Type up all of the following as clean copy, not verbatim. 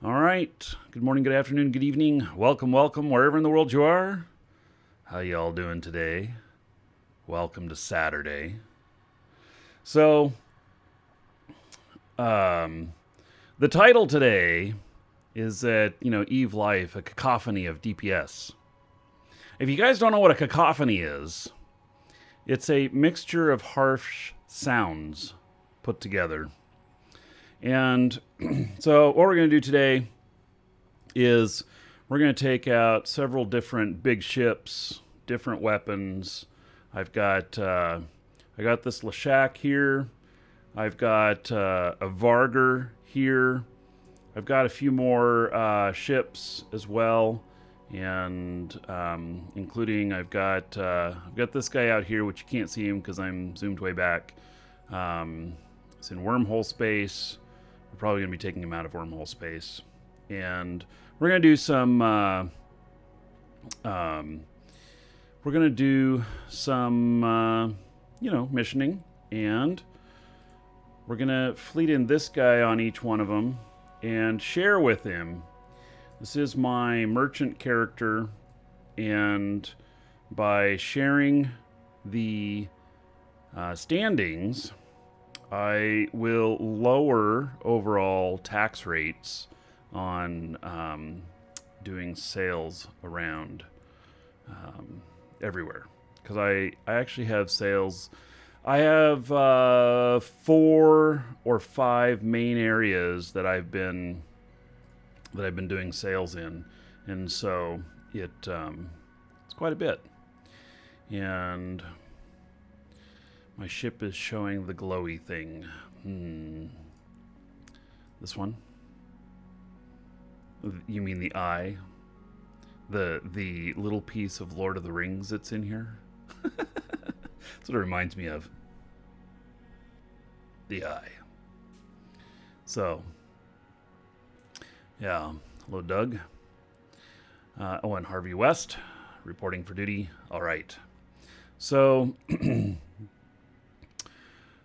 All right. Good morning, good afternoon, good evening. Welcome, wherever in the world you are. How y'all doing today? Welcome to Saturday. So, the title today is that, Eve Life, a cacophony of DPS. If you guys don't know what a cacophony is, it's a mixture of harsh sounds put together. And so what we're going to do today is we're going to take out several different big ships, different weapons. I got this Lashak here. I've got a Varger here. I've got a few more ships as well, and including I've got this guy out here, which you can't see him because I'm zoomed way back. It's in Wormhole space. We're probably going to be taking him out of Wormhole space. And we're going to do some missioning, and we're going to fleet in this guy on each one of them and share with him. This is my merchant character, and by sharing the standings, I will lower overall tax rates on doing sales around everywhere. Because I actually have sales. I have 4 or 5 main areas that I've been doing sales in, and so it's quite a bit. And my ship is showing the glowy thing. This one? You mean the eye? The little piece of Lord of the Rings that's in here? That's what it reminds me of. The eye. So, yeah. Hello, Doug. And Harvey West, reporting for duty. All right. So,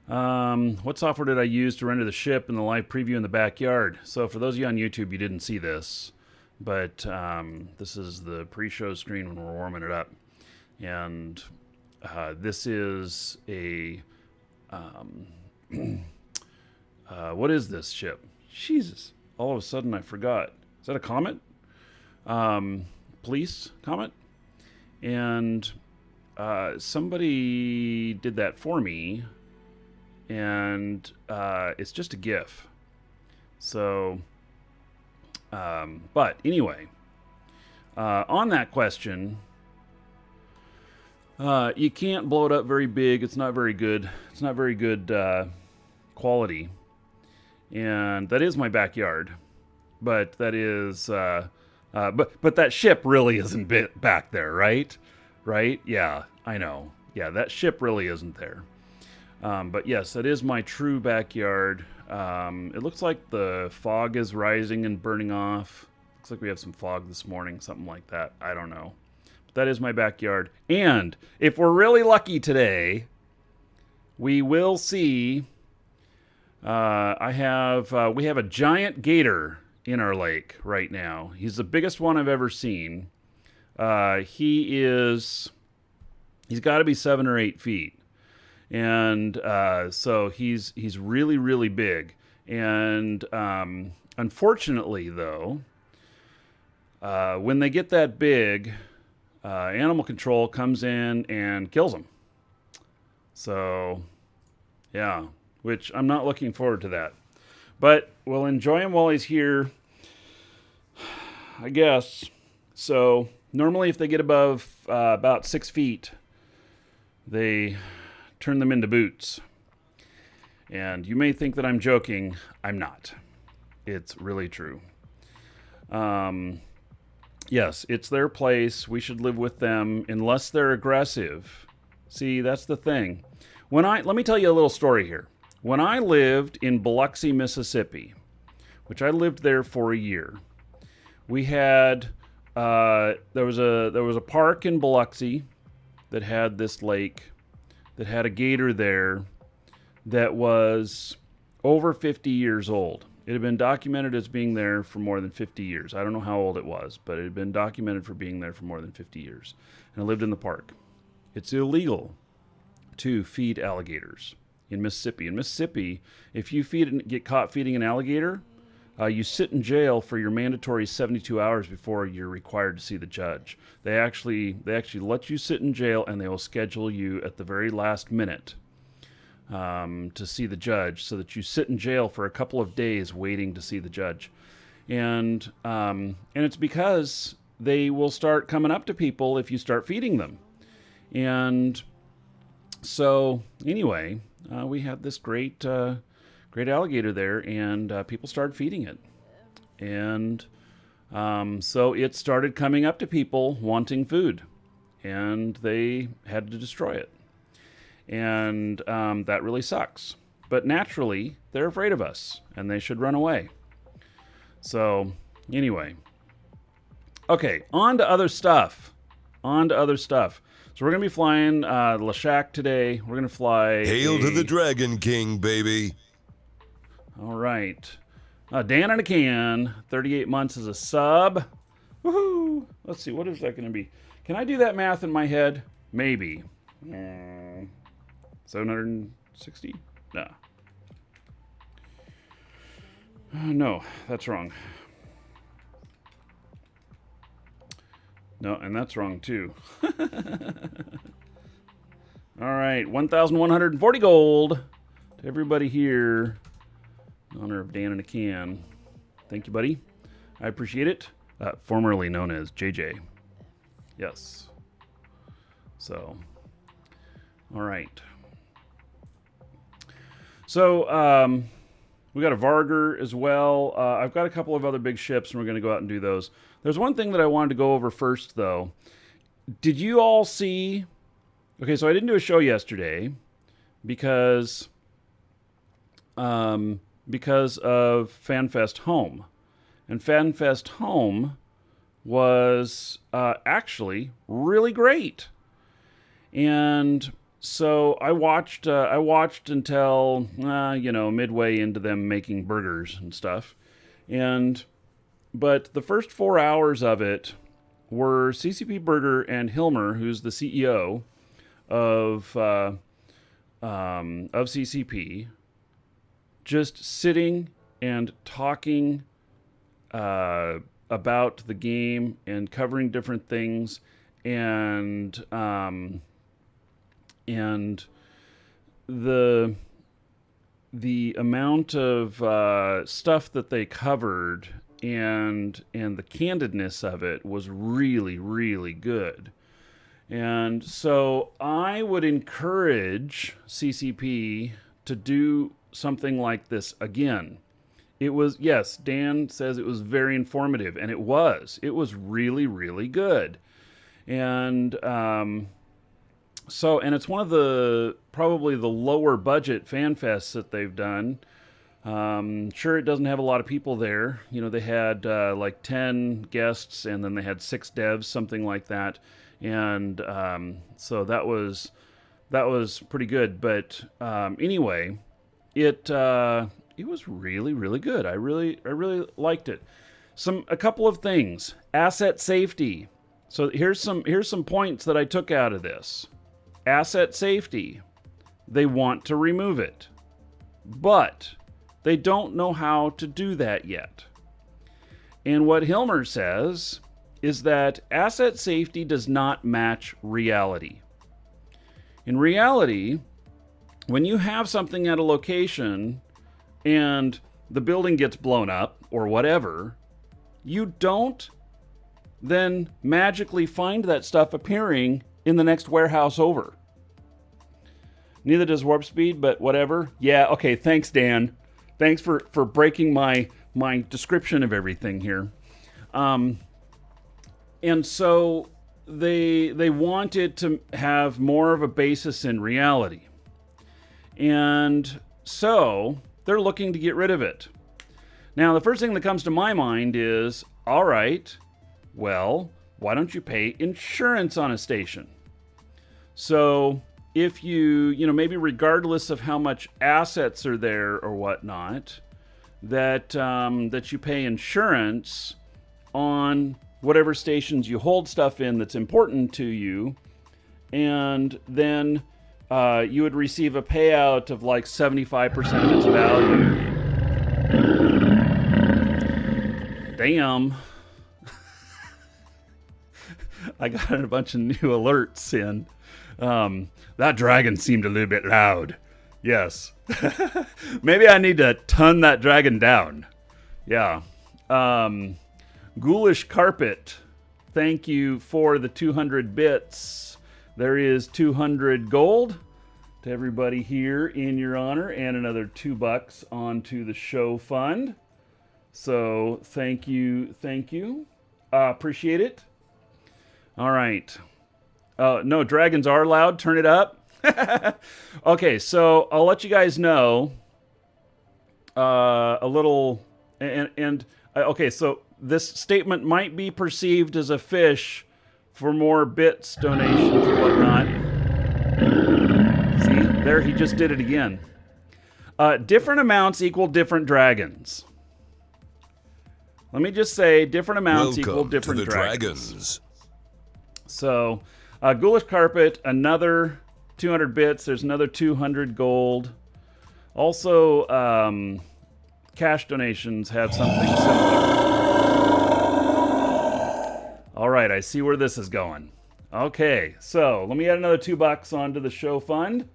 what software did I use to render the ship in the live preview in the backyard? So for those of you on YouTube, you didn't see this, but this is the pre-show screen when we're warming it up. And this is a... what is this ship? Jesus. All of a sudden I forgot. Is that a comet? Police comet? And somebody did that for me, and it's just a GIF. So, but anyway, on that question, you can't blow it up very big. It's not very good. It's not very good quality. And that is my backyard. But that is, but that ship really isn't back there, right? Right? Yeah, I know. Yeah, that ship really isn't there. But yes, that is my true backyard. It looks like the fog is rising and burning off. Looks like we have some fog this morning, something like that. I don't know. But that is my backyard. And if we're really lucky today, we will see... we have a giant gator in our lake right now. He's the biggest one I've ever seen. He's got to be 7 or 8 feet. And so he's really, really big. And unfortunately, though, when they get that big, animal control comes in and kills them. So, yeah, which I'm not looking forward to that. But we'll enjoy him while he's here, I guess. So normally if they get above about 6 feet, they turn them into boots. And you may think that I'm joking. I'm not. It's really true. Yes, it's their place. We should live with them unless they're aggressive. See, that's the thing. Let me tell you a little story here. When I lived in Biloxi, Mississippi, which I lived there for a year, we had there was a park in Biloxi that had this lake that had a gator there that was over 50 years old. It had been documented as being there for more than 50 years. I don't know how old it was, but it had been documented for being there for more than 50 years. And it lived in the park. It's illegal to feed alligators in Mississippi. In Mississippi, if you get caught feeding an alligator, you sit in jail for your mandatory 72 hours before you're required to see the judge. They actually let you sit in jail, and they will schedule you at the very last minute to see the judge, so that you sit in jail for a couple of days waiting to see the judge. And it's because they will start coming up to people if you start feeding them. And so anyway, we had this great alligator there, and people started feeding it. And so it started coming up to people wanting food, and they had to destroy it. And that really sucks. But naturally, they're afraid of us, and they should run away. So anyway. Okay, on to other stuff. So we're going to be flying Lashak today. We're going to fly... Hail to the Dragon King, baby. All right. Dan in a can. 38 months as a sub. Woohoo! Let's see, what is that going to be? Can I do that math in my head? Maybe. 760? No. No, that's wrong. No, and that's wrong too. All right, 1,140 gold to everybody here in honor of Dan in a can. Thank you, buddy. I appreciate it. Formerly known as JJ. Yes. So, all right. So, we got a Varger as well. I've got a couple of other big ships, and we're going to go out and do those. There's one thing that I wanted to go over first, though. Did you all see... Okay, so I didn't do a show yesterday because of FanFest Home. And FanFest Home was actually really great. And so I watched until midway into them making burgers and stuff. But the first 4 hours of it were CCP Burger and Hilmer, who's the CEO of CCP, just sitting and talking about the game and covering different things, and the amount of stuff that they covered and the candidness of it was really, really good. And so I would encourage CCP to do something like this again. It was, yes, Dan says it was very informative, and it was. It was really, really good. And so, and it's one of the, probably the lower budget FanFests that they've done. Sure, it doesn't have a lot of people there. You know, they had like 10 guests, and then they had 6 devs, something like that. And so that was pretty good. But anyway, it was really, really good. I really liked it. A couple of things. Asset safety. So here's some points that I took out of this. Asset safety. They want to remove it, but they don't know how to do that yet. And what Hilmer says is that asset safety does not match reality. In reality, when you have something at a location and the building gets blown up or whatever, you don't then magically find that stuff appearing in the next warehouse over. Neither does warp speed, but whatever. Yeah, okay, thanks, Dan. Thanks for breaking my description of everything here. And so they wanted to have more of a basis in reality. And so they're looking to get rid of it. Now, the first thing that comes to my mind is, all right, well, why don't you pay insurance on a station? So if you maybe regardless of how much assets are there or whatnot, that that you pay insurance on whatever stations you hold stuff in that's important to you, and then you would receive a payout of like 75% of its value. Damn. I got a bunch of new alerts in. That dragon seemed a little bit loud. Yes. Maybe I need to tone that dragon down. Yeah. Ghoulish Carpet, thank you for the 200 bits. There is 200 gold to everybody here in your honor, and another $2 onto the show fund. So thank you. Appreciate it. All right. No, dragons are loud. Turn it up. Okay, so I'll let you guys know a little, okay, so this statement might be perceived as a fish for more bits, donations, and whatnot. See, there he just did it again. Different amounts equal different dragons. Let me just say, different amounts equal different dragons. So, Ghoulish Carpet, another 200 bits. There's another 200 gold. Also, cash donations have something similar. All right, I see where this is going. Okay, so let me add another $2 onto the show fund.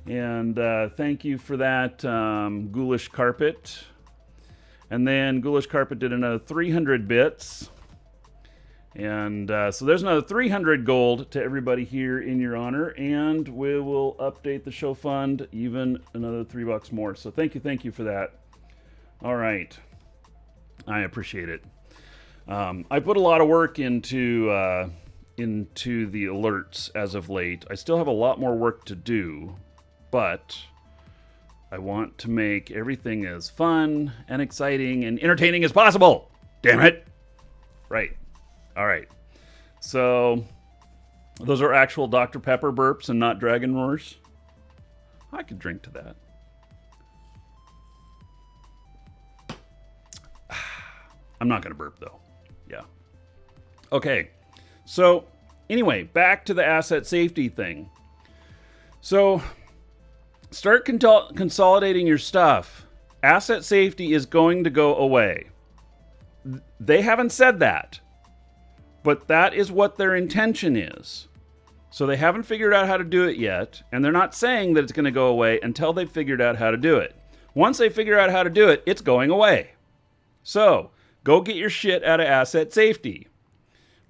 And thank you for that, Ghoulish Carpet. And then Ghoulish Carpet did another 300 bits. And so there's another 300 gold to everybody here in your honor. And we will update the show fund even another $3 more. So thank you for that. All right. I appreciate it. I put a lot of work into the alerts as of late. I still have a lot more work to do, but I want to make everything as fun and exciting and entertaining as possible. Damn it. Right. All right. So those are actual Dr. Pepper burps and not dragon roars. I could drink to that. I'm not going to burp though. Yeah. Okay. So anyway, back to the asset safety thing. So start consolidating your stuff. Asset safety is going to go away. They haven't said that, but that is what their intention is. So they haven't figured out how to do it yet, and they're not saying that it's going to go away until they've figured out how to do it. Once they figure out how to do it, it's going away. So go get your shit out of asset safety.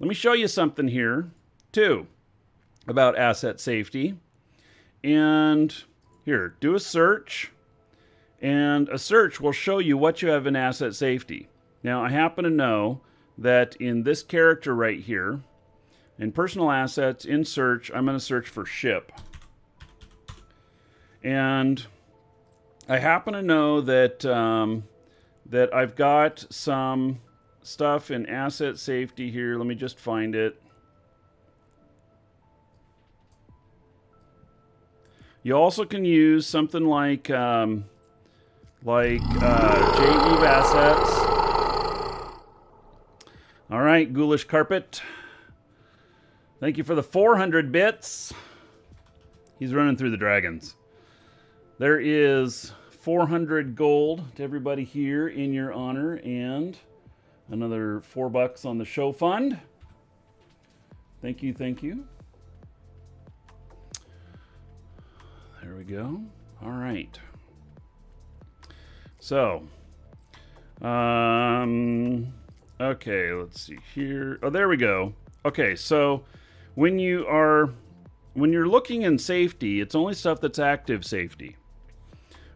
Let me show you something here, too, about asset safety. And here, do a search. And a search will show you what you have in asset safety. Now, I happen to know that in this character right here, in personal assets, in search, I'm going to search for ship. And I happen to know that that I've got some stuff in asset safety here. Let me just find it. You also can use something like JEV assets. All right, Ghoulish Carpet. Thank you for the 400 bits. He's running through the dragons. There is 400 gold to everybody here in your honor, and another $4 on the show fund. Thank you. There we go. All right. So, okay, let's see here. Oh, there we go. Okay, so when you're looking in safety, it's only stuff that's active safety.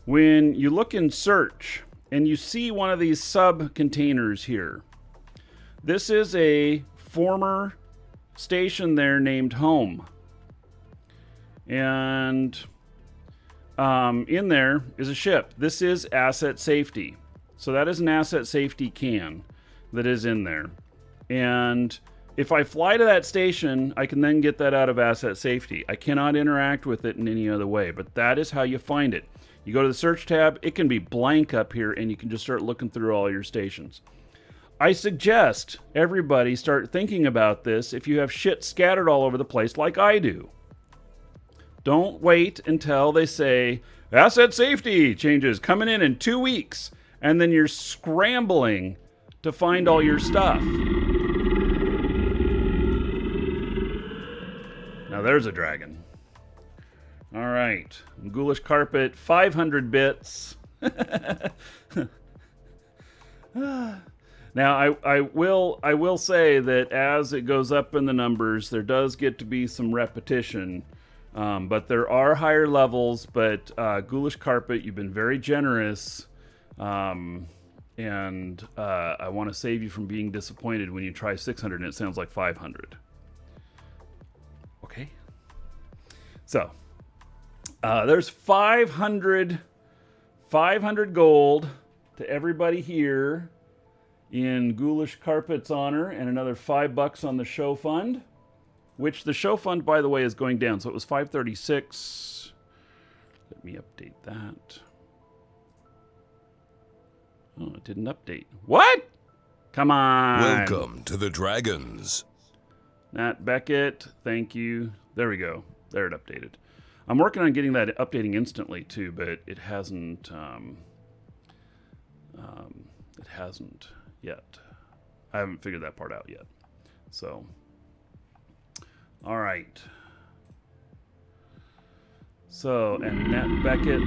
When you look in search and you see one of these sub-containers here, this is a former station there named Home. And in there is a ship. This is asset safety. So that is an asset safety can that is in there. And if I fly to that station, I can then get that out of asset safety. I cannot interact with it in any other way, but that is how you find it. You go to the search tab, it can be blank up here, and you can just start looking through all your stations. I suggest everybody start thinking about this if you have shit scattered all over the place like I do. Don't wait until they say, asset safety changes coming in 2 weeks, and then you're scrambling to find all your stuff. Now there's a dragon. All right, Ghoulish Carpet, 500 bits. Now I will say that as it goes up in the numbers, there does get to be some repetition. But there are higher levels, but Ghoulish Carpet, you've been very generous, and I want to save you from being disappointed when you try 600 and it sounds like 500. Okay? So, there's 500 gold to everybody here in Ghoulish Carpet's honor, and another $5 on the show fund. Which the show fund, by the way, is going down. So it was 536. Let me update that. Oh, it didn't update. What? Come on. Welcome to the Dragons. Nat Beckett, thank you. There we go. There it updated. I'm working on getting that updating instantly too, but it hasn't. It hasn't yet. I haven't figured that part out yet. So. All right. So, and Nat Beckett.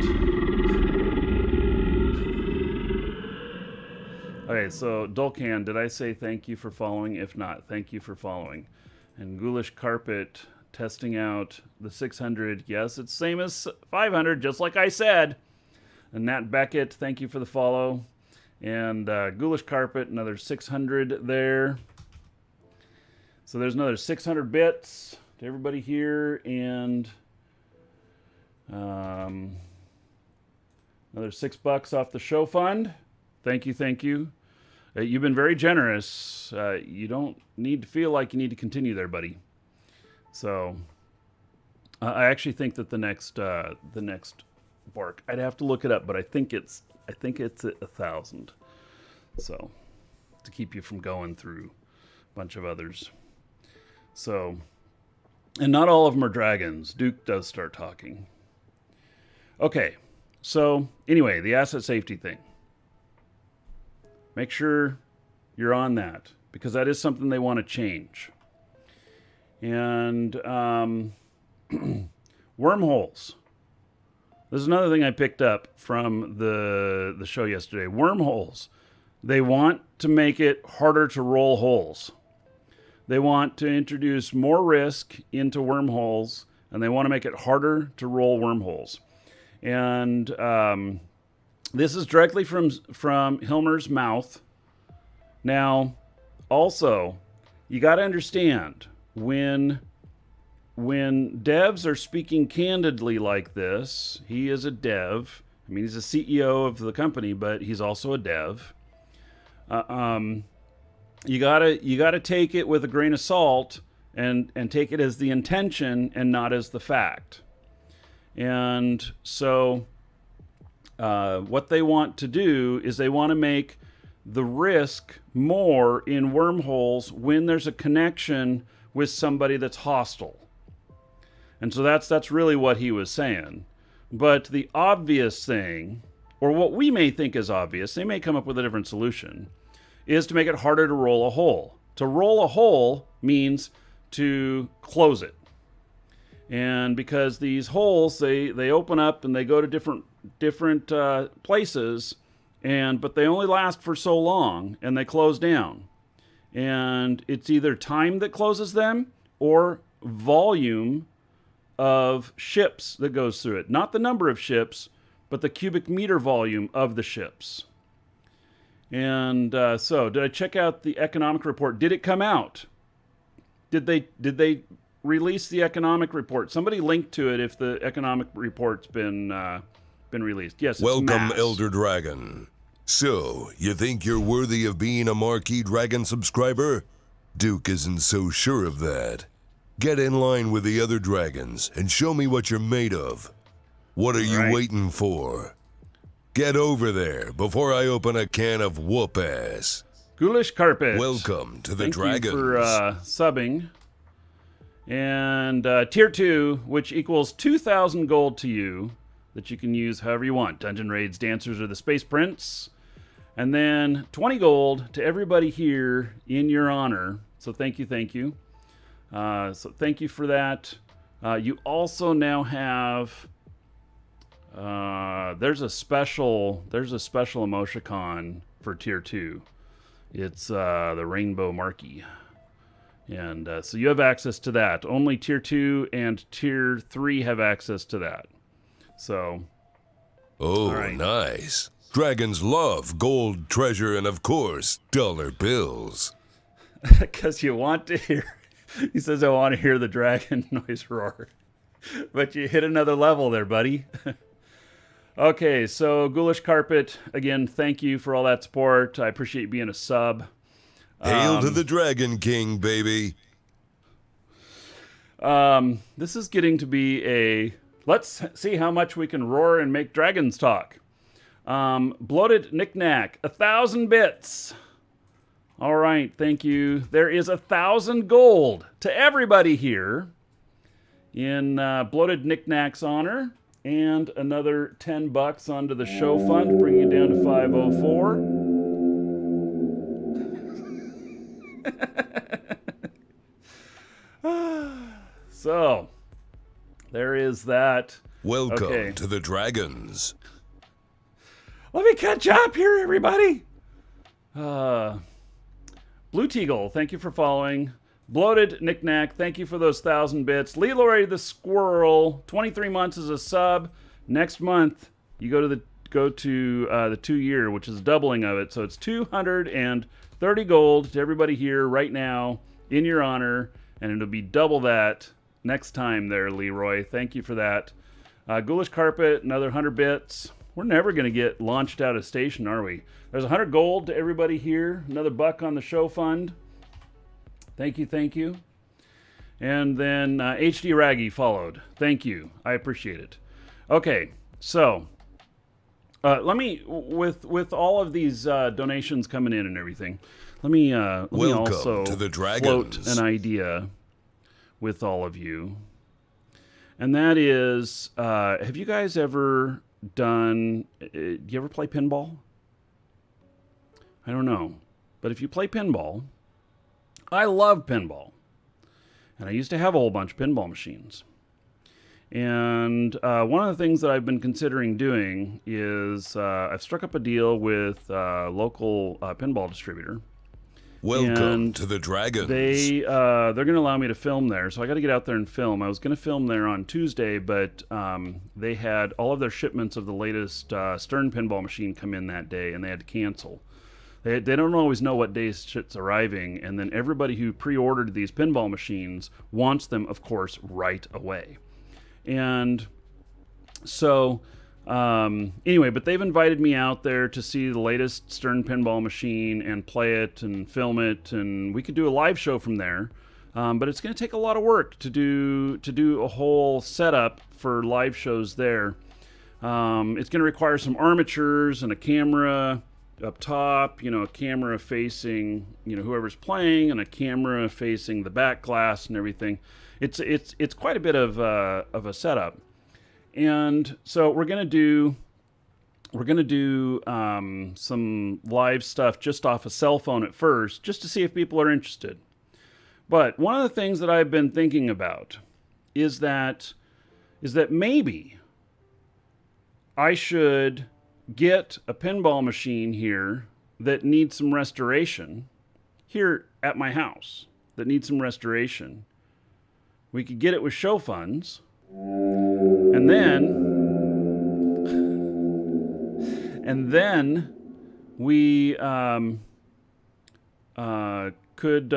Okay, so Dulcan, did I say thank you for following? If not, thank you for following. And Ghoulish Carpet, testing out the 600. Yes, it's same as 500, just like I said. And Nat Beckett, thank you for the follow. And Ghoulish Carpet, another 600 there. So there's another 600 bits to everybody here, and another $6 off the show fund. Thank you, thank you. You've been very generous. You don't need to feel like you need to continue there, buddy. So I actually think that the next bark, I'd have to look it up, but I think it's at 1,000. So to keep you from going through a bunch of others. So, and not all of them are dragons. Duke does start talking. Okay, so anyway, the asset safety thing. Make sure you're on that, because that is something they want to change. And wormholes. This is another thing I picked up from the show yesterday. Wormholes. They want to make it harder to roll holes. They want to introduce more risk into wormholes, and they want to make it harder to roll wormholes. And this is directly from Hilmer's mouth. Now, also, you got to understand, when devs are speaking candidly like this, he is a dev. I mean, he's a CEO of the company, but he's also a dev. You gotta take it with a grain of salt and take it as the intention and not as the fact. And so what they want to do is they want to make the risk more in wormholes when there's a connection with somebody that's hostile. And so that's really what he was saying. But the obvious thing, or what we may think is obvious, they may come up with a different solution, is to make it harder to roll a hole. To roll a hole means to close it. And because these holes, they open up and they go to different places, but they only last for so long, and they close down. And it's either time that closes them or volume of ships that goes through it. Not the number of ships, but the cubic meter volume of the ships. And so, did I check out the economic report? Did it come out? Did they release the economic report? Somebody link to it if the economic report's been released. Yes, it's Welcome, mass. Elder Dragon. So, you think you're worthy of being a Markee Dragon subscriber? Duke isn't so sure of that. Get in line with the other dragons and show me what you're made of. What are you right. waiting for? Get over there before I open a can of whoop ass. Ghoulish Carpet. Welcome to the Thank Dragons. you for subbing. And tier 2, which equals 2,000 gold to you, that you can use however you want. Dungeon Raids, Dancers, or the Space Prince. And then 20 gold to everybody here in your honor. So thank you, thank you. So thank you for that. You also now have... there's a special emoticon for tier 2. It's the Rainbow Markee. And so you have access to that. Only tier 2 and tier 3 have access to that. So... Oh, right. Nice. Dragons love gold, treasure, and of course, dollar bills. Because you want to hear... He says, I want to hear the dragon noise roar. But you hit another level there, buddy. Okay, so Ghoulish Carpet, again, thank you for all that support. I appreciate you being a sub. Hail to the Dragon King, baby. This is getting to be a... Let's see how much we can roar and make dragons talk. Bloated Knickknack, 1,000 bits. All right, thank you. There is 1,000 gold to everybody here in Bloated Knickknack's honor, and another $10 onto the show fund, bringing it down to 504. So, there is that. Welcome to the Dragons. Let me catch up here, everybody. Blue Teagle, thank you for following. Bloated Knickknack, thank you for those 1,000 bits. Leroy the Squirrel, 23 months as a sub. Next month, you go to the 2-year, which is doubling of it. So it's 230 gold to everybody here right now in your honor, and it'll be double that next time there, Leroy. Thank you for that. Ghoulish Carpet, another 100 bits. We're never going to get launched out of station, are we? There's 100 gold to everybody here. Another $1 on the show fund. Thank you, thank you. And then HD Raggy followed. Thank you. I appreciate it. Okay, so let me, with all of these donations coming in and everything, let me also to the float an idea with all of you. And that is, have you guys ever done, do you ever play pinball? I don't know. But if you play pinball, I love pinball. And I used to have a whole bunch of pinball machines. And one of the things that I've been considering doing is I've struck up a deal with a local pinball distributor. Welcome to the Dragons. They're going to allow me to film there, so I got to get out there and film. I was going to film there on Tuesday, but they had all of their shipments of the latest Stern pinball machine come in that day, and they had to cancel. They don't always know what day shit's arriving, and then everybody who pre-ordered these pinball machines wants them, of course, right away. And so, anyway, but they've invited me out there to see the latest Stern pinball machine and play it and film it, and we could do a live show from there. But it's going to take a lot of work to do a whole setup for live shows there. It's going to require some armatures and a camera up top, a camera facing, whoever's playing, and a camera facing the back glass and everything. It's quite a bit of a setup. And so we're gonna do some live stuff just off a cell phone at first, just to see if people are interested. But one of the things that I've been thinking about is that maybe I should get a pinball machine here that needs some restoration here at my house. We could get it with show funds. And then we could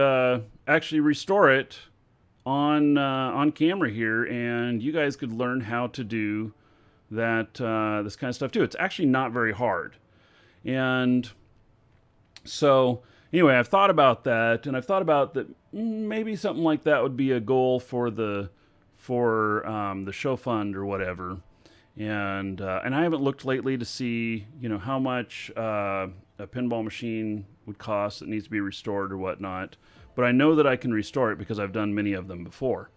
actually restore it on camera here, and you guys could learn how to do that this kind of stuff too. It's actually not very hard. And so anyway, I've thought about that, and I've thought about that maybe something like that would be a goal for the show fund or whatever. And I haven't looked lately to see, how much a pinball machine would cost that needs to be restored or whatnot. But I know that I can restore it because I've done many of them before.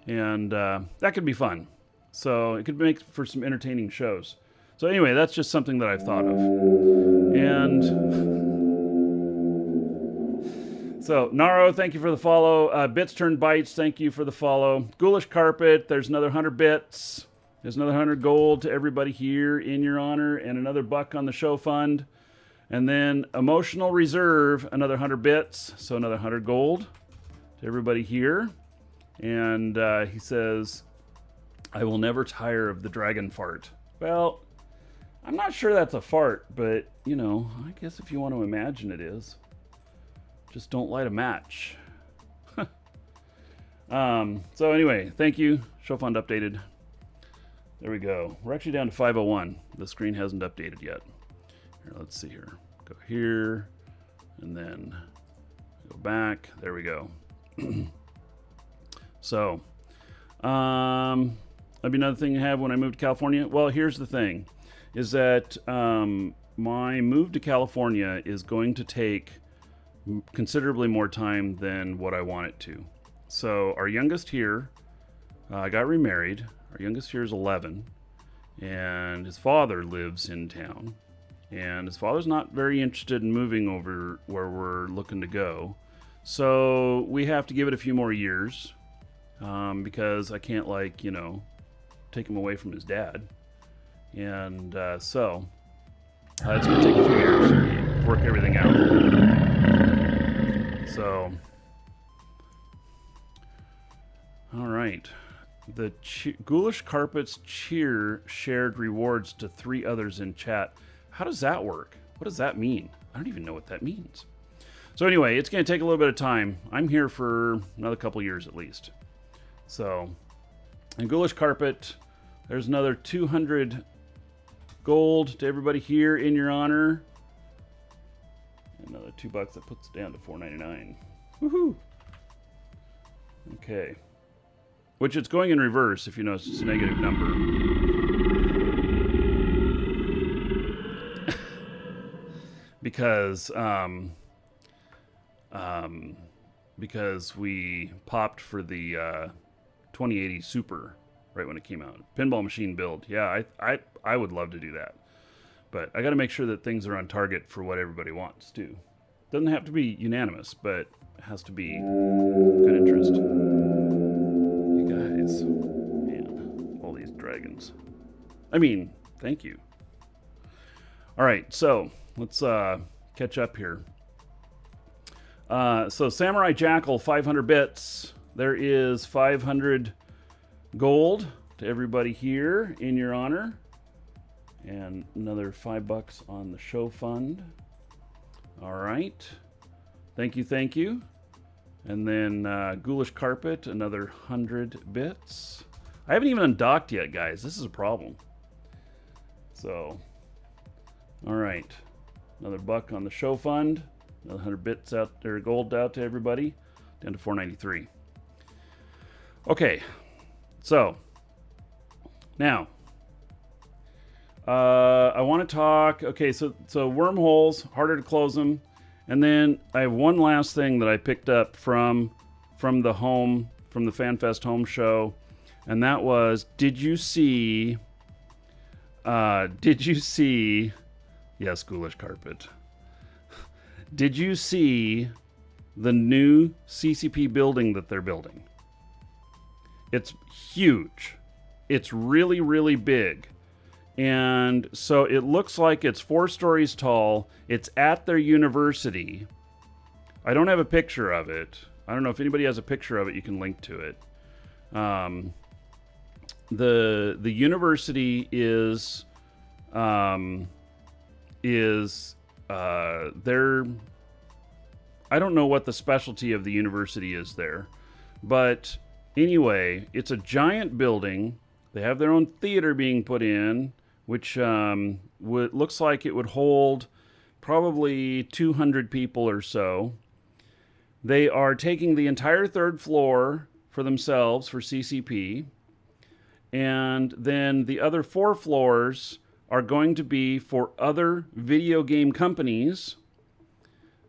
And that could be fun. So it could make for some entertaining shows. So anyway, that's just something that I've thought of. And so Naro, thank you for the follow. Bits Turned Bites, thank you for the follow. Ghoulish Carpet, there's another 100 bits. There's another 100 gold to everybody here in your honor, and another buck on the show fund. And then Emotional Reserve, another 100 bits, so another 100 gold to everybody here. And he says, I will never tire of the dragon fart. Well, I'm not sure that's a fart, but, I guess if you want to imagine it is. Just don't light a match. So anyway, thank you. Show fund updated. There we go. We're actually down to 501. The screen hasn't updated yet. Here, let's see here. Go here, and then go back. There we go. So, that'd be another thing to have when I move to California. Well, here's the thing, is that my move to California is going to take considerably more time than what I want it to. So our youngest here got remarried. Our youngest here is 11, and his father lives in town. And his father's not very interested in moving over where we're looking to go. So we have to give it a few more years because I can't, take him away from his dad. And so it's going to take a few years to work everything out. So, all right. The Ghoulish Carpets cheer shared rewards to 3 others in chat. How does that work? What does that mean? I don't even know what that means. So anyway, it's going to take a little bit of time. I'm here for another couple years at least. So, and Ghoulish Carpet, there's another 200 gold to everybody here in your honor. Another $2 that puts it down to $4.99. Woohoo! Okay. Which it's going in reverse, if you notice, it's a negative number. because we popped for the 2080 Super right when it came out. Pinball machine build. Yeah, I would love to do that. But I got to make sure that things are on target for what everybody wants, too. Doesn't have to be unanimous, but it has to be good interest. You guys. Man, all these dragons. Thank you. All right, so let's catch up here. So Samurai Jackal, 500 bits. There is 500 gold to everybody here in your honor. And another $5 on the show fund. All right. Thank you. And then Ghoulish Carpet, another 100 bits. I haven't even undocked yet, guys. This is a problem. So, all right. Another $1 on the show fund. Another 100 bits out there, gold out to everybody. Down to $4.93. Okay. So, now. I want to talk. Okay, so wormholes, harder to close them. And then I have one last thing that I picked up from the FanFest home show, and that was, did you see? Yes, Ghoulish Carpet. Did you see the new CCP building that they're building? It's huge. It's really, really big. And so it looks like it's 4 stories tall. It's at their university. I don't have a picture of it. I don't know if anybody has a picture of it. You can link to it. The university is their. I don't know what the specialty of the university is there, but anyway, it's a giant building. They have their own theater being put in, which looks like it would hold probably 200 people or so. They are taking the entire 3rd floor for themselves, for CCP. And then the other 4 floors are going to be for other video game companies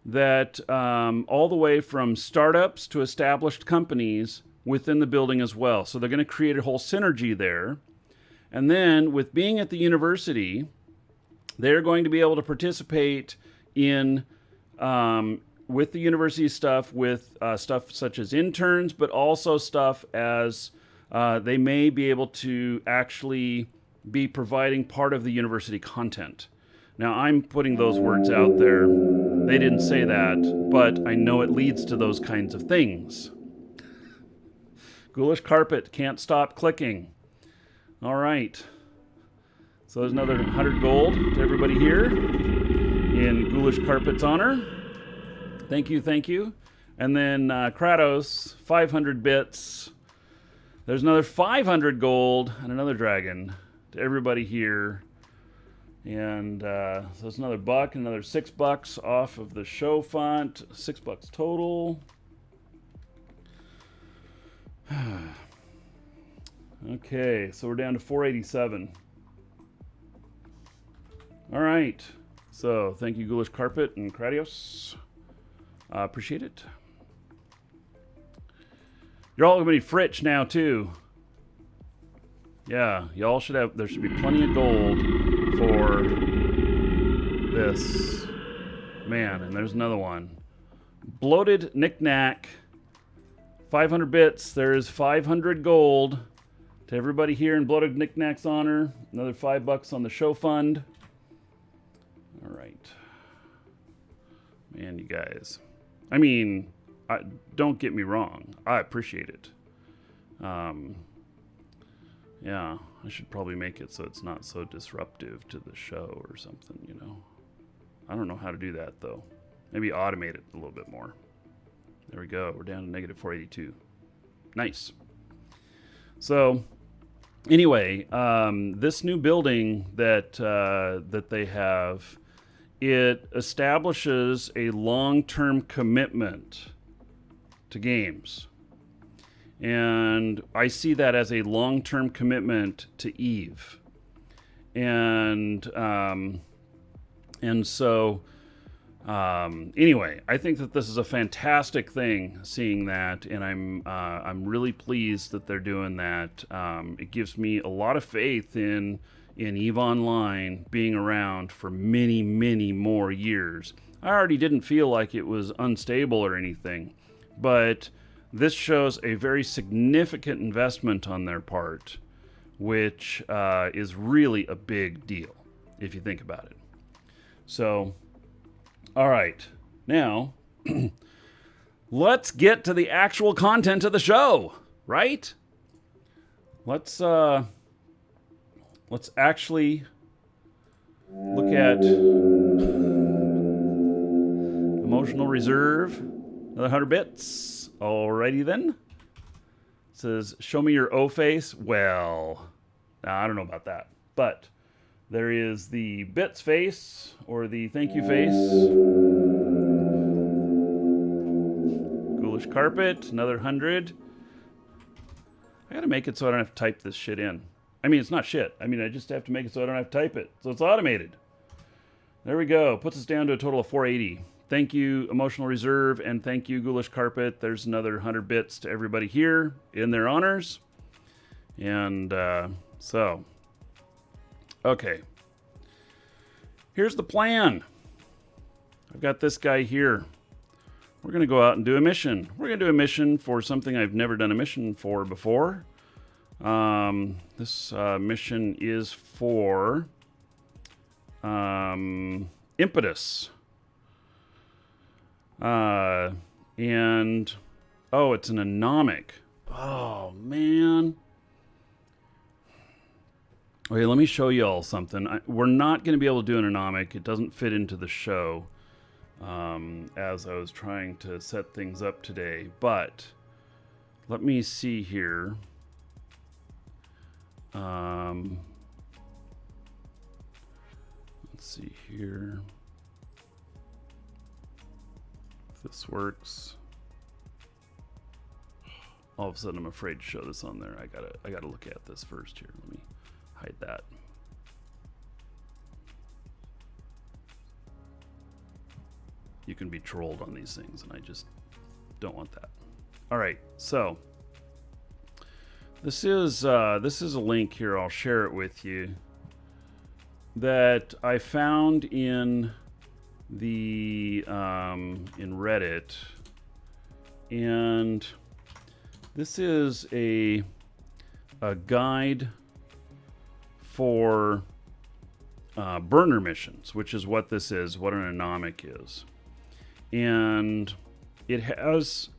that all the way from startups to established companies within the building as well. So they're going to create a whole synergy there. And then with being at the university, they're going to be able to participate in with the university stuff, with stuff such as interns, but also stuff as they may be able to actually be providing part of the university content. Now, I'm putting those words out there. They didn't say that, but I know it leads to those kinds of things. Ghoulish Carpet, can't stop clicking. All right. So there's another 100 gold to everybody here in Ghoulish Carpet's honor. Thank you, thank you. And then Kratos, 500 bits. There's another 500 gold and another dragon to everybody here. And so it's another buck, another $6 off of the show font. $6 total. Okay, so we're down to 487. All right. So thank you, Ghoulish Carpet and Kratios. Appreciate it. You're all going to be Fritch now, too. Yeah, y'all should have... There should be plenty of gold for this. Man, and there's another one. Bloated Knick-Knack. 500 bits. There's 500 gold to everybody here in Bloated Knick-Knack's honor. Another $5 on the show fund. All right. Man, you guys. I mean, don't get me wrong. I appreciate it. Yeah, I should probably make it so it's not so disruptive to the show or something, you know. I don't know how to do that, though. Maybe automate it a little bit more. There we go. We're down to negative 482. Nice. So, anyway, this new building that that they have, it establishes a long-term commitment to games. And I see that as a long-term commitment to Eve. And so anyway, I think that this is a fantastic thing, seeing that, and I'm really pleased that they're doing that. It gives me a lot of faith in eveonline being around for many, many more years. I already didn't feel like it was unstable or anything, but this shows a very significant investment on their part, which is really a big deal if you think about it. So, all right, now let's get to the actual content of the show, right? Let's actually look at emotional reserve, another 100 bits. Alrighty then. It says, show me your O face. Well, I don't know about that, but there is the bits face or the thank you face. Ghoulish Carpet, another 100. I gotta make it so I don't have to type this shit in. I mean, it's not shit. I mean, I just have to make it so I don't have to type it. So it's automated. There we go. Puts us down to a total of 480. Thank you, Emotional Reserve, and thank you, Ghoulish Carpet. There's another 100 bits to everybody here in their honors. And so, okay. Here's the plan. I've got this guy here. We're going to go out and do a mission. We're going to do a mission for something I've never done a mission for before. This mission is for Impetus. And oh, it's an anomic. Oh man. Okay, let me show you all something. We're not going to be able to do an anomic. It doesn't fit into the show as I was trying to set things up today. But let me see here. Let's see here. This works. all of a sudden I'm afraid to show this on there. I gotta look at this first here. Let me hide that. You can be trolled on these things, and I just don't want that. All right, so this is a link here. I'll share it with you that I found in the in Reddit, and this is a guide for burner missions, which is what this is, what an anomic is. And it has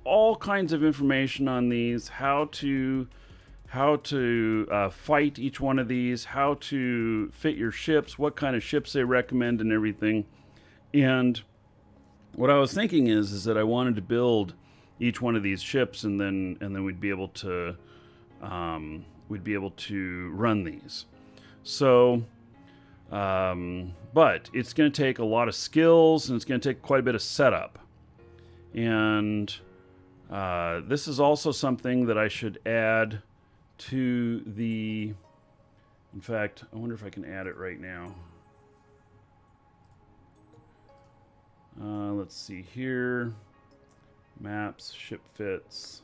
all kinds of information on these, how to fight each one of these, how to fit your ships, what kind of ships they recommend, and everything. And what I was thinking is that I wanted to build each one of these ships, and then we'd be able to run these. So. But it's going to take a lot of skills, and it's going to take quite a bit of setup. And this is also something that I should add to the... In fact, I wonder if I can add it right now. Let's see here. Maps, ship fits,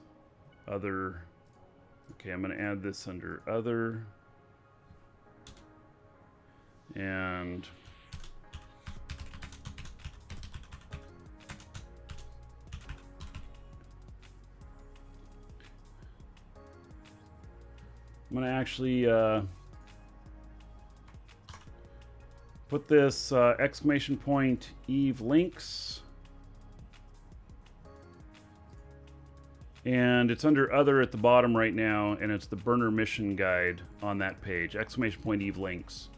other. Okay, I'm going to add this under other. And I'm going to actually put this exclamation point Eve links, and it's under other at the bottom right now, and it's the burner mission guide on that page, exclamation point Eve links.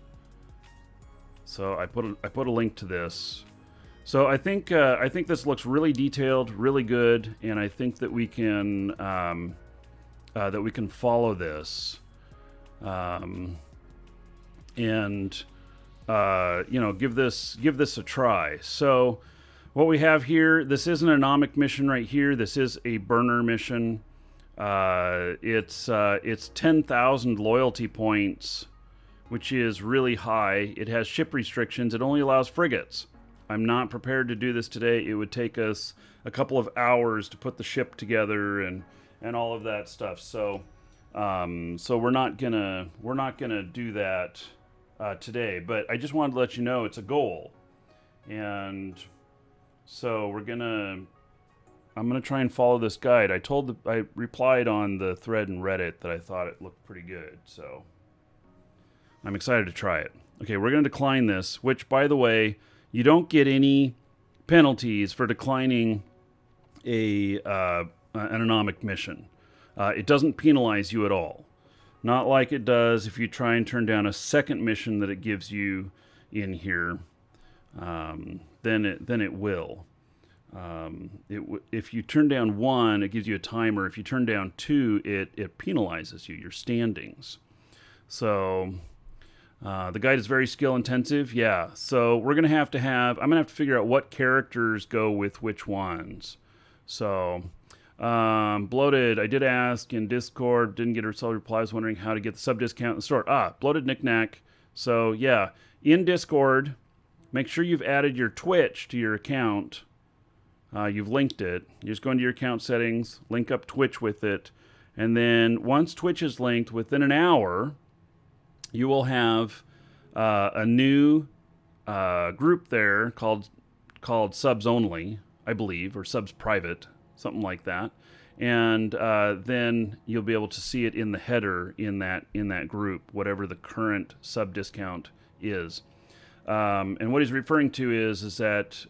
So I put a link to this. So I think this looks really detailed, really good, and I think that we can follow this, and give this a try. So what we have here, this is an anomic mission right here. This is a burner mission. It's 10,000 loyalty points, which is really high. It has ship restrictions. It only allows frigates. I'm not prepared to do this today. It would take us a couple of hours to put the ship together and all of that stuff. So we're not gonna do that today. But I just wanted to let you know it's a goal, and so I'm gonna try and follow this guide. I replied on the thread in Reddit that I thought it looked pretty good. So I'm excited to try it. Okay, we're going to decline this, which, by the way, you don't get any penalties for declining an anomic mission. It doesn't penalize you at all. Not like it does if you try and turn down a second mission that it gives you in here. Then it will. If you turn down one, it gives you a timer. If you turn down two, it penalizes you, your standings. So... the guide is very skill intensive. Yeah. So we're going to have I'm going to have to figure out what characters go with which ones. So, Bloated, I did ask in Discord, didn't get a solid reply. I was wondering how to get the sub discount in the store. Bloated Knickknack. So yeah, in Discord, make sure you've added your Twitch to your account. You've linked it. You just go into your account settings, link up Twitch with it. And then once Twitch is linked, within an hour, you will have a new group there called Subs Only, I believe, or Subs Private, something like that. And then you'll be able to see it in the header in that group, whatever the current sub discount is. And what he's referring to is that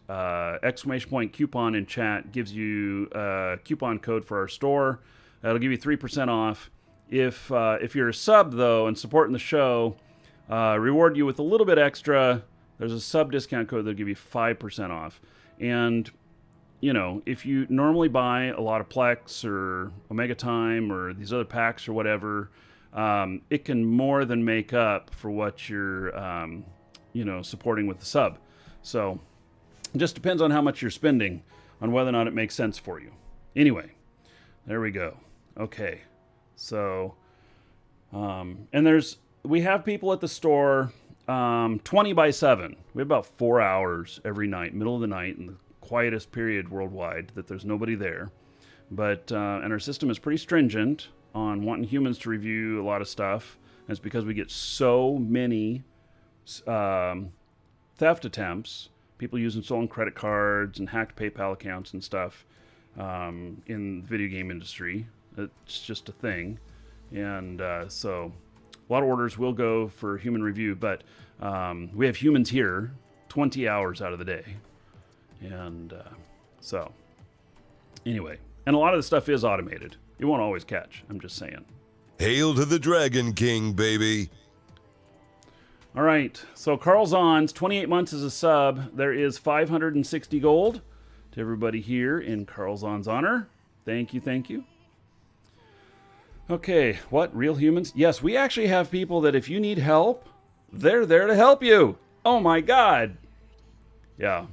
exclamation point coupon in chat gives you a coupon code for our store. That'll give you 3% off. If you're a sub, though, and supporting the show, reward you with a little bit extra. There's a sub discount code that'll give you 5% off. And, if you normally buy a lot of Plex or Omega Time or these other packs or whatever, it can more than make up for what you're, supporting with the sub. So it just depends on how much you're spending on whether or not it makes sense for you. Anyway. There we go. Okay. So, and we have people at the store 20 by 7. We have about 4 hours every night, middle of the night, in the quietest period worldwide that there's nobody there. But, and our system is pretty stringent on wanting humans to review a lot of stuff. And it's because we get so many theft attempts, people using stolen credit cards and hacked PayPal accounts and stuff in the video game industry. It's just a thing. And so a lot of orders will go for human review, but we have humans here 20 hours out of the day. And so anyway, and a lot of the stuff is automated. You won't always catch, I'm just saying. Hail to the Dragon King, baby. All right, so Carl Zons, 28 months as a sub. There is 560 gold to everybody here in Carl Zons' honor. Thank you, thank you. Okay, what? Real humans? Yes, we actually have people that if you need help, they're there to help you. Oh my God. Yeah.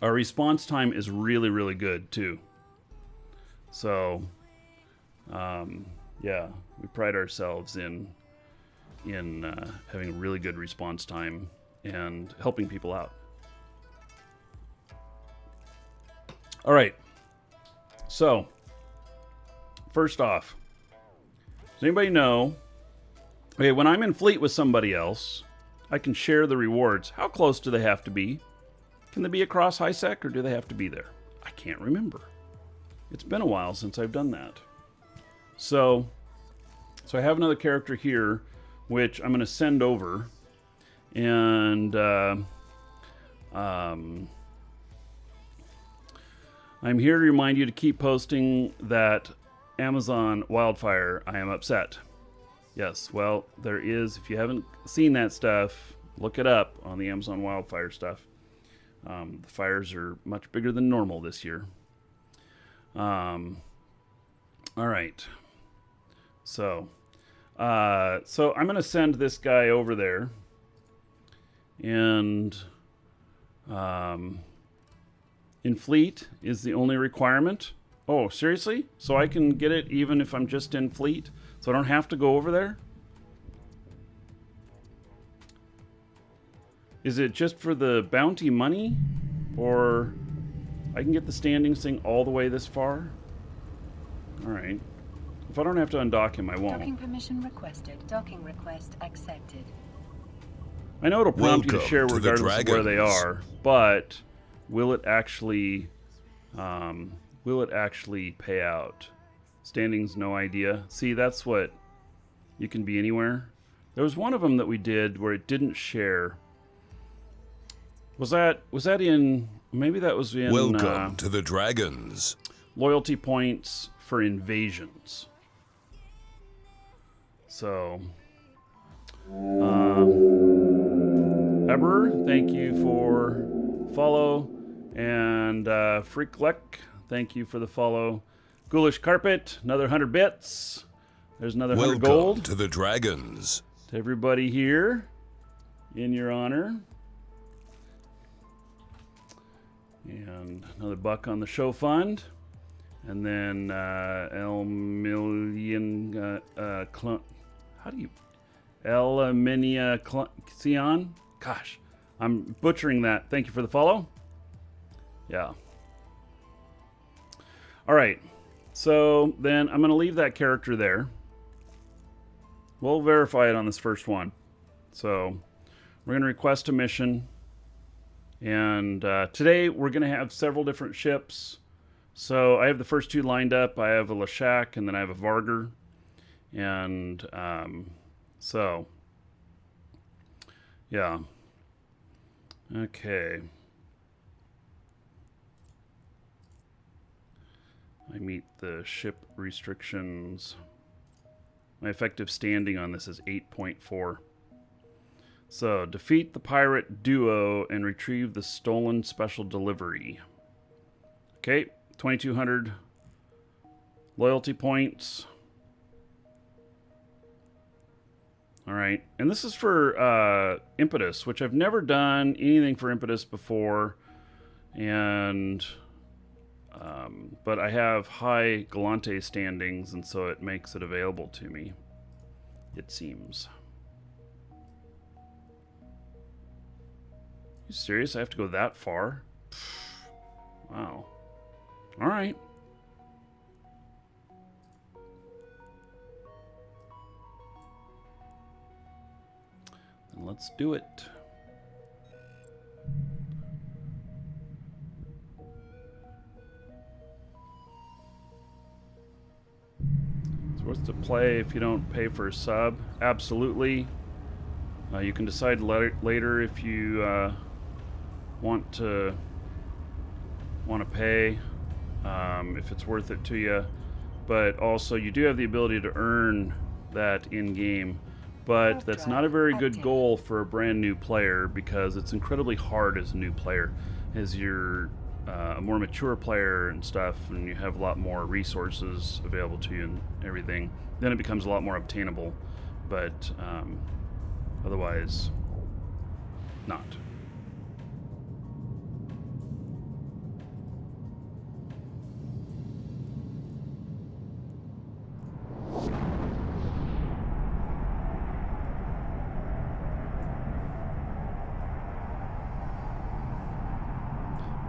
Our response time is really, really good too. So, yeah, we pride ourselves in having really good response time and helping people out. All right. So, first off, does anybody know, okay, when I'm in fleet with somebody else, I can share the rewards. How close do they have to be? Can they be across HiSec or do they have to be there? I can't remember. It's been a while since I've done that. So I have another character here, which I'm going to send over. And I'm here to remind you to keep posting that Amazon wildfire. I am upset. Yes, well, there is. If you haven't seen that stuff, look it up on the Amazon wildfire stuff. The fires are much bigger than normal this year. All right. So I'm going to send this guy over there. And in fleet is the only requirement. Oh, seriously? So I can get it even if I'm just in fleet? So I don't have to go over there? Is it just for the bounty money? Or I can get the standings thing all the way this far? Alright. If I don't have to undock him, I won't. Docking permission requested. Docking request accepted. I know it'll prompt you to Welcome share to the regardless of where they Dragons. are, but will it actually pay out? Standings, no idea. See, that's what you can be anywhere. There was one of them that we did where it didn't share. Was that in? Maybe that was in. Welcome to the Dragons. Loyalty points for invasions. So, Eber, thank you for follow, and Freaklek, thank you for the follow. Ghoulish Carpet, another 100 bits. There's another 100 Welcome gold to the Dragons. to everybody here in your honor. And another buck on the show fund. And then El Million Elminia Sion? Gosh, I'm butchering that. Thank you for the follow. Yeah. All right. So then I'm going to leave that character there. We'll verify it on this first one. So we're going to request a mission. And today we're going to have several different ships. So I have the first two lined up. I have a Lashak and then I have a Varger. And so, yeah. Okay. I meet the ship restrictions. My effective standing on this is 8.4. So, defeat the pirate duo and retrieve the stolen special delivery. Okay, 2,200 loyalty points. All right, and this is for Impetus, which I've never done anything for Impetus before. And But I have high Galante standings, and so it makes it available to me, it seems. You serious? I have to go that far? Wow. All right. Then let's do it. It's worth to play if you don't pay for a sub. Absolutely. You can decide later if you want to pay, if it's worth it to you. But also, you do have the ability to earn that in-game. But that's not a very good goal for a brand new player, because it's incredibly hard as a new player. As you're a more mature player and stuff, and you have a lot more resources available to you and everything, then it becomes a lot more obtainable. But otherwise, not.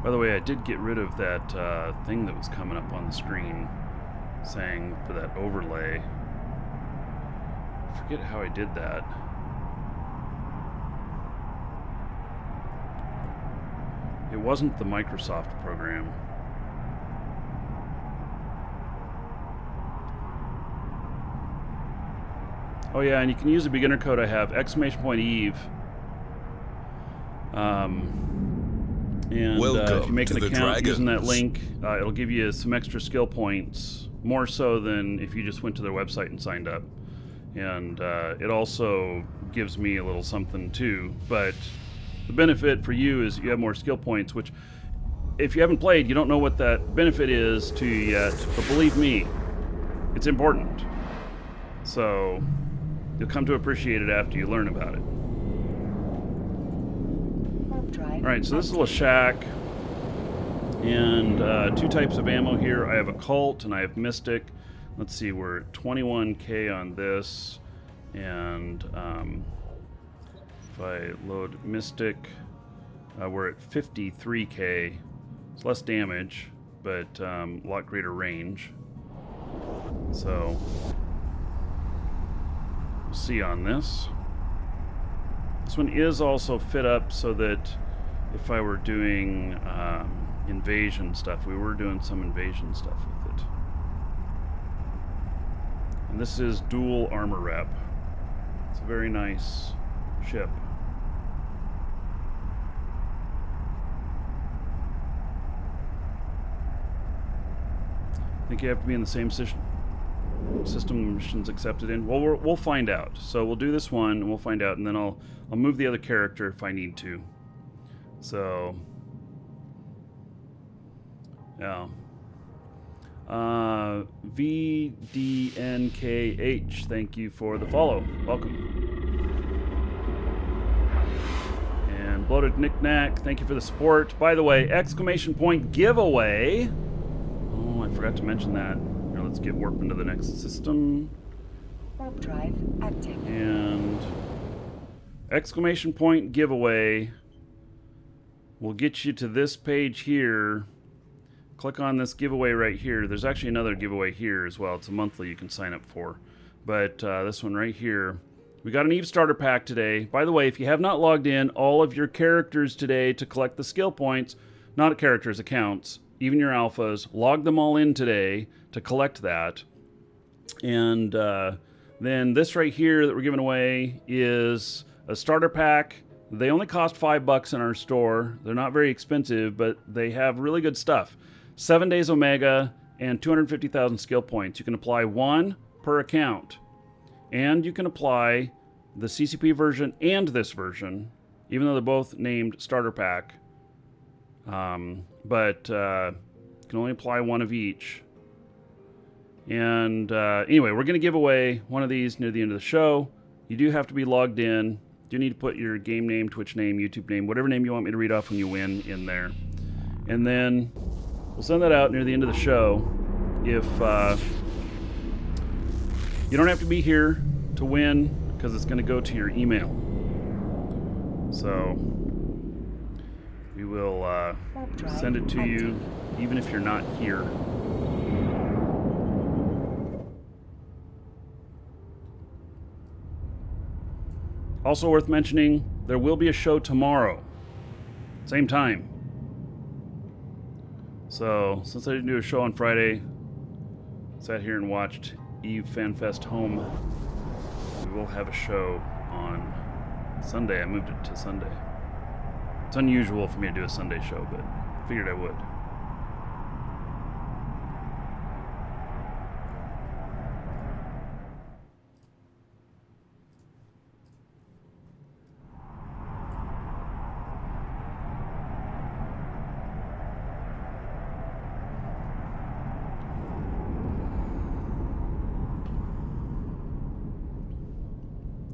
By the way, I did get rid of that thing that was coming up on the screen saying for that overlay. I forget how I did that. It wasn't the Microsoft program. Oh yeah, and you can use the beginner code I have, !Eve. And if you make an account using that link, it'll give you some extra skill points, more so than if you just went to their website and signed up. And it also gives me a little something too, but the benefit for you is you have more skill points, which if you haven't played, you don't know what that benefit is to you yet, but believe me, it's important. So you'll come to appreciate it after you learn about it. Alright, so this is a shack, and 2 types of ammo here. I have Occult and I have Mystic. Let's see, we're at 21k on this, and if I load Mystic, we're at 53k. It's less damage, but a lot greater range. So, we'll see on this. This one is also fit up so that if I were doing invasion stuff, we were doing some invasion stuff with it. And this is dual armor rep. It's a very nice ship. I think you have to be in the same system missions accepted in. Well, we'll find out. So we'll do this one and we'll find out, and then I'll move the other character if I need to. So yeah. VDNKH, thank you for the follow. Welcome. And Bloated Knickknack, thank you for the support. By the way, ! Giveaway. Oh, I forgot to mention that. Here, let's get warp into the next system. Warp drive active. And ! Giveaway will get you to this page here. Click on this giveaway right here. There's actually another giveaway here as well. It's a monthly you can sign up for. But this one right here. We got an Eve starter pack today. By the way, if you have not logged in all of your characters today to collect the skill points, not characters, accounts, even your alphas, log them all in today to collect that. And then this right here that we're giving away is a starter pack. They only cost $5 in our store. They're not very expensive, but they have really good stuff. 7 days Omega and 250,000 skill points. You can apply 1 per account. And you can apply the CCP version and this version, even though they're both named starter pack. But you can only apply 1 of each. And anyway, we're going to give away one of these near the end of the show. You do have to be logged in. You do need to put your game name, Twitch name, YouTube name, whatever name you want me to read off when you win in there. And then We'll send that out near the end of the show. If you don't have to be here to win, because it's going to go to your email. So we will send it to you even if you're not here. Also worth mentioning, there will be a show tomorrow. Same time. So, since I didn't do a show on Friday, sat here and watched Eve FanFest home. We will have a show on Sunday. I moved it to Sunday. It's unusual for me to do a Sunday show, but I figured I would.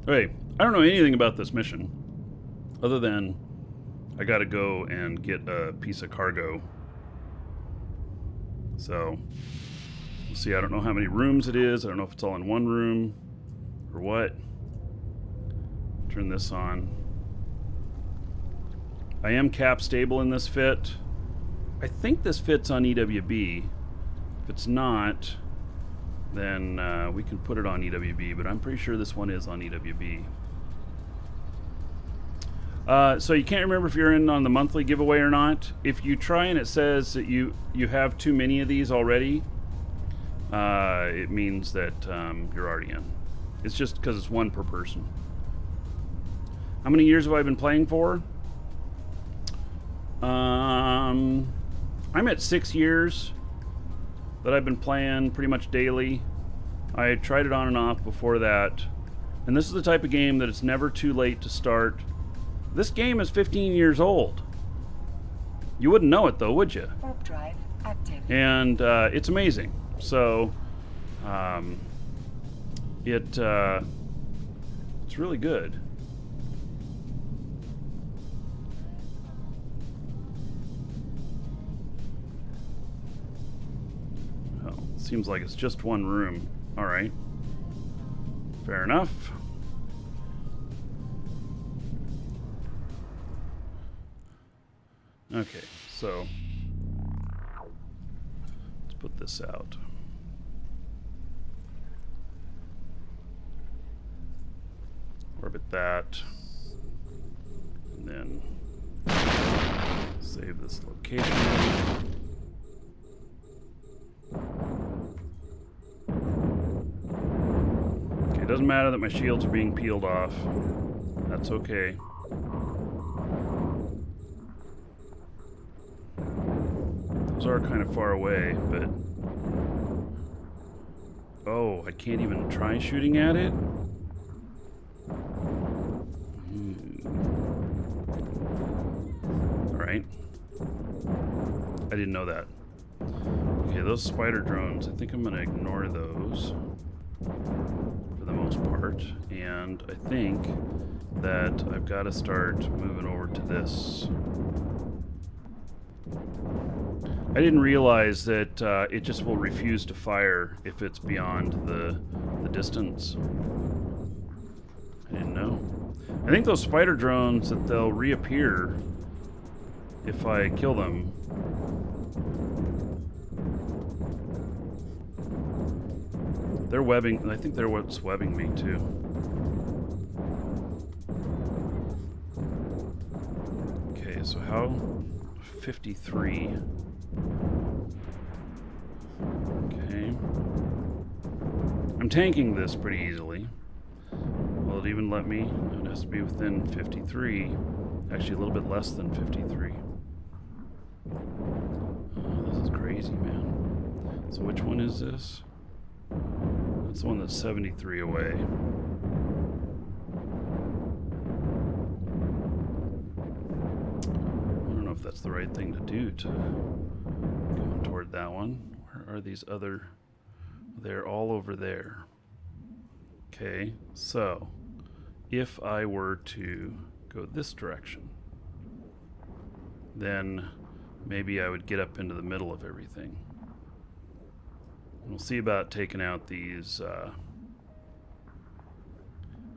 Hey, I don't know anything about this mission, other than I gotta go and get a piece of cargo. So, we'll see. I don't know how many rooms it is. I don't know if it's all in one room or what. Turn this on. I am cap stable in this fit. I think this fits on EWB. If it's not, then we can put it on EWB, but I'm pretty sure this one is on EWB. So you can't remember if you're in on the monthly giveaway or not. If you try and it says that you have too many of these already, it means that you're already in. It's just because it's one per person. How many years have I been playing for? I'm at 6 years that I've been playing pretty much daily. I tried it on and off before that. And this is the type of game that it's never too late to start. This game is 15 years old. You wouldn't know it though, would you? Warp drive active. And it's amazing. So it's really good. Seems like it's just one room. All right. Fair enough. Okay, so let's put this out. Orbit that. And then save this location. It doesn't matter that my shields are being peeled off. That's okay. Those are kind of far away, but... Oh, I can't even try shooting at it? Alright. I didn't know that. Okay, those spider drones, I think I'm going to ignore those. For the most part, and I think that I've got to start moving over to this. I didn't realize that it just will refuse to fire if it's beyond the distance. I didn't know. I think those spider drones, that they'll reappear if I kill them. They're webbing. I think they're what's webbing me too. Okay, so how? 53. Okay. I'm tanking this pretty easily. Will it even let me? It has to be within 53. Actually, a little bit less than 53. Oh, this is crazy, man. So which one is this? That's the one that's 73 away. I don't know if that's the right thing to do to go toward that one. Where are these other? They're all over there. Okay, so if I were to go this direction, then maybe I would get up into the middle of everything. We'll see about taking out these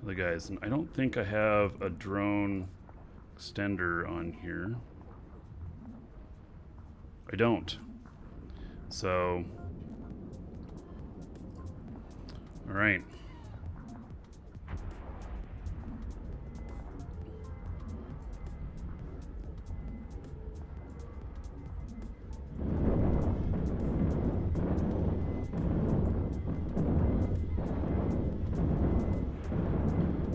other guys. And I don't think I have a drone extender on here. I don't. So, all right.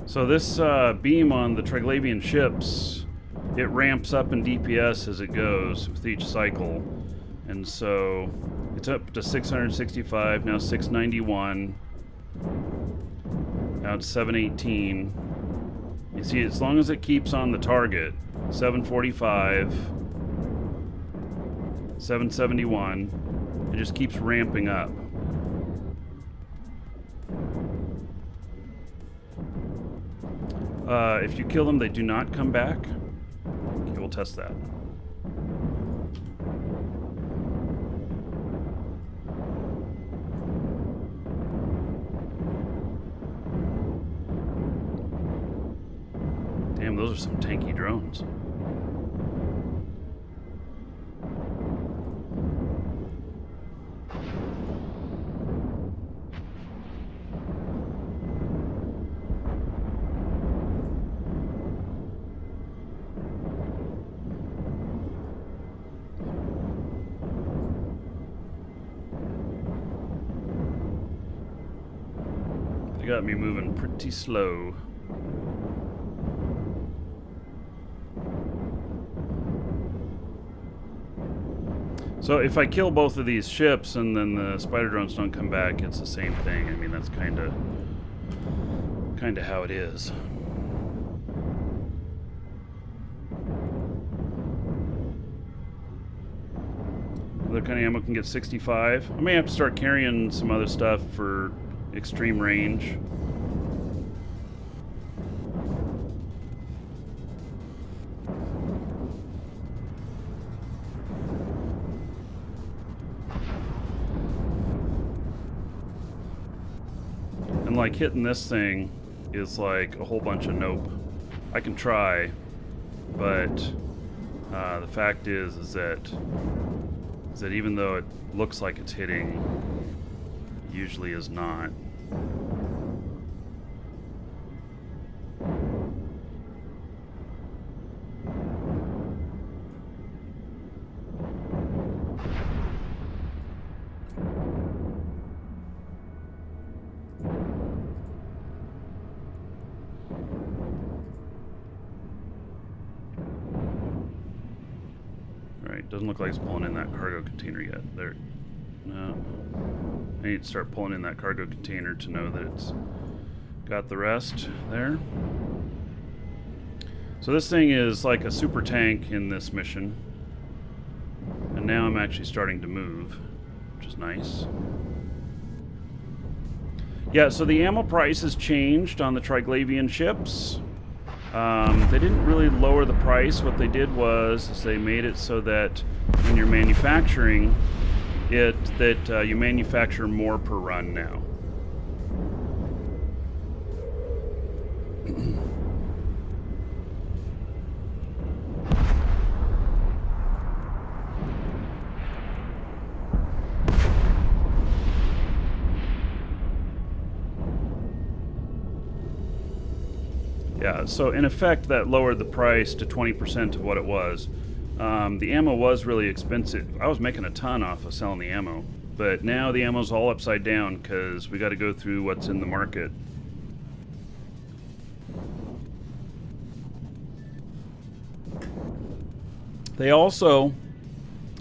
So this beam on the Triglavian ships, it ramps up in DPS as it goes with each cycle. And so it's up to 665, now 691, now it's 718. You see, as long as it keeps on the target, 745, 771, it just keeps ramping up. If you kill them, they do not come back. Okay, we'll test that. Damn, those are some tanky drones. They got me moving pretty slow. So if I kill both of these ships and then the spider drones don't come back, it's the same thing. I mean, that's kind of how it is. Other kind of ammo can get 65. I may have to start carrying some other stuff for extreme range. And like hitting this thing is like a whole bunch of nope. I can try, but the fact is that even though it looks like it's hitting, it usually is not. Doesn't look like it's pulling in that cargo container yet. There. No. I need to start pulling in that cargo container to know that it's got the rest there. So this thing is like a super tank in this mission. And now I'm actually starting to move, which is nice. Yeah, so the ammo price has changed on the Triglavian ships. They didn't really lower the price. What they did was they made it so that when you're manufacturing it, that you manufacture more per run now. Yeah, so in effect that lowered the price to 20% of what it was. The ammo was really expensive. I was making a ton off of selling the ammo, but now the ammo's all upside down because we got to go through what's in the market. They also,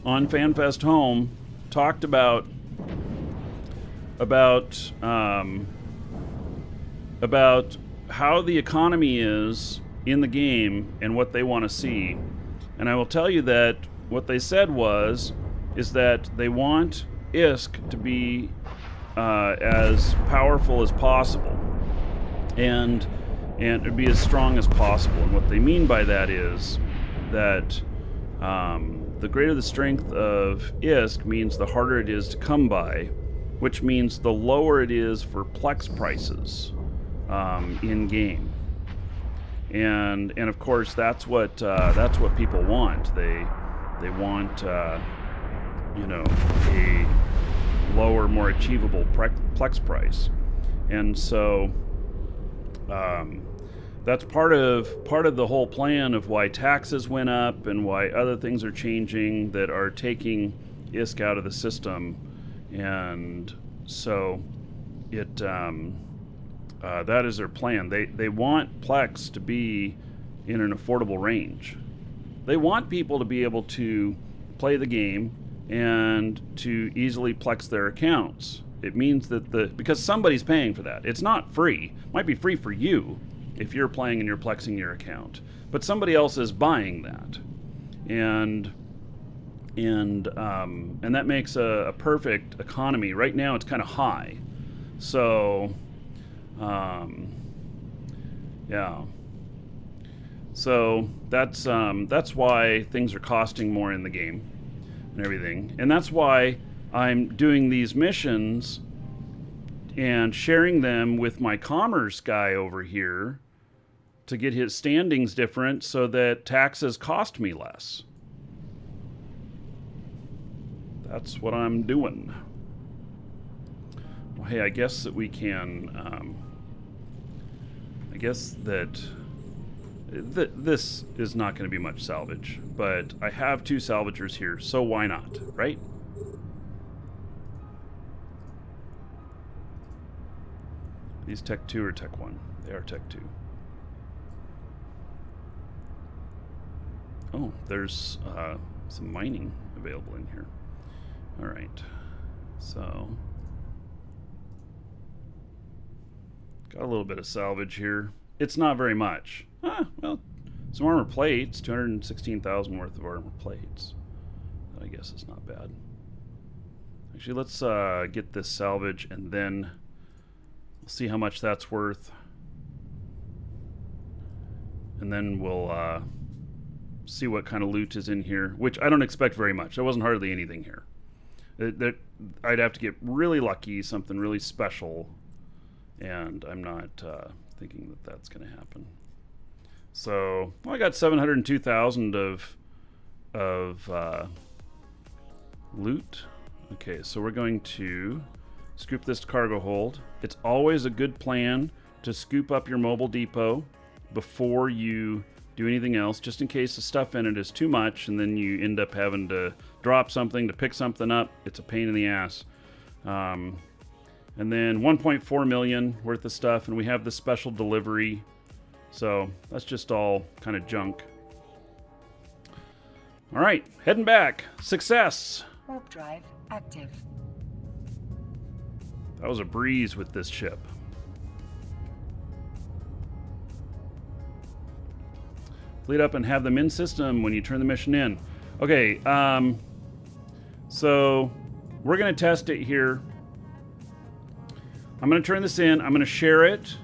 on FanFest Home, talked about how the economy is in the game and what they want to see. And I will tell you that what they said is that they want ISK to be as powerful as possible and to be as strong as possible. And what they mean by that is that The greater the strength of ISK means the harder it is to come by, which means the lower it is for Plex prices in game. And of course that's what people want. They want you know, a lower, more achievable Plex price, and so that's part of the whole plan of why taxes went up and why other things are changing that are taking ISK out of the system. And so it that is their plan. They want Plex to be in an affordable range. They want people to be able to play the game and to easily Plex their accounts. It means that because somebody's paying for that. It's not free. It might be free for you if you're playing and you're Plexing your account, but somebody else is buying that, and that makes a perfect economy. Right now it's kind of high, so yeah. So that's why things are costing more in the game and everything, and that's why I'm doing these missions and sharing them with my commerce guy over here to get his standings different so that taxes cost me less. That's what I'm doing. Well, hey, I guess that we can, I guess that this is not going to be much salvage, but I have 2 salvagers here, so why not, right? These Tech 2 or Tech 1? They are Tech 2. Oh, there's some mining available in here. All right, so got a little bit of salvage here. It's not very much. Well, some armor plates, 216,000 worth of armor plates. That I guess is not bad. Actually, let's get this salvage and then we'll see how much that's worth. And then we'll see what kind of loot is in here, which I don't expect very much. There wasn't hardly anything here. I'd have to get really lucky, something really special, and I'm not thinking that that's going to happen. So, well, I got 702,000 of loot. Okay, so we're going to scoop this cargo hold. It's always a good plan to scoop up your mobile depot before you do anything else, just in case the stuff in it is too much and then you end up having to drop something to pick something up. It's a pain in the ass. And then 1.4 million worth of stuff, and we have the special delivery, so that's just all kind of junk. All right, heading back. Success. Warp drive active. That was a breeze with this ship. Lead up and have them in system when you turn the mission in. Okay, so we're going to test it here. I'm going to turn this in. I'm going to share it.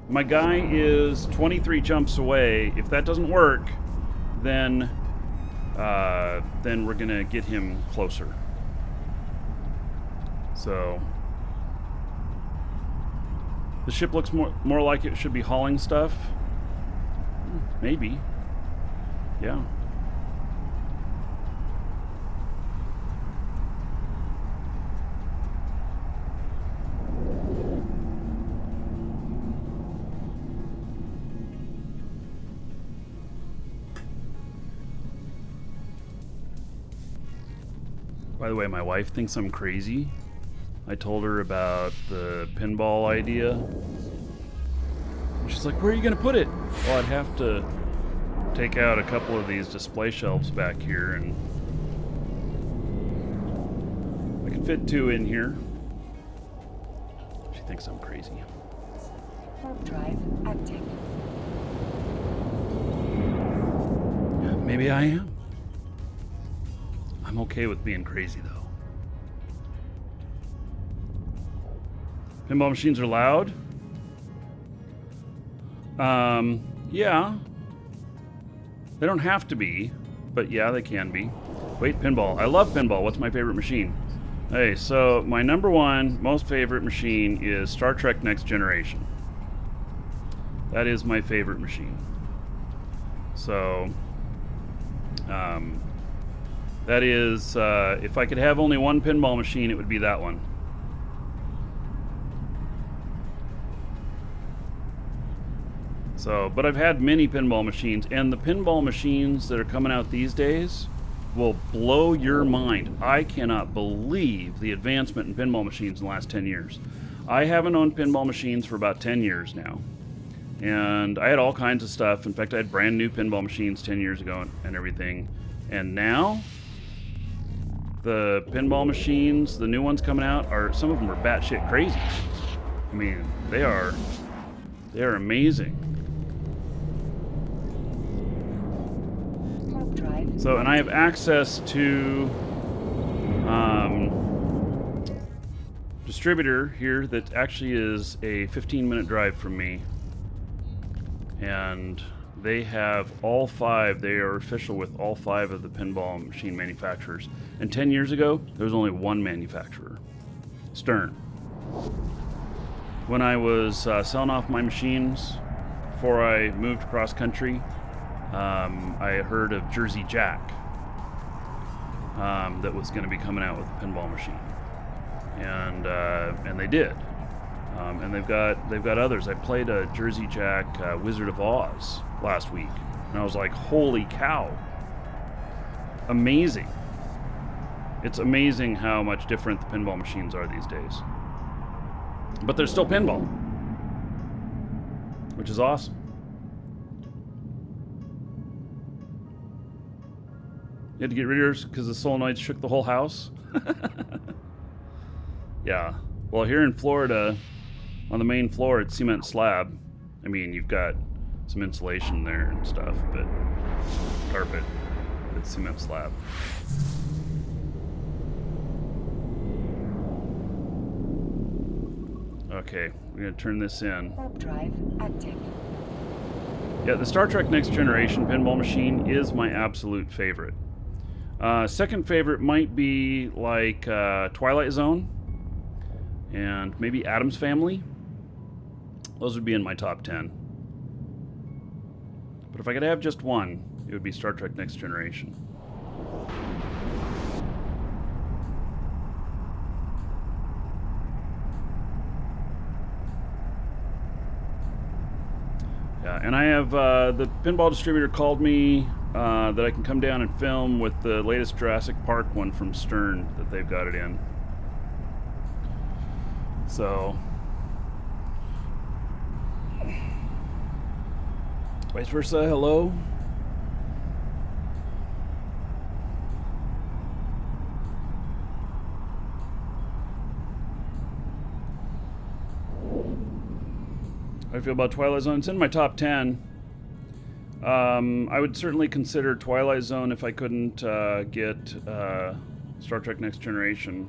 My guy is 23 jumps away. If that doesn't work, then we're going to get him closer. So the ship looks more like it should be hauling stuff. Maybe. Yeah. By the way, my wife thinks I'm crazy. I told her about the pinball idea. She's like, where are you going to put it? Well, I'd have to take out a couple of these display shelves back here, and I can fit 2 in here. She thinks I'm crazy. Warp drive active. Maybe I am. I'm okay with being crazy, though. Pinball machines are loud. Yeah. They don't have to be. but yeah, they can be. Wait, pinball. I love pinball. What's my favorite machine? Hey, so my number one most favorite machine is Star Trek Next Generation. That is my favorite machine. So, that is, if I could have only one pinball machine, it would be that one. So, but I've had many pinball machines, and the pinball machines that are coming out these days will blow your mind. I cannot believe the advancement in pinball machines in the last 10 years. I haven't owned pinball machines for about 10 years now. And I had all kinds of stuff. In fact, I had brand new pinball machines 10 years ago and everything. And now, the pinball machines, the new ones coming out, some of them are batshit crazy. I mean, they are amazing. So, and I have access to distributor here that actually is a 15-minute drive from me. And they have all 5, they are official with all 5 of the pinball machine manufacturers. And 10 years ago, there was only one manufacturer, Stern. When I was selling off my machines before I moved across country, I heard of Jersey Jack that was going to be coming out with a pinball machine, and they did, and they've got others. I played a Jersey Jack Wizard of Oz last week, and I was like, holy cow, amazing! It's amazing how much different the pinball machines are these days, but they're still pinball, which is awesome. You had to get rid of yours because the solenoids shook the whole house? Yeah. Well, here in Florida, on the main floor, it's cement slab. I mean, you've got some insulation there and stuff, but carpet, it's cement slab. Okay, we're going to turn this in. Warp drive active. Yeah, the Star Trek Next Generation pinball machine is my absolute favorite. Second favorite might be like Twilight Zone and maybe Addams Family. Those would be in my top 10. But if I could have just one, it would be Star Trek Next Generation. Yeah, and I have the pinball distributor called me that I can come down and film with the latest Jurassic Park one from Stern that they've got it in. So, vice versa, hello. How do I feel about Twilight Zone? It's in my top 10. I would certainly consider Twilight Zone if I couldn't get Star Trek Next Generation.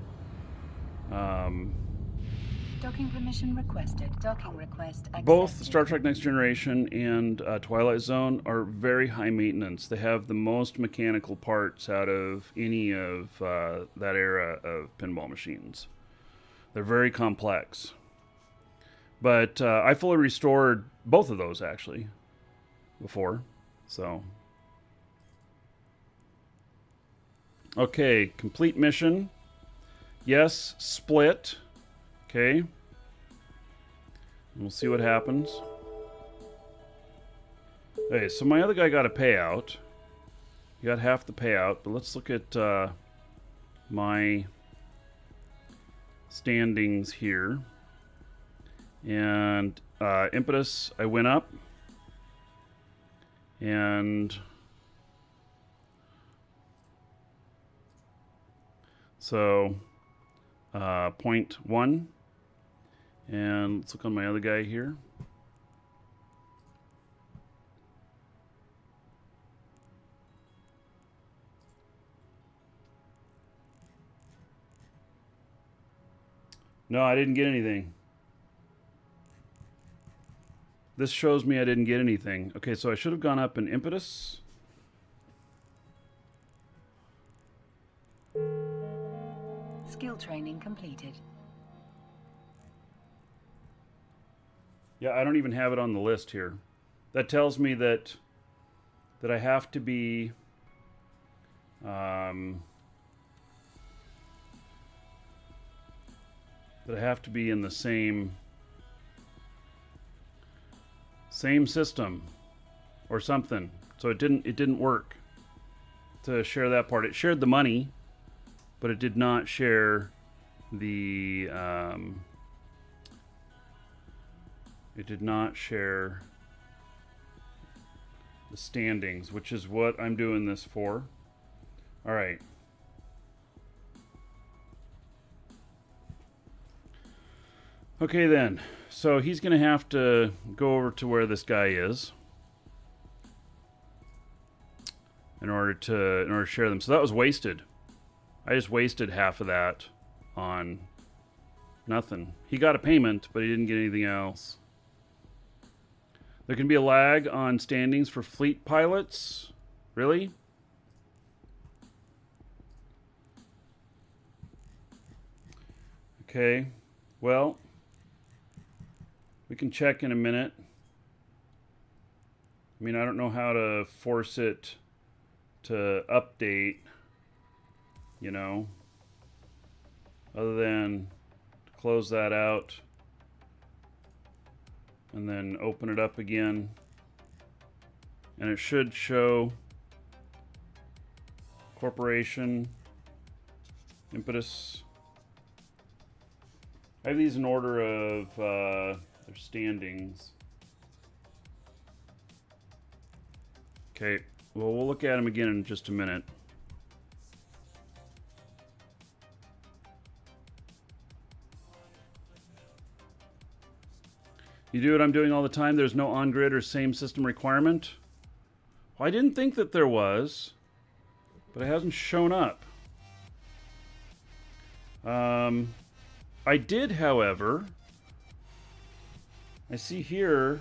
Docking permission requested. Docking request accepted. Both Star Trek Next Generation and Twilight Zone are very high maintenance. They have the most mechanical parts out of any of that era of pinball machines. They're very complex. But I fully restored both of those, actually, before. So, okay, complete mission. Yes, split. Okay. We'll see what happens. Okay, so my other guy got a payout. He got half the payout, but let's look at my standings here. And impetus, I went up. And so 0.1. And let's look on my other guy here. No, I didn't get anything. This shows me I didn't get anything. Okay, so I should have gone up in impetus. Skill training completed. Yeah, I don't even have it on the list here. That tells me that I have to be that I have to be in the same system or something. So it didn't work to share that part. It shared the money, but it did not share the standings, which is what I'm doing this for. All right. Okay then. So he's going to have to go over to where this guy is in order to share them. So that was wasted. I just wasted half of that on nothing. He got a payment, but he didn't get anything else. There can be a lag on standings for fleet pilots. Really? Okay. Well, we can check in a minute. I mean, I don't know how to force it to update, you know, other than close that out and then open it up again, and it should show corporation, impetus. I have these in order of their standings. Okay, well, we'll look at them again in just a minute. You do what I'm doing all the time. There's no on-grid or same system requirement. Well, I didn't think that there was, but it hasn't shown up. I did, however. I see here,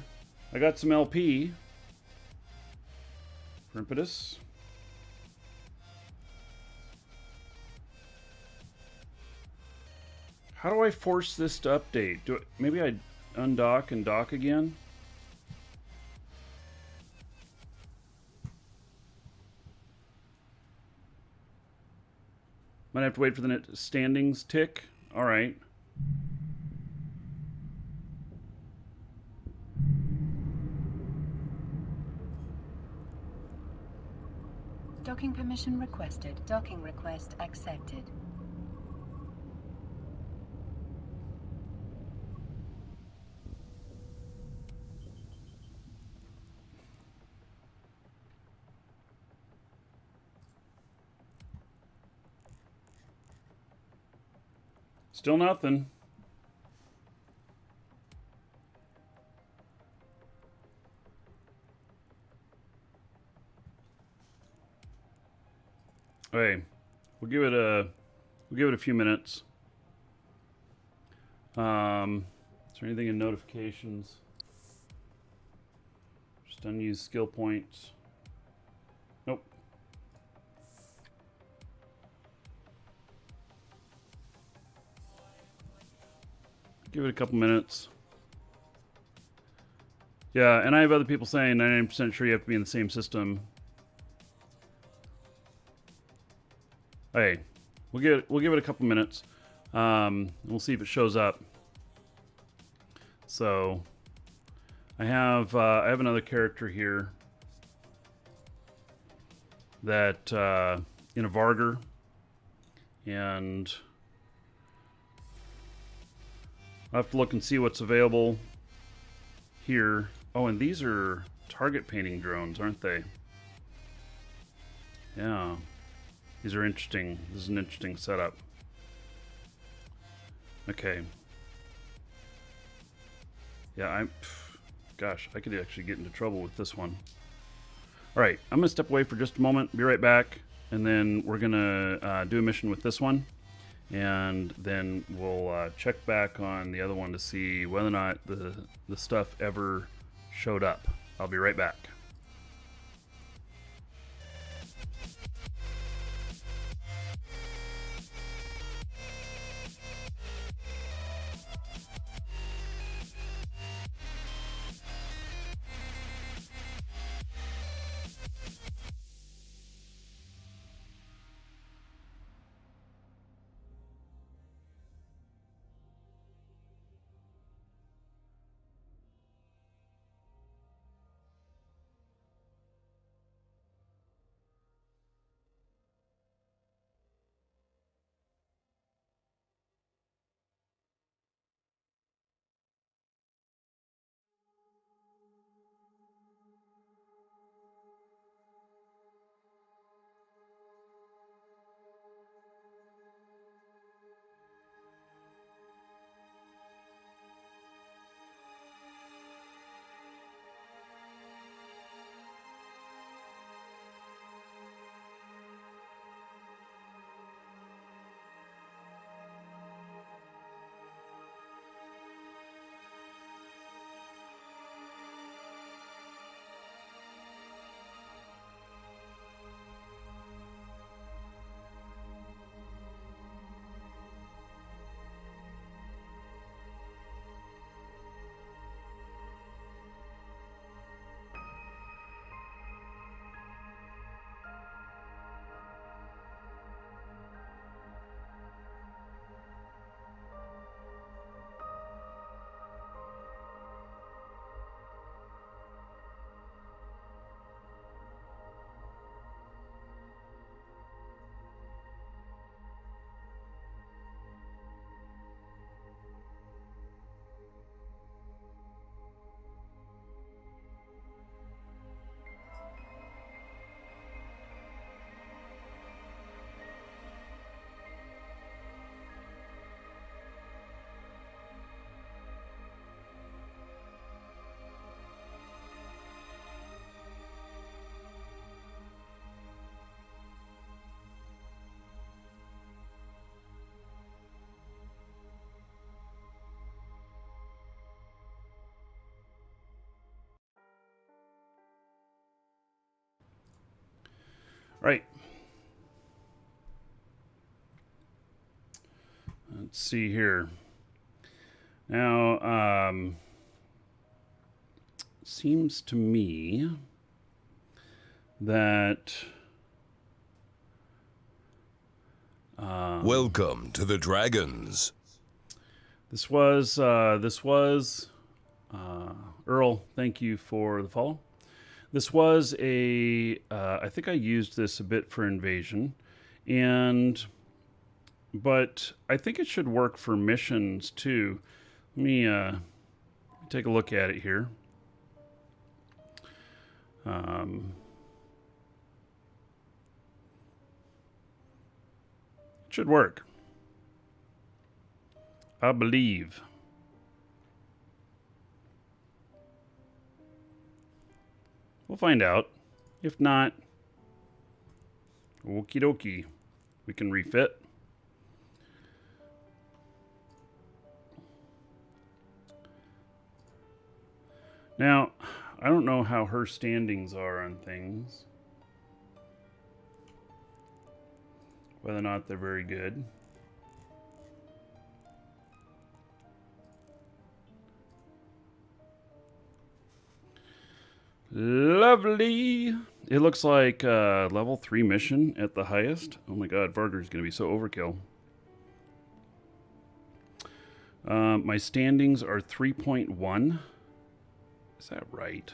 I got some LP for impetus. How do I force this to update? Maybe I undock and dock again? Might have to wait for the standings tick. All right. Docking permission requested. Docking request accepted. Still nothing. Okay, we'll give it a few minutes. Is there anything in notifications? Just unused skill points. Nope. Give it a couple minutes. Yeah, and I have other people saying 99% sure you have to be in the same system. Hey, we'll give it a couple minutes. We'll see if it shows up. So I have another character here that in a Varger, and I'll have to look and see what's available here. Oh, and these are target painting drones, aren't they? Yeah. These are interesting. This is an interesting setup. Okay. Yeah, gosh, I could actually get into trouble with this one. All right, I'm gonna step away for just a moment, be right back, and then we're gonna do a mission with this one, and then we'll check back on the other one to see whether or not the stuff ever showed up. I'll be right back. right. Let's see here. Now, seems to me that Welcome to the Dragons. this was Earl. Thank you for the follow. This was a I think I used this a bit for Invasion, but I think it should work for missions too. Let me take a look at it here. It should work, I believe. We'll find out. If not, okie dokie. We can refit. Now, I don't know how her standings are on things. Whether or not they're very good. Lovely. It looks like level 3 mission at the highest. Oh my god, Varder's going to be so overkill. My standings are 3.1. Is that right?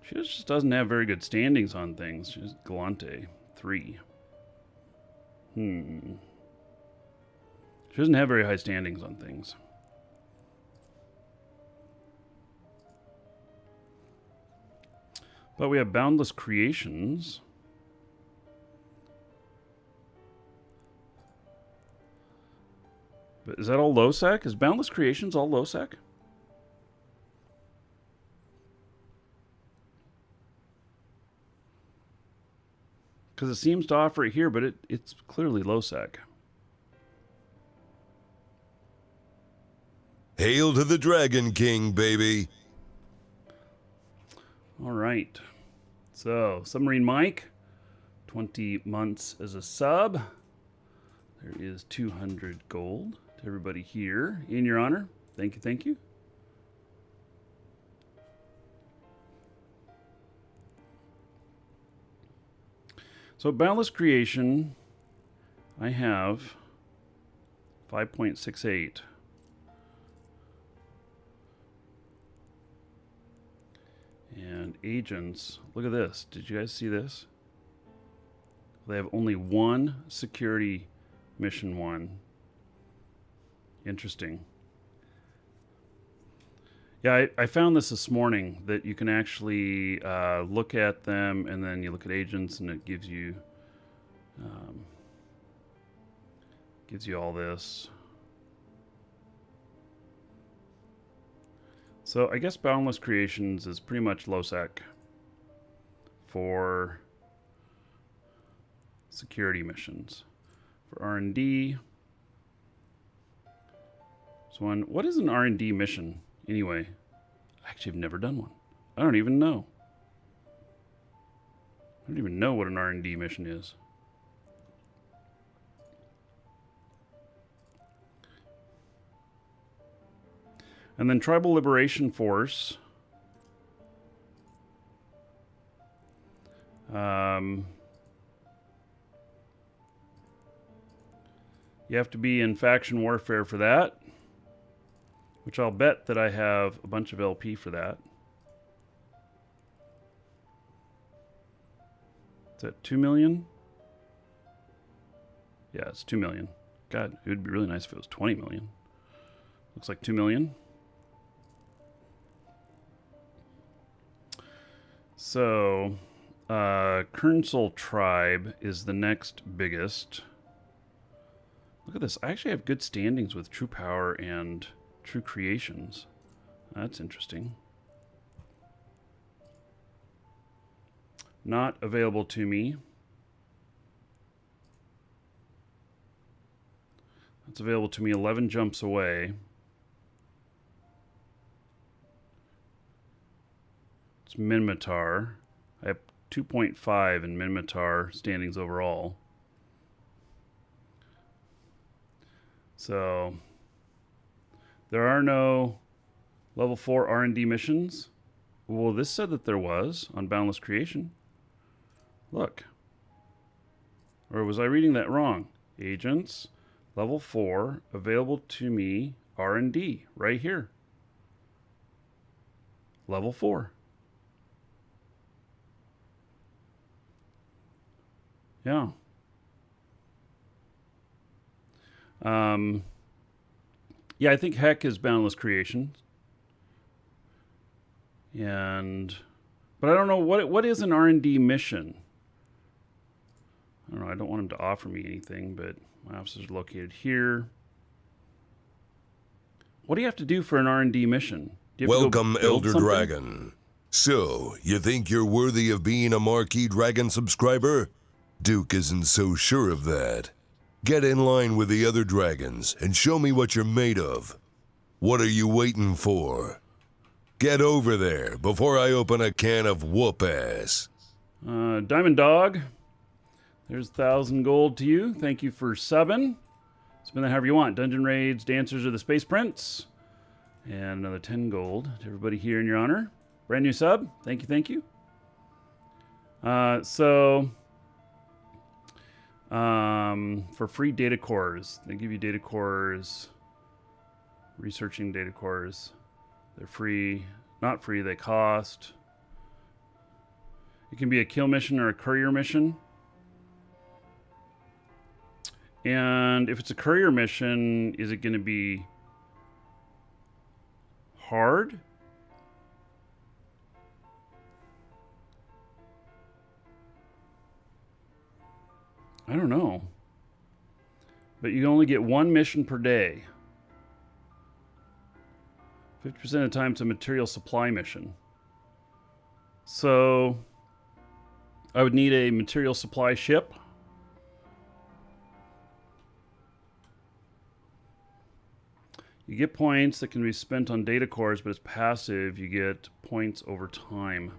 She just doesn't have very good standings on things. She's Galante 3. She doesn't have very high standings on things. But we have Boundless Creations. But is that all low sec? Is Boundless Creations all low sec? Because it seems to offer it here, but it's clearly low sec. Hail to the Dragon King, baby. All right. So, Submarine Mike, 20 months as a sub. There is 200 gold to everybody here in your honor. Thank you, thank you. So, Boundless Creation, I have 5.68. And agents, look at this. Did you guys see this? They have only one security mission one. Interesting. Yeah, I found this morning, that you can actually look at them, and then you look at agents, and it gives you all this. So I guess Boundless Creations is pretty much low sec for security missions. For R&D, so what is an R&D mission anyway? I actually have never done one. I don't even know. I don't even know what an R&D mission is. And then Tribal Liberation Force. You have to be in faction warfare for that, which I'll bet that I have a bunch of LP for that. Is that 2 million? Yeah, it's 2 million. God, it would be really nice if it was 20 million. Looks like 2 million. So, Kernsel Tribe is the next biggest. Look at this. I actually have good standings with True Power and True Creations. That's interesting. Not available to me. That's available to me 11 jumps away. It's Minmatar. I have 2.5 in Minmatar standings overall. So there are no level 4 R&D missions. Well, this said that there was on Boundless Creation. Look. Or was I reading that wrong? Agents, level 4, available to me, R&D, right here. Level 4. Yeah. Yeah, I think Heck is Boundless Creation. But I don't know what is an R&D mission. I don't know. I don't want him to offer me anything, but my offices are located here. What do you have to do for an R&D mission? Do you have Welcome, to go build Elder something? Dragon. So, you think you're worthy of being a Markee Dragon subscriber? Duke isn't so sure of that. Get in line with the other dragons and show me what you're made of. What are you waiting for? Get over there before I open a can of whoop-ass. Diamond Dog, there's 1,000 gold to you. Thank you for subbing. Spend that however you want. Dungeon Raids, Dancers of the Space Prince. And another 10 gold to everybody here in your honor. Brand new sub. Thank you, thank you. For free data cores, they give you data cores, researching data cores. They're free, not free, they cost. It can be a kill mission or a courier mission. And if it's a courier mission, is it going to be hard? I don't know. But you only get one mission per day. 50% of the time it's a material supply mission. So I would need a material supply ship. You get points that can be spent on data cores, but it's passive. You get points over time.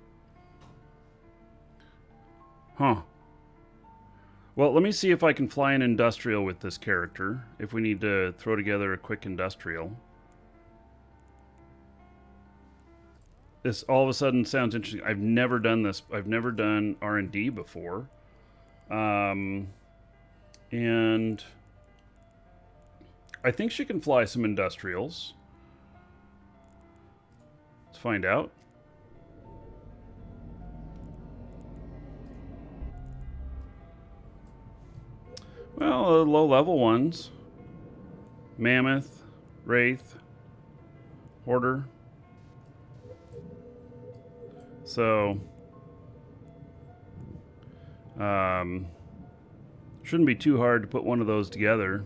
Huh. Well, let me see if I can fly an industrial with this character. If we need to throw together a quick industrial. This all of a sudden sounds interesting. I've never done this. I've never done R&D before. And I think she can fly some industrials. Let's find out. Well, low-level ones. Mammoth, Wraith, Hoarder. So, shouldn't be too hard to put one of those together.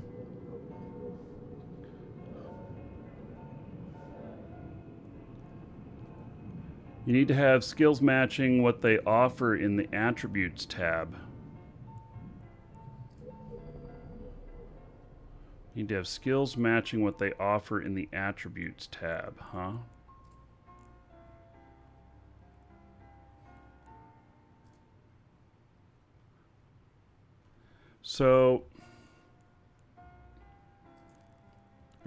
You need to have skills matching what they offer in the Attributes tab. You need to have skills matching what they offer in the Attributes tab, huh? So, I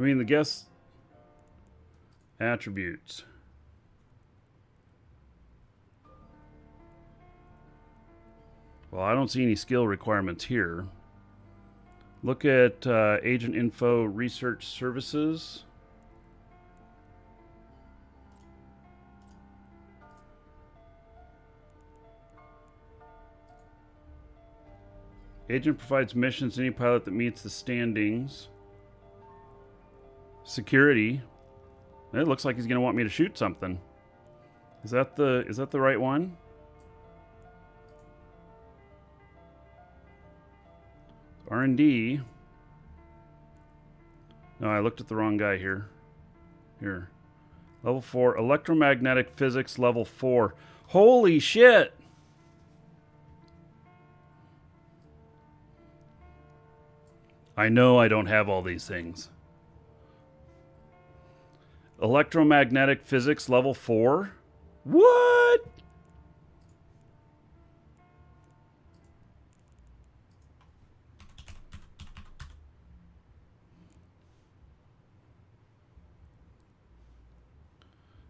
mean, the guess attributes. Well, I don't see any skill requirements here. Look at Agent Info Research Services. Agent provides missions to any pilot that meets the standings. Security. It looks like he's going to want me to shoot something. Is that the right one? R&D. No, I looked at the wrong guy here. Here. Level 4. Electromagnetic Physics Level 4. Holy shit! I know I don't have all these things. Electromagnetic Physics Level 4? What?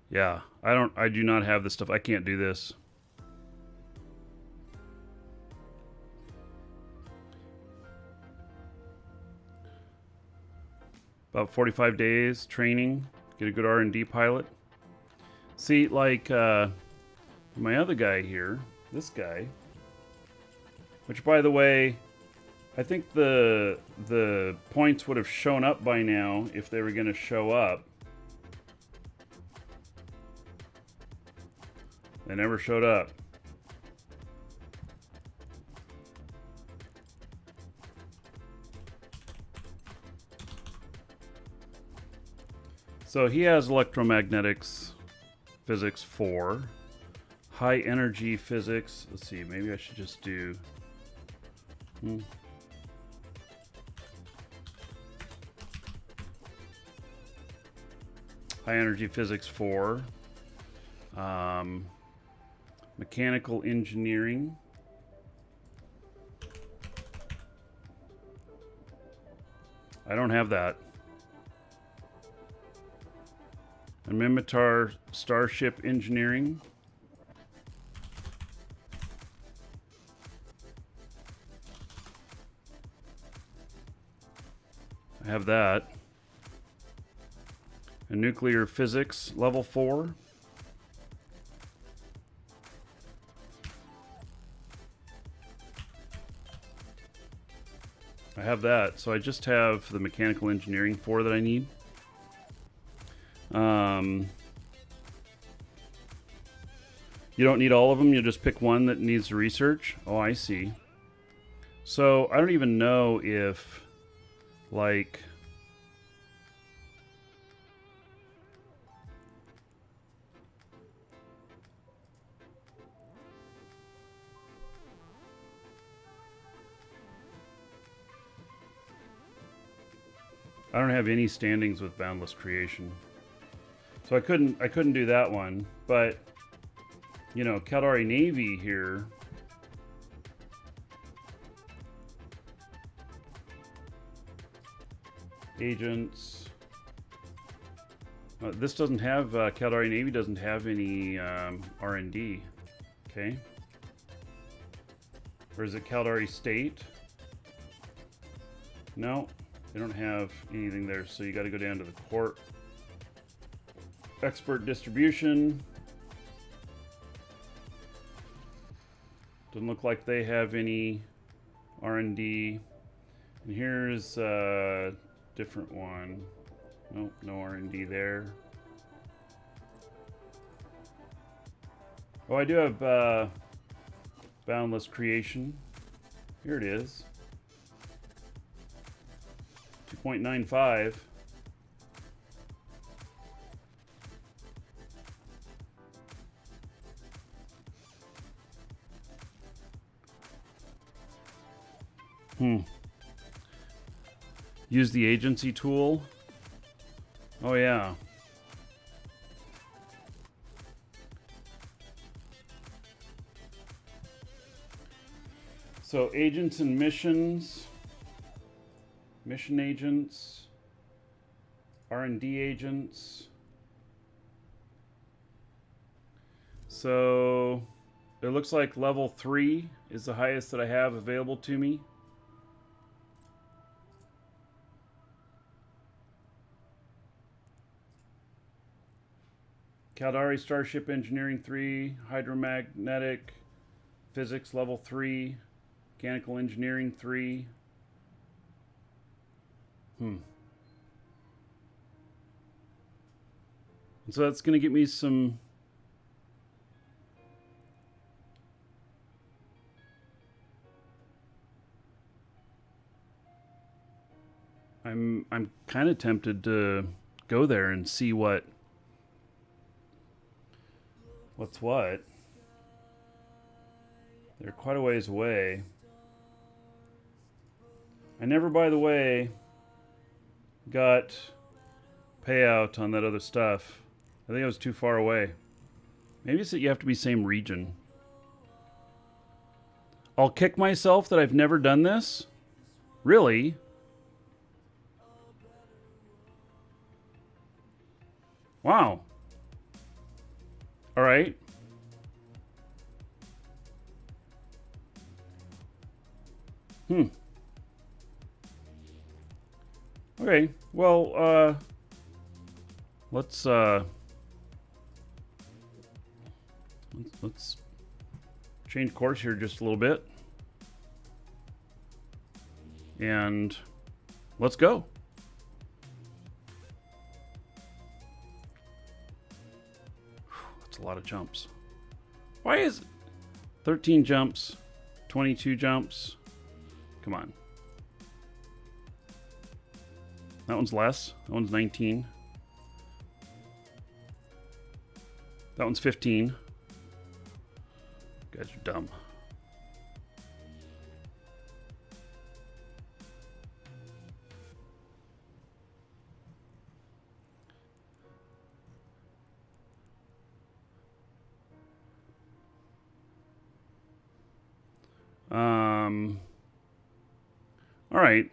Yeah, I do not have this stuff. I can't do this. About 45 days training, get a good R&D pilot. See, like my other guy here, this guy, which by the way, I think the points would have shown up by now if they were going to show up. They never showed up. So he has electromagnetics physics 4, high energy physics. Let's see, maybe I should just do high energy physics 4, mechanical engineering. I don't have that. And Mimitar Starship Engineering. I have that. And Nuclear Physics Level 4. I have that. So I just have the Mechanical Engineering 4 that I need. You don't need all of them. You'll just pick one that needs research. Oh, I see. So I don't even know if, like, I don't have any standings with Boundless Creation. So I couldn't do that one, but you know, Caldari Navy here. Agents. This doesn't have, Caldari Navy doesn't have any R&D. Okay. Or is it Caldari State? No, they don't have anything there, so you got to go down to the corp. Expert distribution. Doesn't look like they have any R&D. And here's a different one. Nope, no R&D there. Oh, I do have Boundless Creation. Here it is. 2.95. Use the agency tool. Oh yeah. So agents and missions. Mission agents. R&D agents. So it looks like level 3 is the highest that I have available to me. Caldari Starship Engineering 3, Hydromagnetic Physics Level 3, Mechanical Engineering 3. And so that's going to get me some... I'm kind of tempted to go there and see what's what. They're quite a ways away. I never, by the way, got payout on that other stuff. I think I was too far away. Maybe it's that you have to be same region. I'll kick myself that I've never done this. Really? Wow. All right. Okay. Well, let's change course here just a little bit. And let's go. That's a lot of jumps. Why is 13 jumps, 22 jumps? Come on. That one's less. That one's 19. That one's 15. You guys are dumb. All right.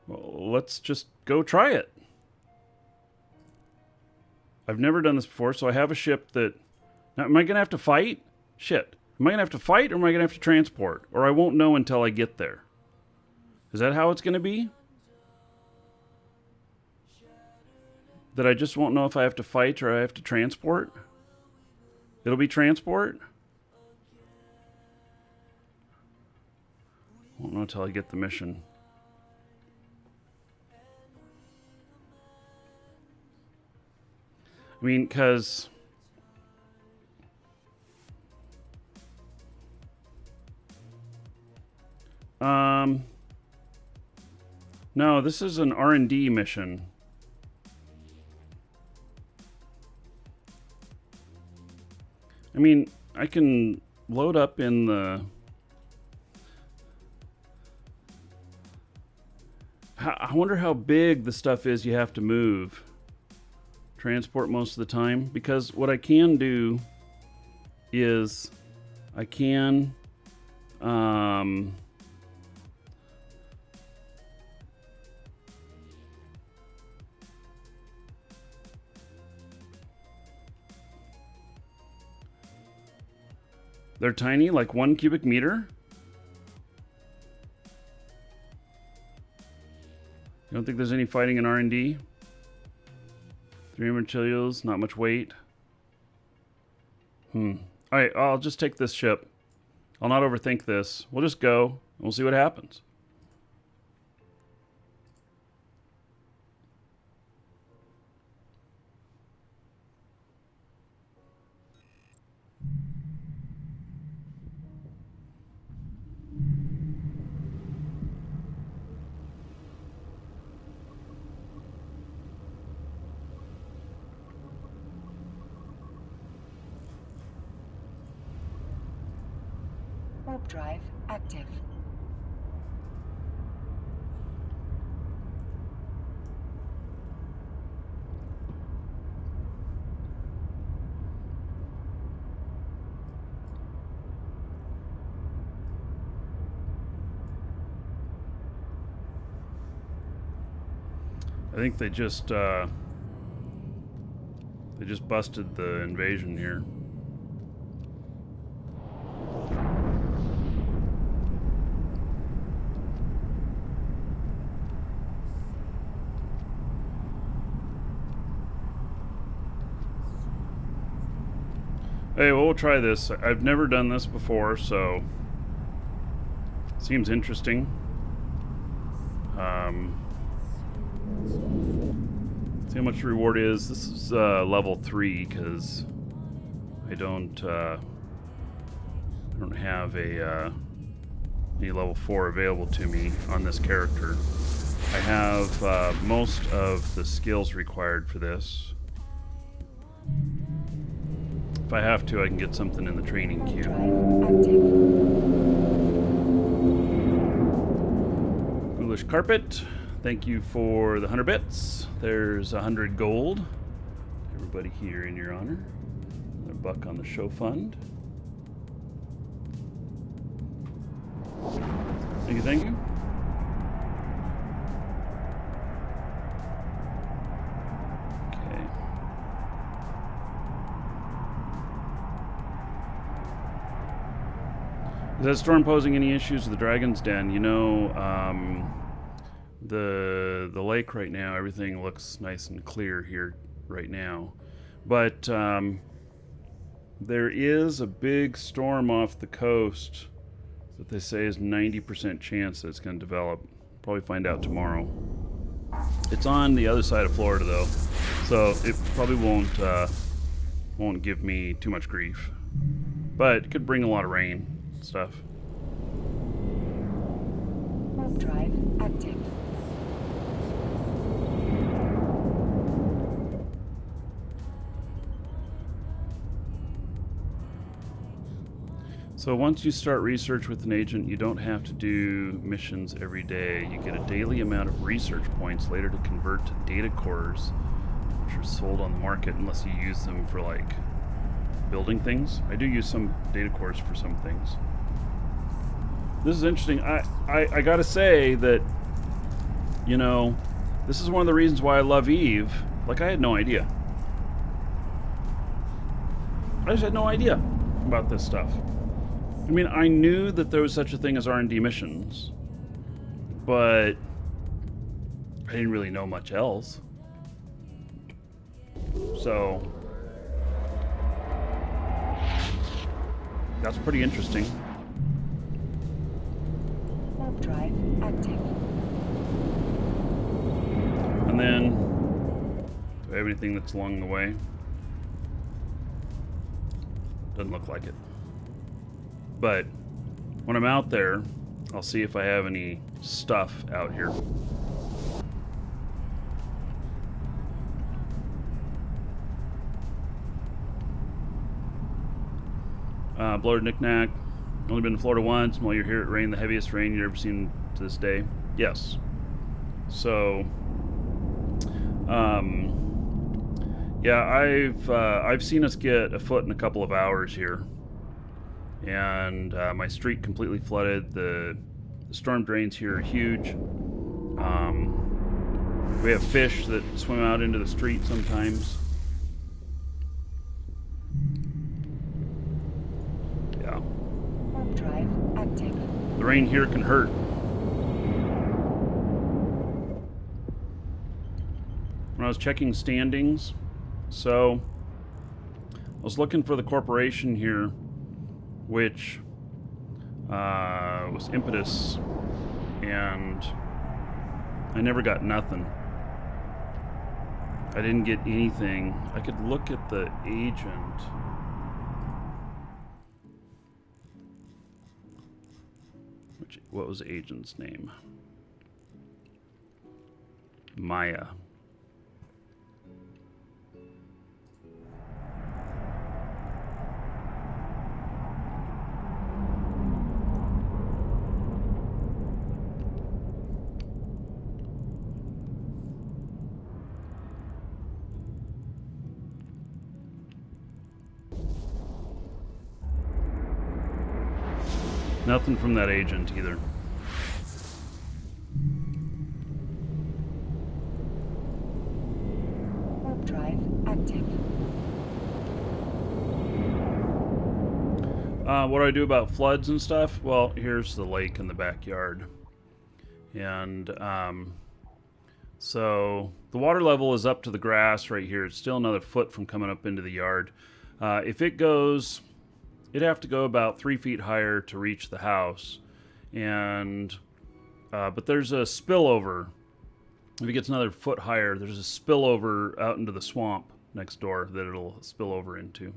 Well, let's just go try it. I've never done this before, so I have a ship that... Now, am I going to have to fight? Shit. Am I going to have to fight, or am I going to have to transport? Or I won't know until I get there. Is that how it's going to be? That I just won't know if I have to fight or I have to transport? It'll be transport? Won't know until I get the mission. I mean, because... No, this is an R&D mission. I mean, I can load up in the... I wonder how big the stuff is you have to move. Transport most of the time. Because what I can do is I can... They're tiny, like 1 cubic meter. You don't think there's any fighting in R&D? 3 materials, not much weight. Alright, I'll just take this ship. I'll not overthink this. We'll just go, and we'll see what happens. Warp drive active. I think they just busted the invasion here. Hey, well, we'll try this. I've never done this before, so seems interesting. See how much the reward is. This is level 3 because I don't have a any level 4 available to me on this character. I have most of the skills required for this. If I have to, I can get something in the training queue. Ghoulish Carpet, thank you for the 100 bits. There's 100 gold. everybody here in your honor. A buck on the show fund. Thank you, thank you. Okay. Is that storm posing any issues with the Dragon's Den? You know, the lake right now, everything looks nice and clear here right now. But there is a big storm off the coast that they say is 90% chance that it's going to develop. Probably find out tomorrow. It's on the other side of Florida though, so it probably won't give me too much grief. But it could bring a lot of rain and stuff. Warp drive active. So once you start research with an agent, you don't have to do missions every day. You get a daily amount of research points later to convert to data cores, which are sold on the market unless you use them for like building things. I do use some data cores for some things. This is interesting. I gotta say that, you know, this is one of the reasons why I love Eve. Like, I had no idea. I just had no idea about this stuff. I mean, I knew that there was such a thing as R&D missions, but I didn't really know much else. So that's pretty interesting. Warp drive active. And then, do I have anything that's along the way? Doesn't look like it. But when I'm out there, I'll see if I have any stuff out here. Bloated Knickknack. Only been to Florida once. While you're here, it rained the heaviest rain you've ever seen to this day. Yes. So, yeah, I've seen us get a foot in a couple of hours here. And my street completely flooded. The storm drains here are huge. We have fish that swim out into the street sometimes. Yeah. Warp drive active. The rain here can hurt. When I was checking standings, so I was looking for the corporation here, which was Impetus, and I never got nothing. I didn't get anything. I could look at the agent. What was the agent's name? Maya. Nothing from that agent either. Warp drive active. What do I do about floods and stuff? Well, here's the lake in the backyard. And so the water level is up to the grass right here. It's still another foot from coming up into the yard. If it goes... It'd have to go about 3 feet higher to reach the house, and but there's a spillover. If it gets another foot higher, there's a spillover out into the swamp next door that it'll spill over into.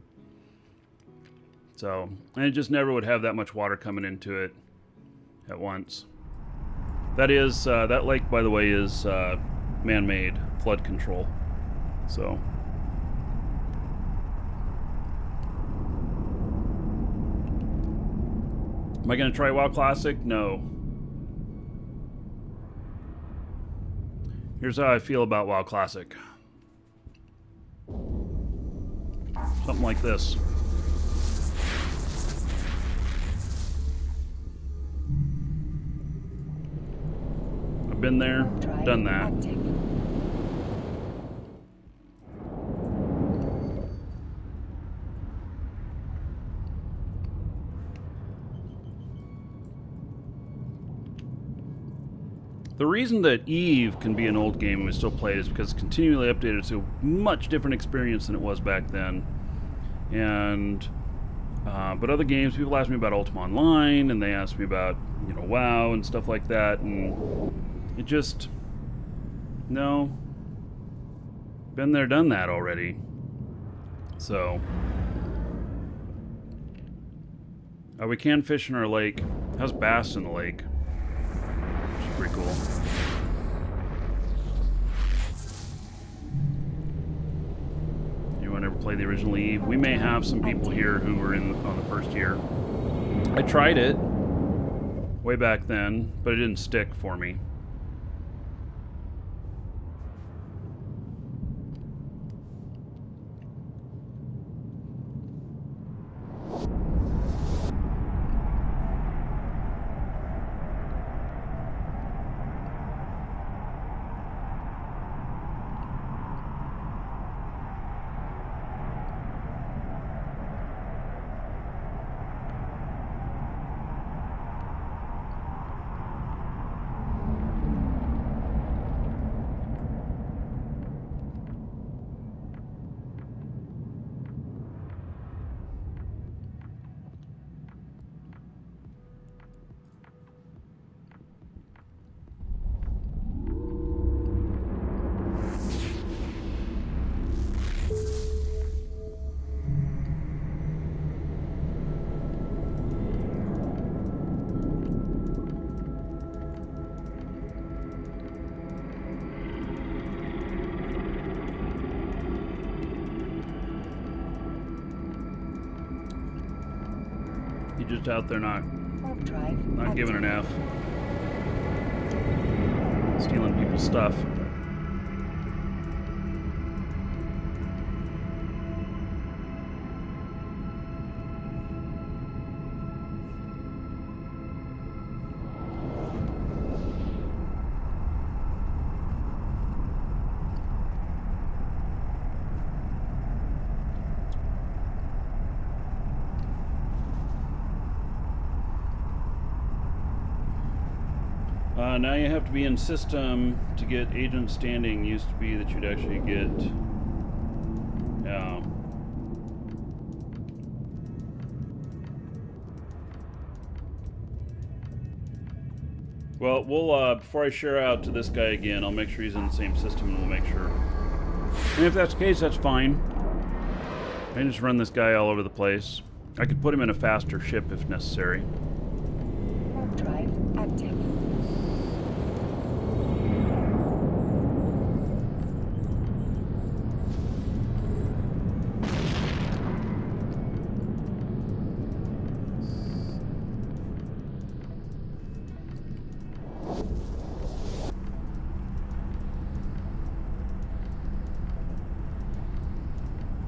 So, and it just never would have that much water coming into it at once. That is, that lake, by the way, is man-made flood control. So. Am I going to try WoW Classic? No. Here's how I feel about WoW Classic. Something like this. I've been there, done that. The reason that Eve can be an old game and we still play it is because it's continually updated. It's a much different experience than it was back then. And but other games, people ask me about Ultima Online, and they ask me about, you know, WoW and stuff like that, and it just, no, been there, done that already. So we can fish in our lake. How's bass in the lake? Which is pretty cool. Anyone ever play the original Eve? We may have some people here who were on the first year. I tried it way back then, but it didn't stick for me. Just out there not giving an F. Stealing people's stuff. Now you have to be in system to get agent standing. Used to be that you'd actually get... Yeah. Well, we'll before I share out to this guy again, I'll make sure he's in the same system, and we'll make sure. And if that's the case, that's fine. I can just run this guy all over the place. I could put him in a faster ship if necessary. Drive active.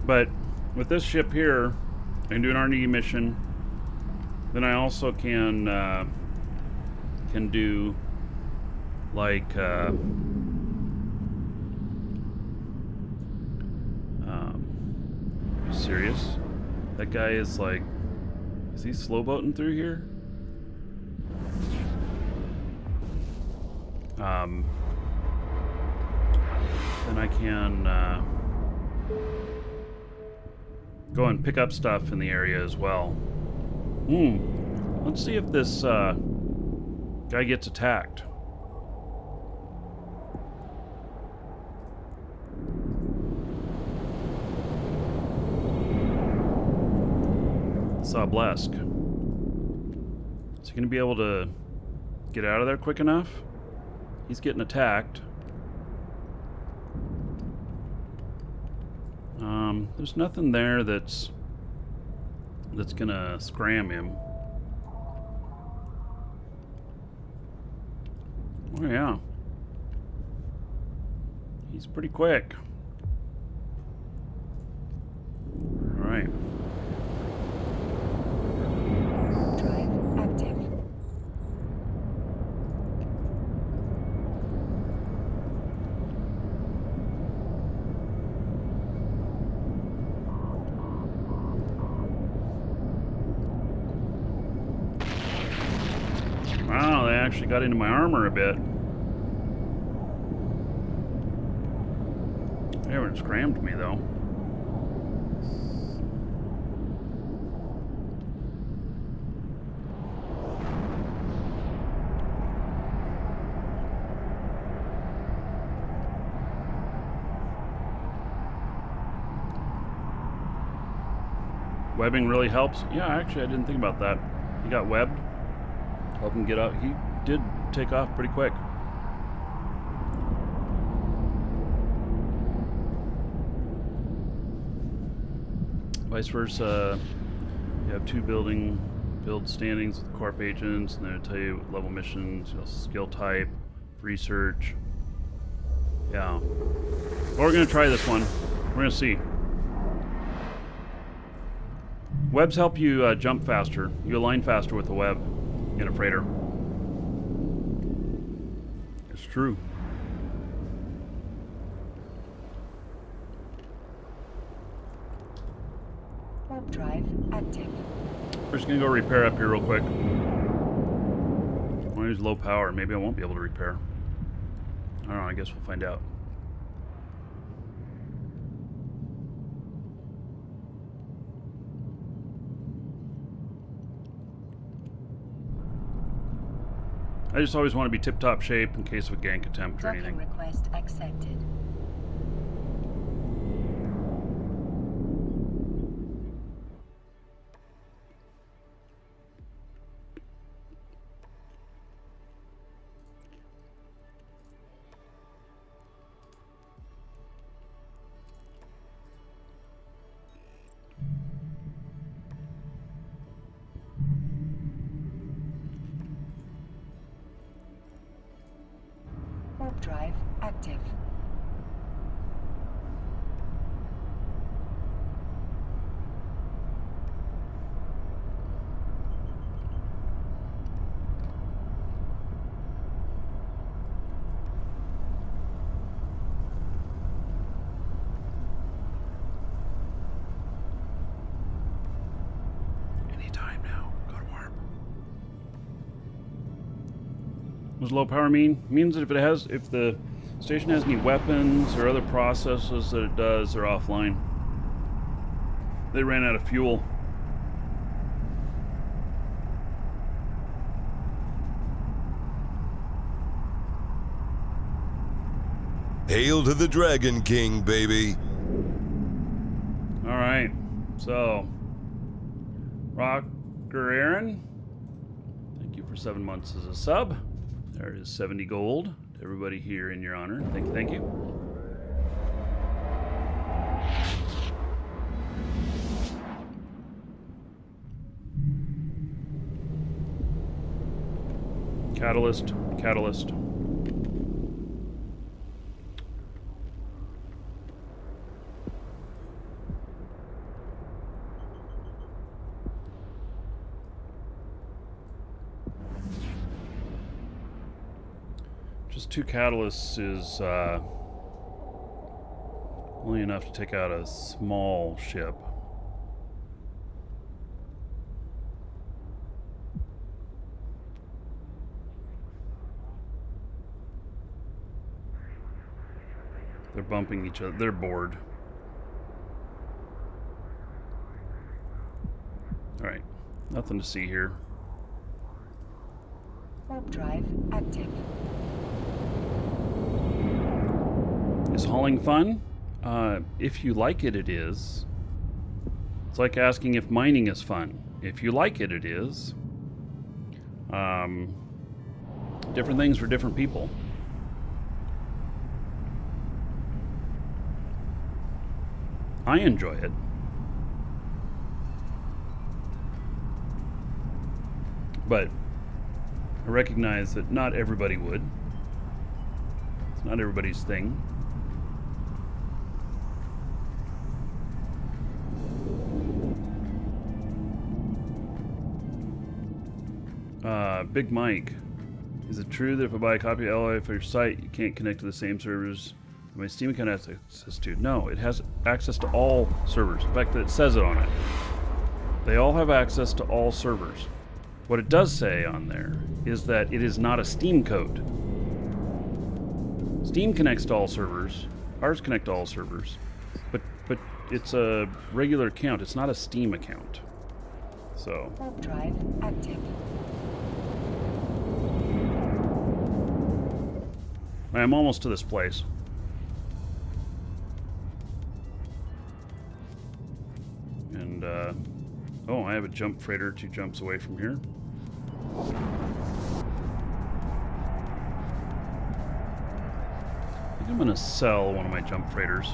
But with this ship here, I can do an R&D mission. Then I also can do like are you serious? That guy is like, is he slow boating through here? Then I can go and pick up stuff in the area as well. Let's see if this guy gets attacked. Blessed. Is he going to be able to get out of there quick enough? He's getting attacked. There's nothing there that's gonna scram him. Oh yeah. He's pretty quick. Alright. Wow, they actually got into my armor a bit. They haven't scrammed me, though. Webbing really helps. Yeah, actually, I didn't think about that. He got webbed. Help him get out. He did take off pretty quick. Vice versa, you have two build standings with corp agents, and they'll tell you what level missions, you know, skill type, research. Yeah. Well, we're going to try this one. We're going to see. Webs help you jump faster. You align faster with the web in a freighter. It's true. Warp drive active. We're just going to go repair up here real quick. When there's low power, maybe I won't be able to repair. I don't know, I guess we'll find out. I just always want to be tip-top shape in case of a gank attempt or Docking anything. request accepted. Warp drive active. Anytime now. Go to warp. What does low power mean? It means that if the station has any weapons or other processes that it does, they're offline. They ran out of fuel. Hail to the Dragon King, baby. All right, so Rocker Aaron, thank you for 7 months as a sub. There is 70 gold to everybody here in your honor. Thank you, thank you. Catalyst, catalyst. Just 2 catalysts is only enough to take out a small ship. They're bumping each other. They're bored. All right, nothing to see here. Warp drive active. Is hauling fun? If you like it, it is. It's like asking if mining is fun. If you like it, it is. Different things for different people. I enjoy it. But I recognize that not everybody would. It's not everybody's thing. Big Mike, is it true that if I buy a copy of LI for your site, you can't connect to the same servers my Steam account has access to? No, it has access to all servers. In fact, it says it on it. They all have access to all servers. What it does say on there is that it is not a Steam code. Steam connects to all servers. Ours connect to all servers. But it's a regular account. It's not a Steam account. So. Warp drive active. I'm almost to this place. And, oh, I have a jump freighter 2 jumps away from here. I think I'm going to sell one of my jump freighters.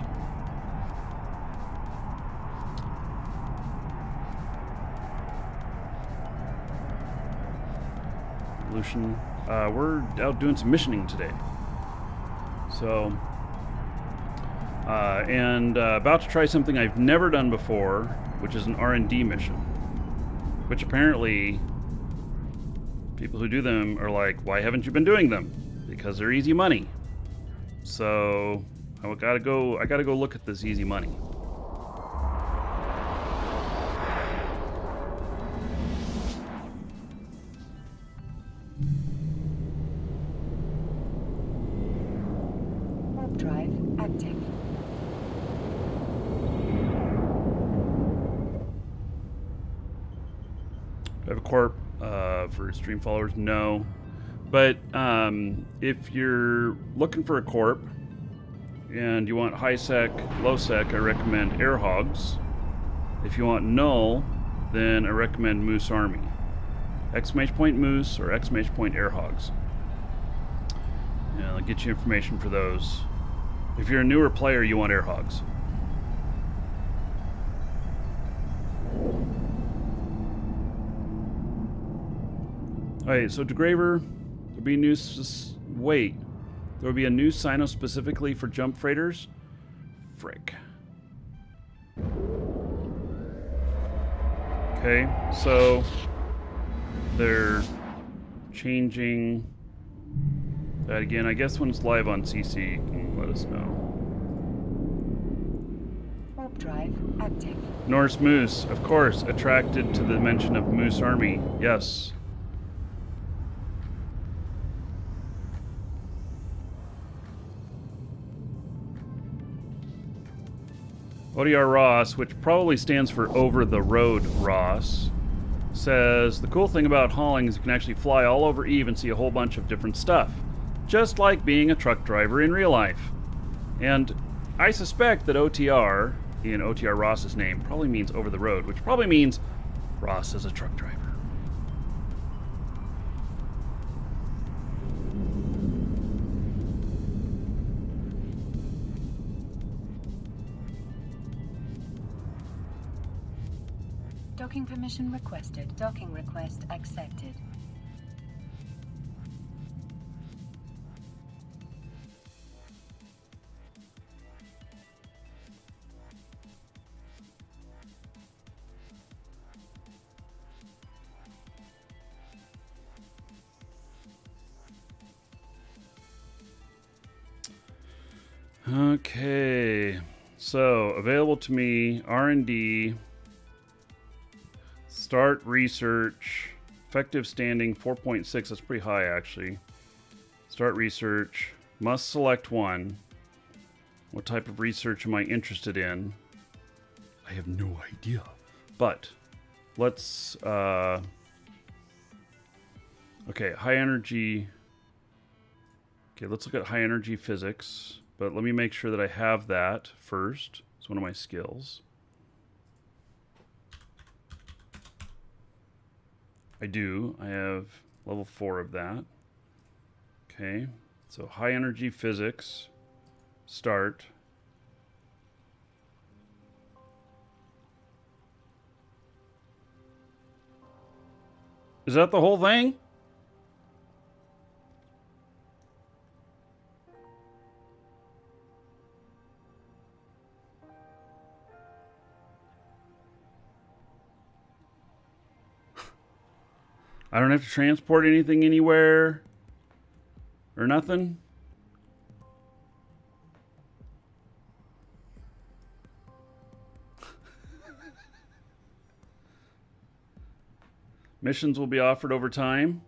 Evolution. We're out doing some missioning today. So, about to try something I've never done before, which is an R&D mission. Which apparently, people who do them are like, why haven't you been doing them? Because they're easy money. So, I gotta go look at this easy money. Drive active. Do I have a corp for stream followers? No. But if you're looking for a corp and you want high sec, low sec, I recommend Air Hogs. If you want null, then I recommend Moose Army. Exclamation point Moose or exclamation point Air Hogs. And I'll get you information for those. If you're a newer player, you want Air Hogs. Alright, so Degraver, there'll be a new... Wait. There'll be a new Sino specifically for jump freighters? Frick. Okay, so... They're changing... that again. I guess when it's live on CC, you can let us know. Warp drive active. Norse Moose, of course, attracted to the mention of Moose Army. Yes. ODR Ross, which probably stands for Over the Road Ross, says, the cool thing about hauling is you can actually fly all over Eve and see a whole bunch of different stuff. Just like being a truck driver in real life. And I suspect that OTR, in OTR Ross's name, probably means over the road, which probably means Ross is a truck driver. Docking permission requested. Docking request accepted. Okay, so available to me, R&D, start research, effective standing 4.6, that's pretty high actually. Start research, must select one. What type of research am I interested in? I have no idea, but let's, okay, high energy, okay, let's look at high energy physics. But let me make sure that I have that first. It's one of my skills. I do. I have level 4 of that. Okay. So high energy physics. Start. Is that the whole thing? I don't have to transport anything anywhere or nothing. Missions will be offered over time.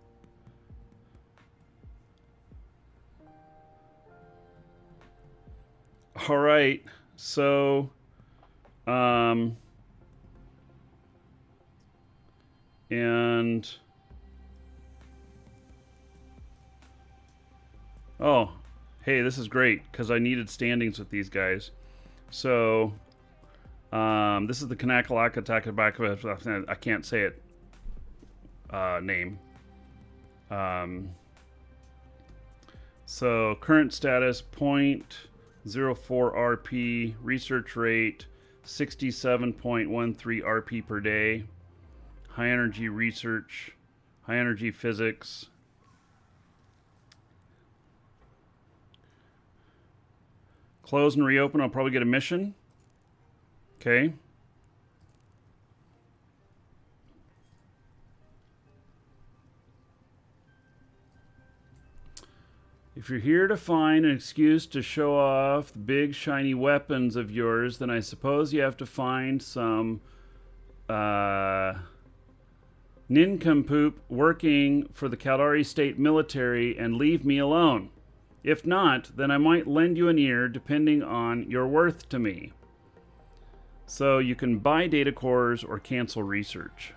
All right. So, and oh, hey, this is great because I needed standings with these guys. So, this is the Kanakalaka Takabaka, I can't say it, name. So, current status, 0.04 RP, research rate, 67.13 RP per day, high energy research, high energy physics. Close and reopen, I'll probably get a mission. Okay. If you're here to find an excuse to show off the big shiny weapons of yours, then I suppose you have to find some nincompoop working for the Caldari State Military and leave me alone. If not, then I might lend you an ear depending on your worth to me. So you can buy data cores or cancel research.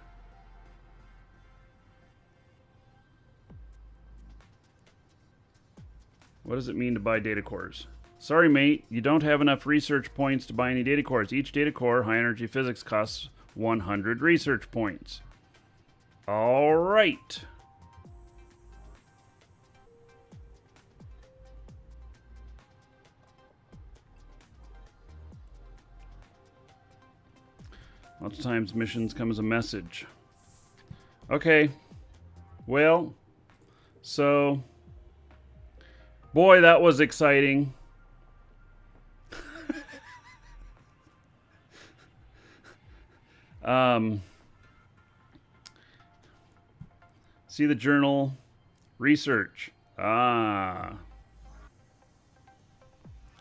What does it mean to buy data cores? Sorry, mate, you don't have enough research points to buy any data cores. Each data core, high energy physics, costs 100 research points. All right. Lots of times missions come as a message. Okay. Well, so, boy, that was exciting. See the journal, research. Ah.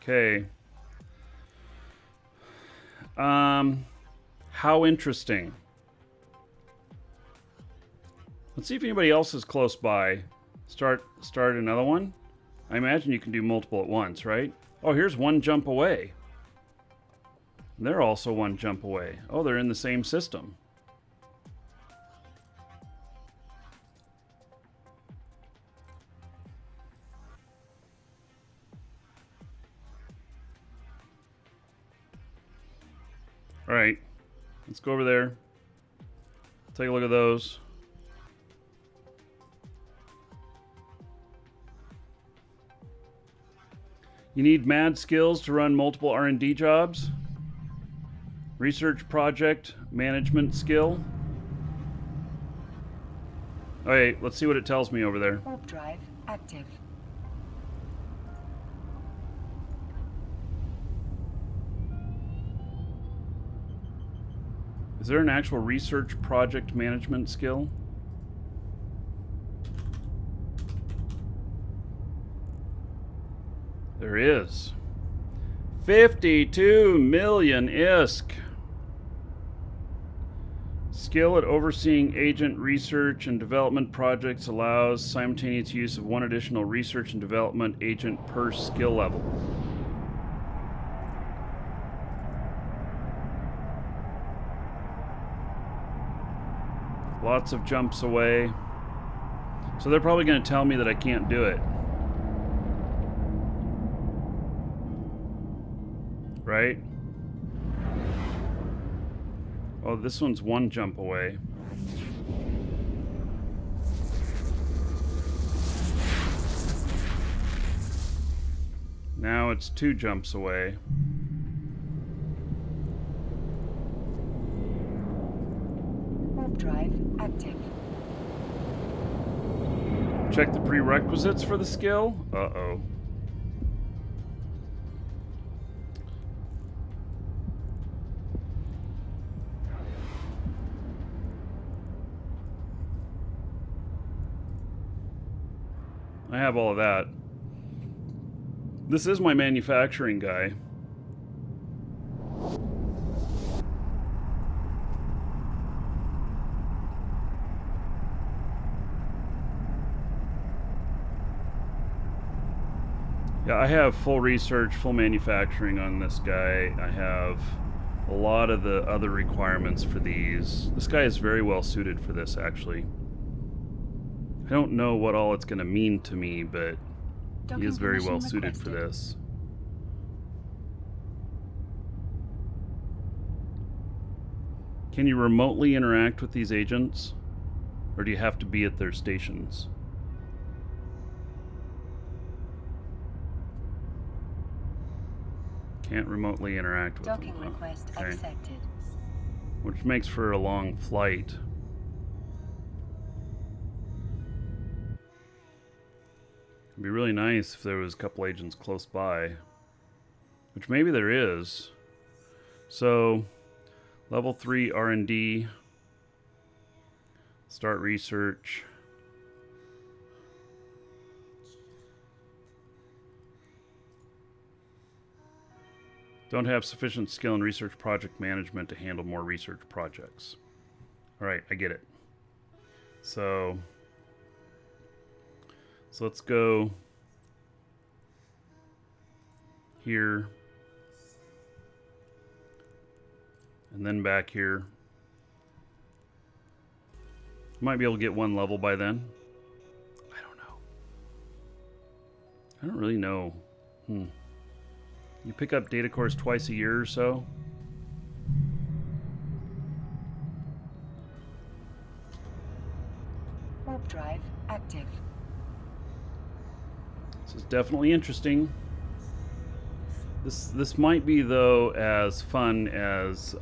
Okay. How interesting. Let's see if anybody else is close by. Start another one. I imagine you can do multiple at once, right? Oh, here's one jump away. They're also one jump away. Oh, they're in the same system. All right, let's go over there. Take a look at those. You need mad skills to run multiple R&D jobs. Research project management skill. All right, let's see what it tells me over there. Warp drive active. Is there an actual research project management skill? There is. 52 million ISK. Skill at overseeing agent research and development projects allows simultaneous use of one additional research and development agent per skill level. Lots of jumps away. So they're probably going to tell me that I can't do it. Right? Oh, this one's one jump away. Now it's 2 jumps away. Warp drive active. Check the prerequisites for the skill. Uh-oh. I have all of that. This is my manufacturing guy. Yeah, I have full research, full manufacturing on this guy. I have a lot of the other requirements for these. This guy is very well suited for this, actually. I don't know what all it's going to mean to me, but he is very well suited for this. Can you remotely interact with these agents? Or do you have to be at their stations? Can't remotely interact with them. Docking request Okay. accepted. Which makes for a long flight. It'd be really nice if there was a couple agents close by. Which maybe there is. So, level 3 R&D. Start research. Don't have sufficient skill in research project management to handle more research projects. All right, I get it. So let's go here and then back here. Might be able to get one level by then. I don't know. I don't really know. You pick up data cores twice a year or so. Warp drive active. This is definitely interesting. This might be, though, as fun as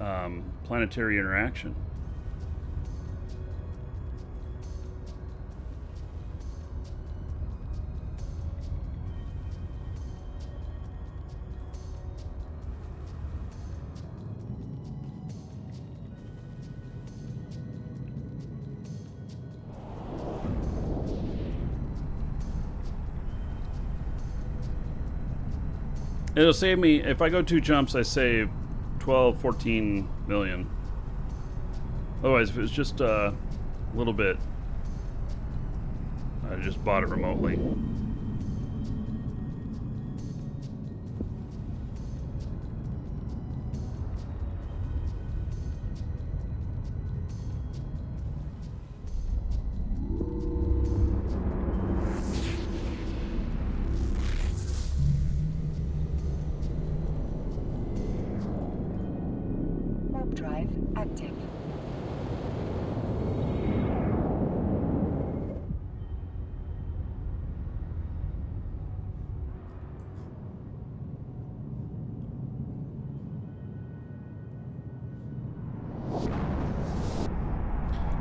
planetary interaction. It'll save me, if I go 2 jumps, I save 12, 14 million. Otherwise, if it was just a little bit, I just bought it remotely. Drive active.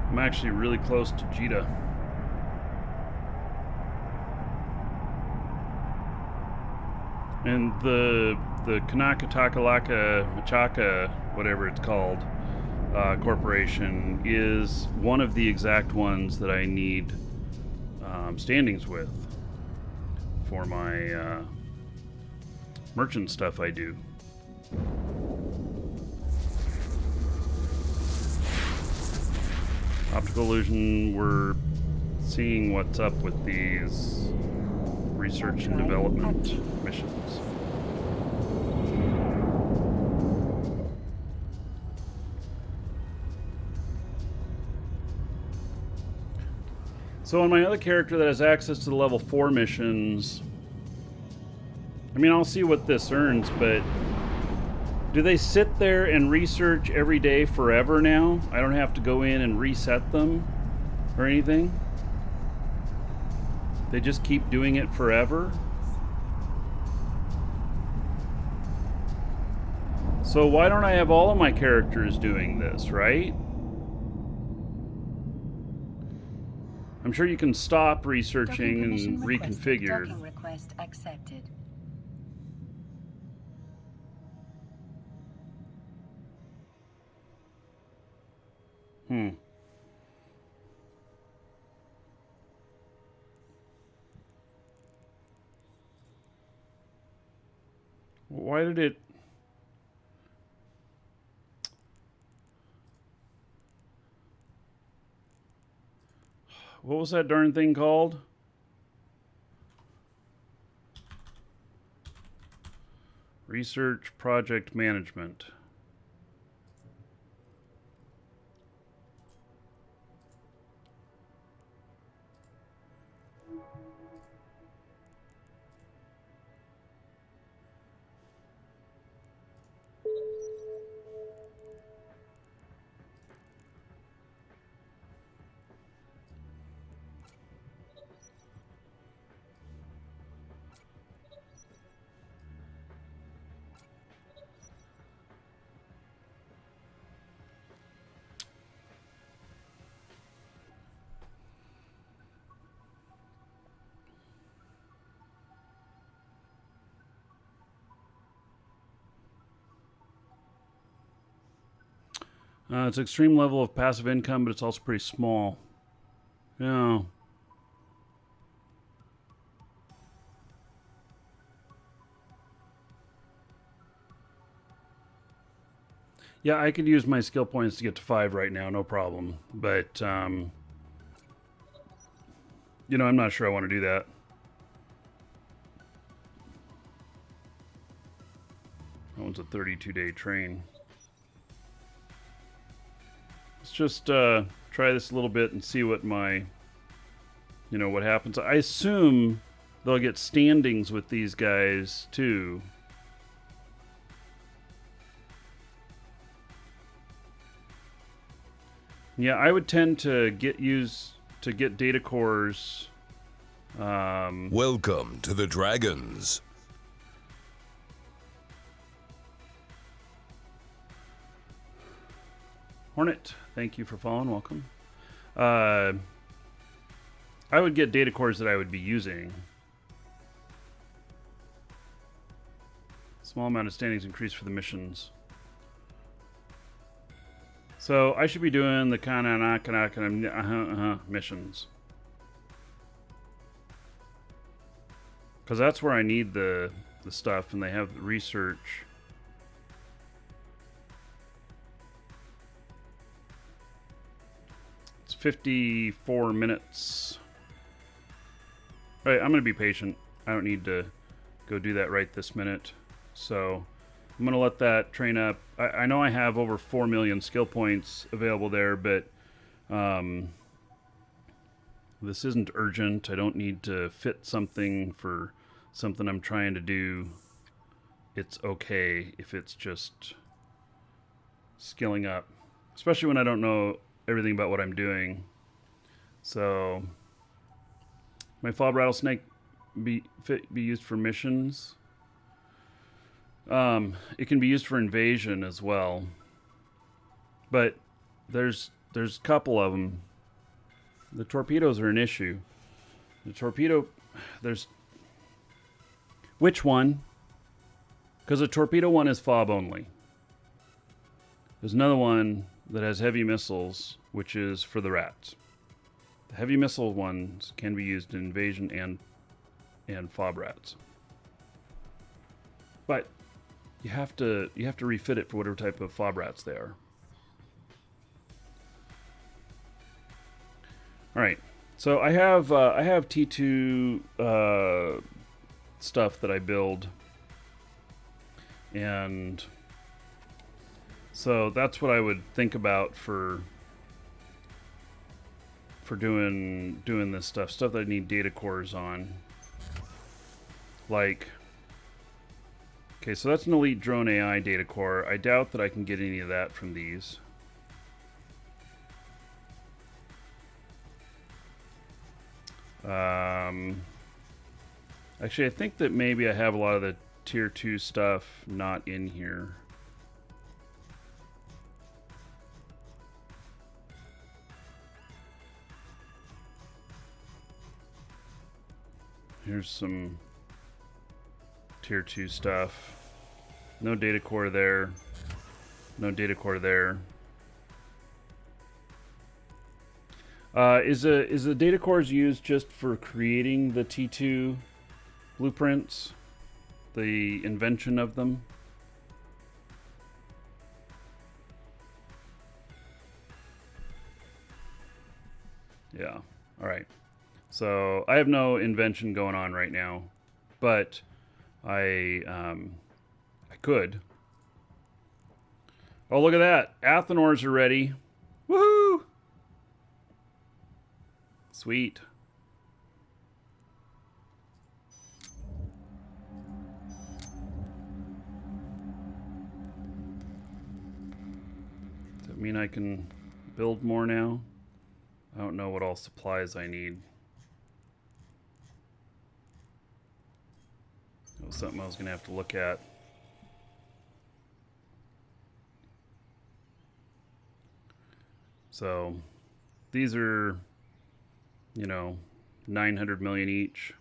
I'm actually really close to Jita. And the Kanaka Takalaka Machaka, whatever it's called, corporation is one of the exact ones that I need standings with for my merchant stuff I do. Optical illusion, we're seeing what's up with these research and development missions. So on my other character that has access to the level 4 missions, I mean, I'll see what this earns, but do they sit there and research every day forever now? I don't have to go in and reset them or anything? They just keep doing it forever? So why don't I have all of my characters doing this, right? I'm sure you can stop researching and reconfigure. Docking request accepted. Why did it... What was that darn thing called? Research project management. It's extreme level of passive income, but it's also pretty small. Yeah. Yeah, I could use my skill points to get to 5 right now, no problem. But, you know, I'm not sure I want to do that. That one's a 32-day train. Let's just try this a little bit and see what my, you know, what happens. I assume they'll get standings with these guys too. Yeah, I would tend to get data cores. Welcome to the Dragons. Hornet, thank you for following. Welcome. I would get data cores that I would be using. Small amount of standings increase for the missions. So I should be doing the kind of missions. Because that's where I need the stuff, and they have the research. It's 54 minutes. All right, I'm going to be patient. I don't need to go do that right this minute. So I'm going to let that train up. I know I have over 4 million skill points available there, but this isn't urgent. I don't need to fit something for something I'm trying to do. It's okay if it's just skilling up, especially when I don't know everything about what I'm doing. So my fob rattlesnake be used for missions. It can be used for invasion as well, but there's a couple of them. The torpedoes are an issue. The torpedo, there's which one? Because the torpedo one is fob only. There's another one that has heavy missiles, which is for the rats. The heavy missile ones can be used in invasion and fob rats, but you have to refit it for whatever type of fob rats they are. All right, so I have T2 stuff that I build, and so that's what I would think about for doing this stuff that I need data cores on. Like, okay, so that's an elite drone AI data core. I doubt that I can get any of that from these. Actually, I think that maybe I have a lot of the tier 2 stuff not in here. Here's some tier 2 stuff. No data core there. No data core there. Is the data cores used just for creating the T2 blueprints? The invention of them? Yeah. All right. So I have no invention going on right now, but I Could. Oh, look at that. Athenors are ready. Woohoo! Sweet. Does that mean I can build more now? I don't know what all supplies I need. That was something I was going to have to look at. So, these are, you know, 900 million each.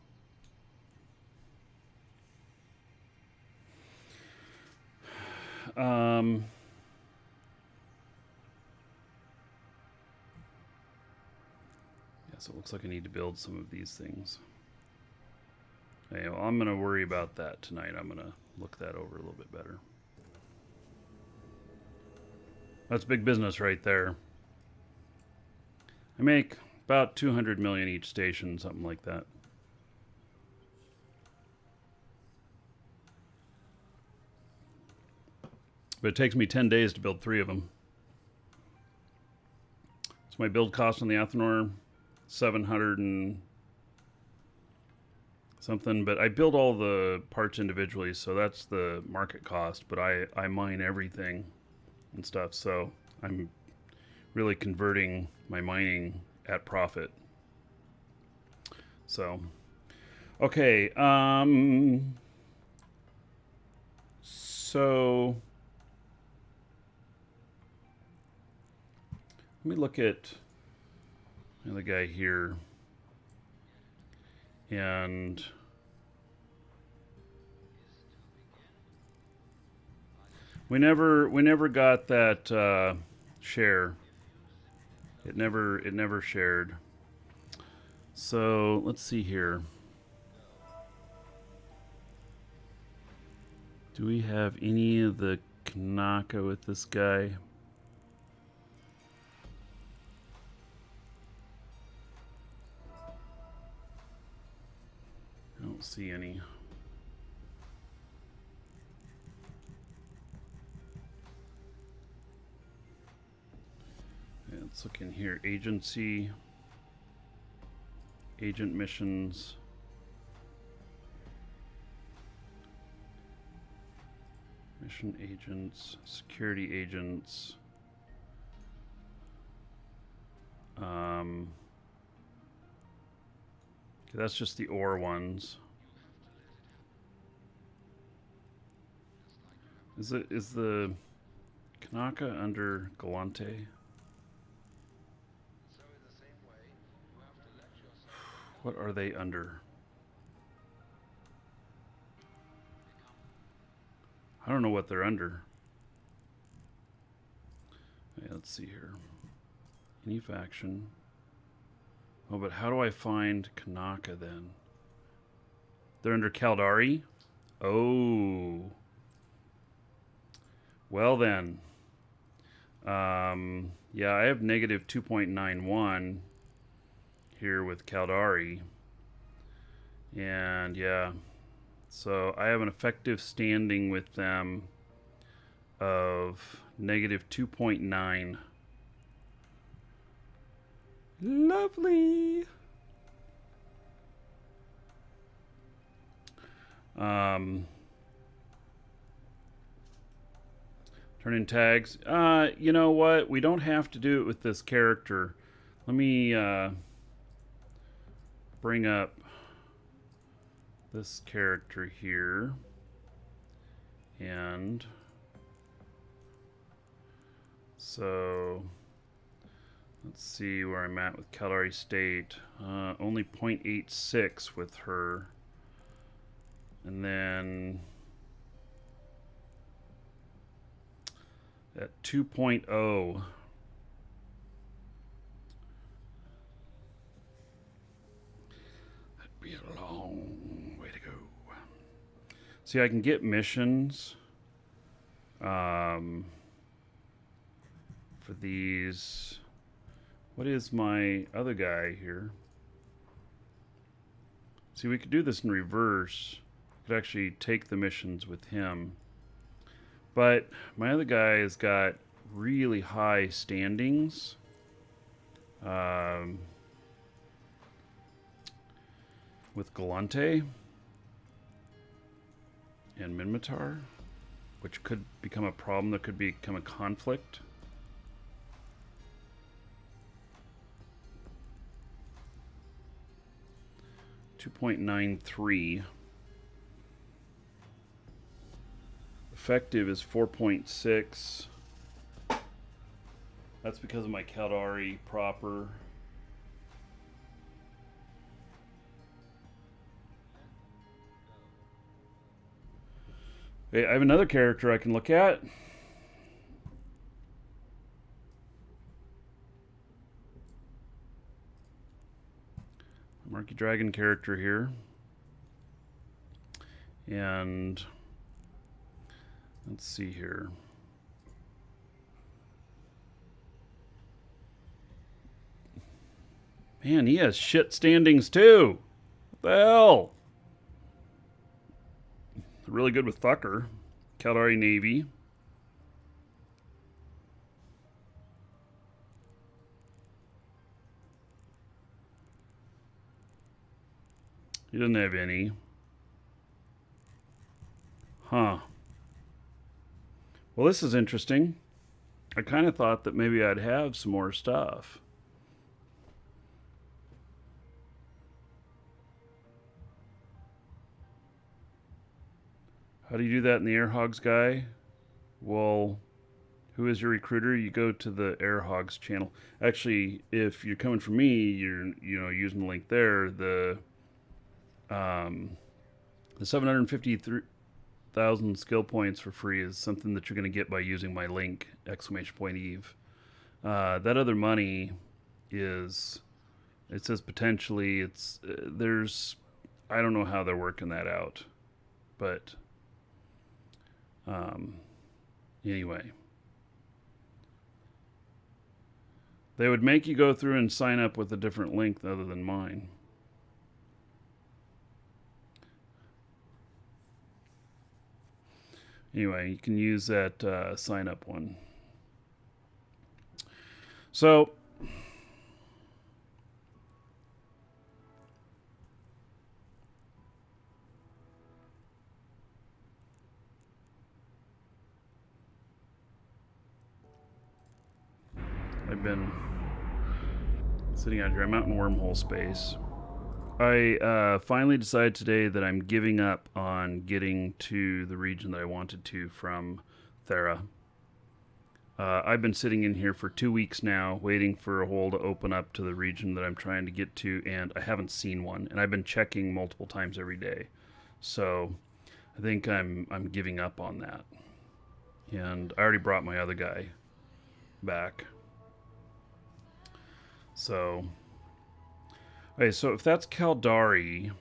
So it looks like I need to build some of these things. Okay, well, I'm going to worry about that tonight. I'm going to look that over a little bit better. That's big business right there. I make about 200 million each station, something like that. But it takes me 10 days to build 3 of them. So my build cost on the Athenor, 700 and something, but I build all the parts individually, so that's the market cost, but I mine everything and stuff, so I'm really converting my mining at profit. So, okay, so let me look at the guy here, and we never got that share. It never shared. So let's see here. Do we have any of the Kanaka with this guy? I don't see any. Yeah, let's look in here. Agency, agent missions, mission agents, security agents. Okay, that's just the ore ones. Is the Kanaka under Galante? What are they under? I don't know what they're under. Okay, let's see here. Any faction. Oh, but how do I find Kanaka then? They're under Caldari? Oh. Well then. Yeah, I have negative 2.91 here with Caldari. And yeah. So I have an effective standing with them of negative 2.9. Lovely. Turn in tags. You know what? We don't have to do it with this character. Let me bring up this character here. And so let's see where I'm at with Caldari State. Only 0.86 with her. And then at 2.0. That'd be a long way to go. See, I can get missions for these. What is my other guy here? See, we could do this in reverse. We could actually take the missions with him. But my other guy has got really high standings. With Galante and Minmatar, which could become a problem. There could become a conflict. .93. Effective is 4.6. That's because of my Caldari proper. Hey, I have another character I can look at. Markee Dragon character here. And let's see here. Man, he has shit standings too. What the hell? Really good with Thucker. Caldari Navy. He doesn't have any. Huh. Well, this is interesting. I kind of thought that maybe I'd have some more stuff. How do you do that in the Air Hogs guy? Well, who is your recruiter? You go to the Air Hogs channel. Actually, if you're coming from me, you're using the link there. The 753,000 skill points for free is something that you're going to get by using my link, !Eve. That other money is, it says potentially, there's, I don't know how they're working that out, but anyway, they would make you go through and sign up with a different link other than mine. Anyway, you can use that sign up one. So I've been sitting out here. I'm out in Wormhole space. I finally decided today that I'm giving up on getting to the region that I wanted to from Thera. I've been sitting in here for 2 weeks now, waiting for a hole to open up to the region that I'm trying to get to, and I haven't seen one. And I've been checking multiple times every day. So I think I'm giving up on that. And I already brought my other guy back. So, okay, so if that's Caldari,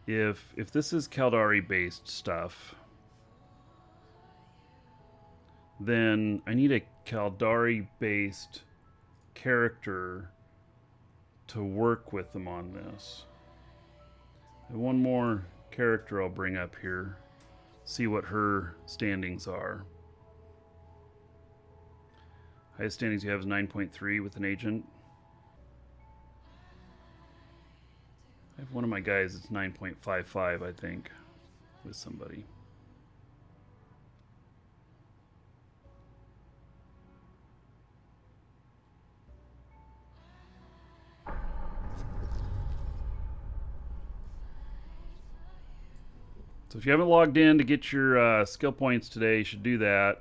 if this is Caldari based stuff, then I need a Caldari based character to work with them on this. And one more character I'll bring up here, see what her standings are. Highest standings you have is 9.3 with an agent. I have one of my guys that's 9.55, I think, with somebody. So if you haven't logged in to get your skill points today, you should do that.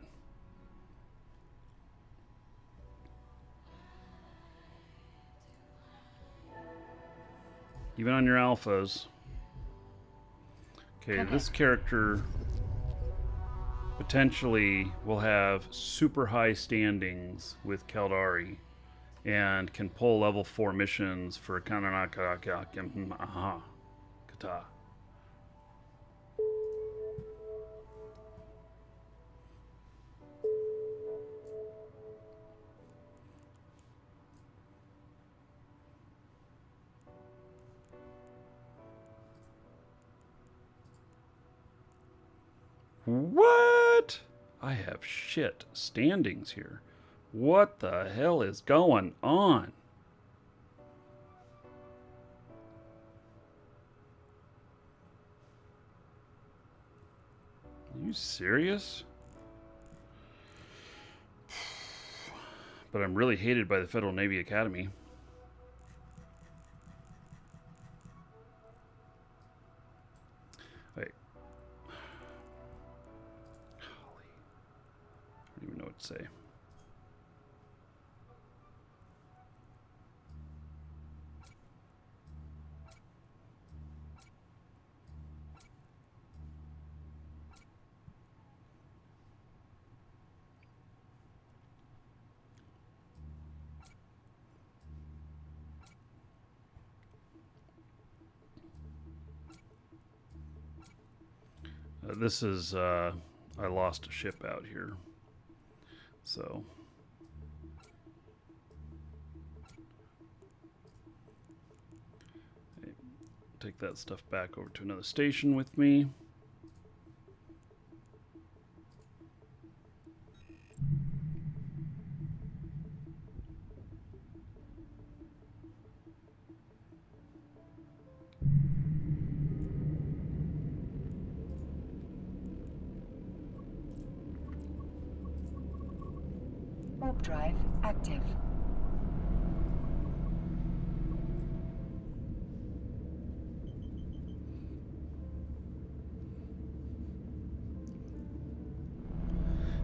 Even on your alphas. Okay, this character potentially will have super high standings with Caldari and can pull level 4 missions for Kananaka Kata. What? I have shit standings here. What the hell is going on? Are you serious? But I'm really hated by the Federal Navy Academy. Wait. Golly. I don't even know what to say. This is, I lost a ship out here. So. Take that stuff back over to another station with me. Warp drive active.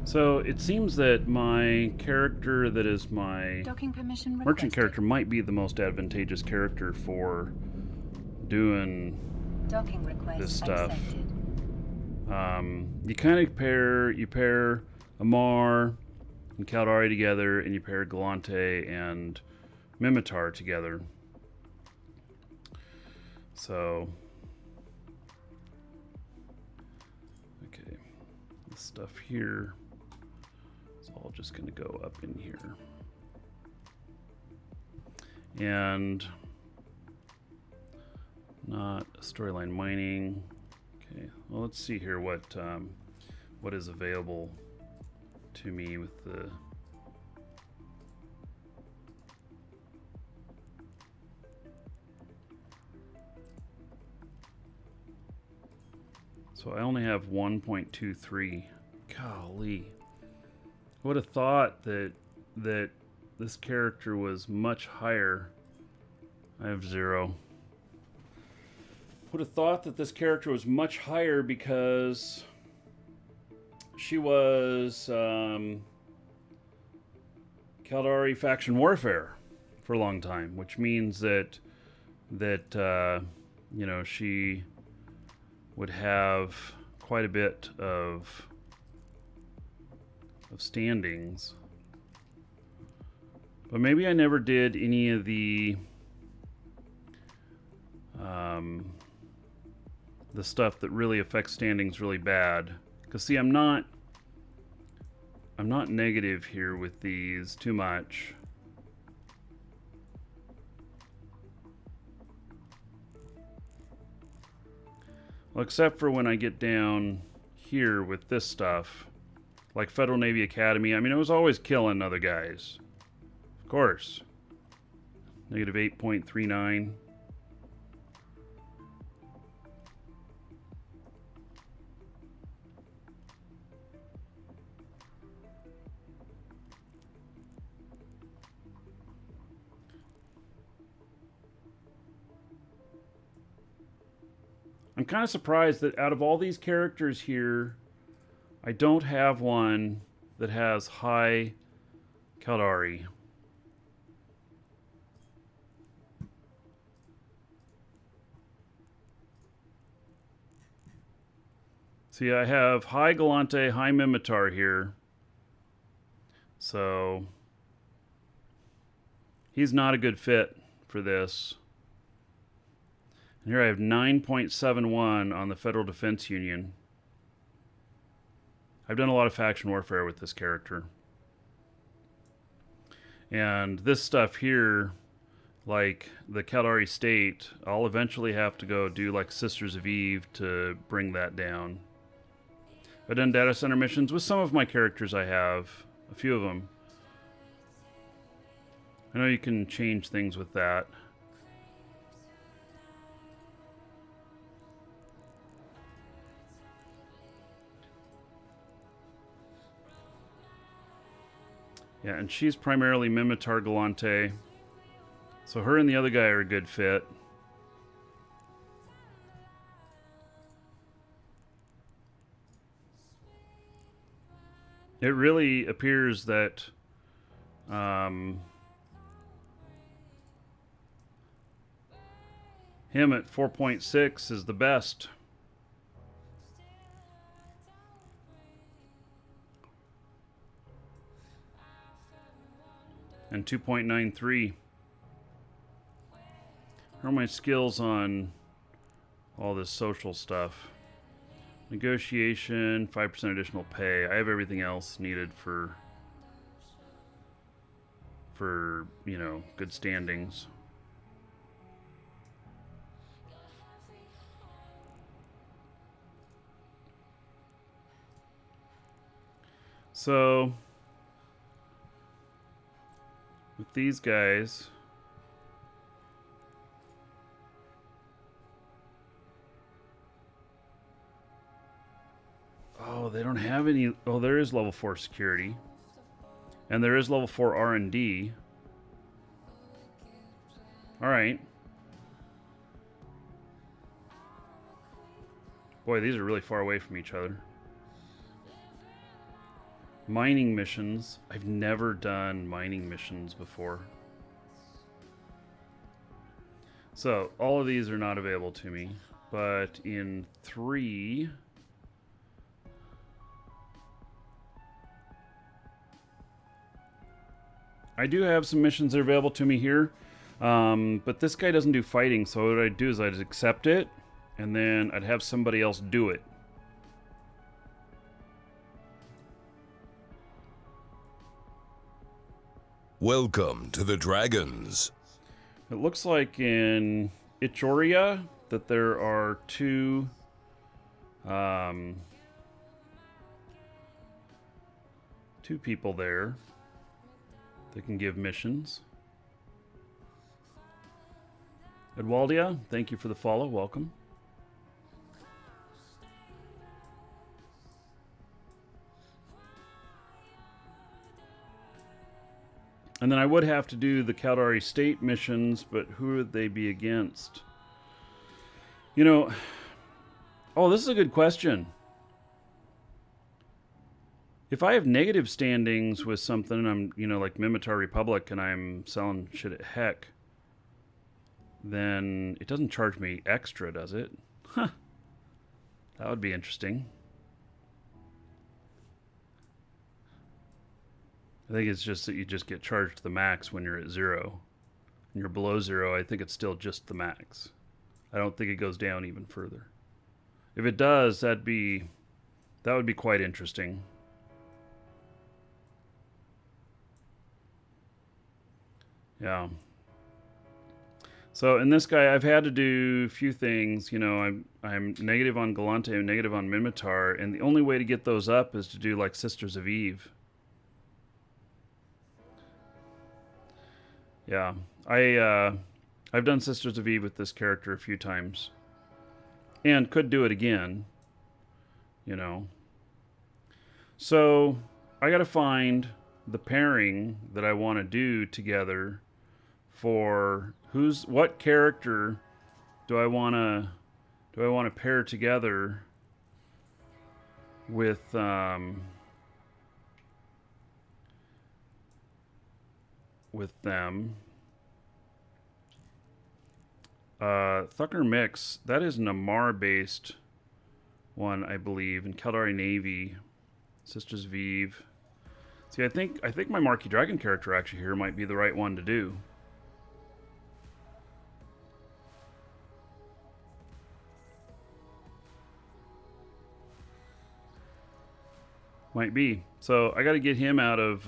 So it seems that my character that is my Docking permission requested. merchant character might be the most advantageous character for doing Docking request this stuff. accepted. You kind of pair Amar and Caldari together, and you pair Galante and Mimitar together. So, okay, this stuff here is all just going to go up in here. And not storyline mining. Okay, well, let's see here what is available to me with the so I only have 1.23. Golly, I would have thought that this character was much higher. I have 0. Would have thought that this character was much higher because she was Caldari faction warfare for a long time, which means that you know, she would have quite a bit of standings. But maybe I never did any of the stuff that really affects standings really bad. Because see, I'm not negative here with these too much. Well, except for when I get down here with this stuff, like Federal Navy Academy. I mean, I was always killing other guys. Of course. Negative 8.39. I'm kind of surprised that out of all these characters here, I don't have one that has high Caldari. See, I have high Galante, high Mimitar here. So he's not a good fit for this. And here I have 9.71 on the Federal Defense Union. I've done a lot of faction warfare with this character. And this stuff here, like the Caldari State, I'll eventually have to go do like Sisters of Eve to bring that down. I've done data center missions with some of my characters. I have a few of them. I know you can change things with that. Yeah, and she's primarily Mimitar Galante. So her and the other guy are a good fit. It really appears that him at 4.6 is the best. And 2.93. How are my skills on all this social stuff? Negotiation, 5% additional pay. I have everything else needed for you know, good standings. So with these guys, oh, they don't have any. Oh, there is level 4 security, and there is level 4 R&D. All right. Boy, these are really far away from each other. Mining missions. I've never done mining missions before. So, all of these are not available to me. But in 3... I do have some missions that are available to me here. But this guy doesn't do fighting, so what I'd do is I'd accept it, and then I'd have somebody else do it. Welcome to the Dragons. It looks like in Ichoria that there are two people there that can give missions. Edwaldia, thank you for the follow. Welcome. And then I would have to do the Caldari State missions, but who would they be against? You know, oh, this is a good question. If I have negative standings with something, and I'm, you know, like Mimitar Republic, and I'm selling shit at heck, then it doesn't charge me extra, does it? Huh. That would be interesting. I think it's just that you just get charged to the max when you're at 0. When you're below 0, I think it's still just the max. I don't think it goes down even further. If it does, that would be quite interesting. Yeah. So in this guy, I've had to do a few things. You know, I'm negative on Galante, I'm negative on Mimitar, and the only way to get those up is to do like Sisters of Eve. Yeah, I've done Sisters of Eve with this character a few times, and could do it again, you know. So I got to find the pairing that I want to do together for what character do I want to pair together with them. Thucker Mix, that is an Amar-based one, I believe, in Caldari Navy. Sisters of Eve. See, I think my Markee Dragon character actually here might be the right one to do. Might be. So I got to get him out of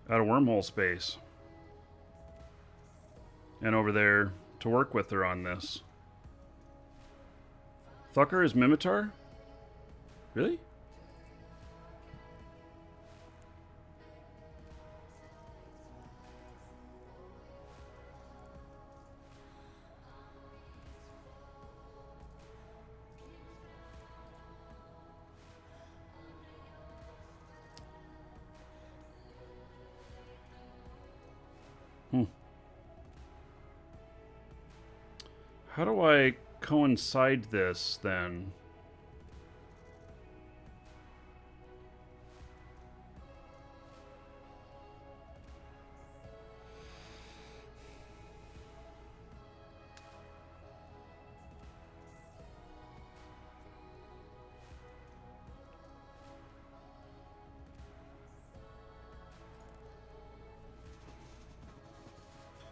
Wormhole space and over there to work with her on this. Thucker is Mimitar? Really? How do I coincide this then?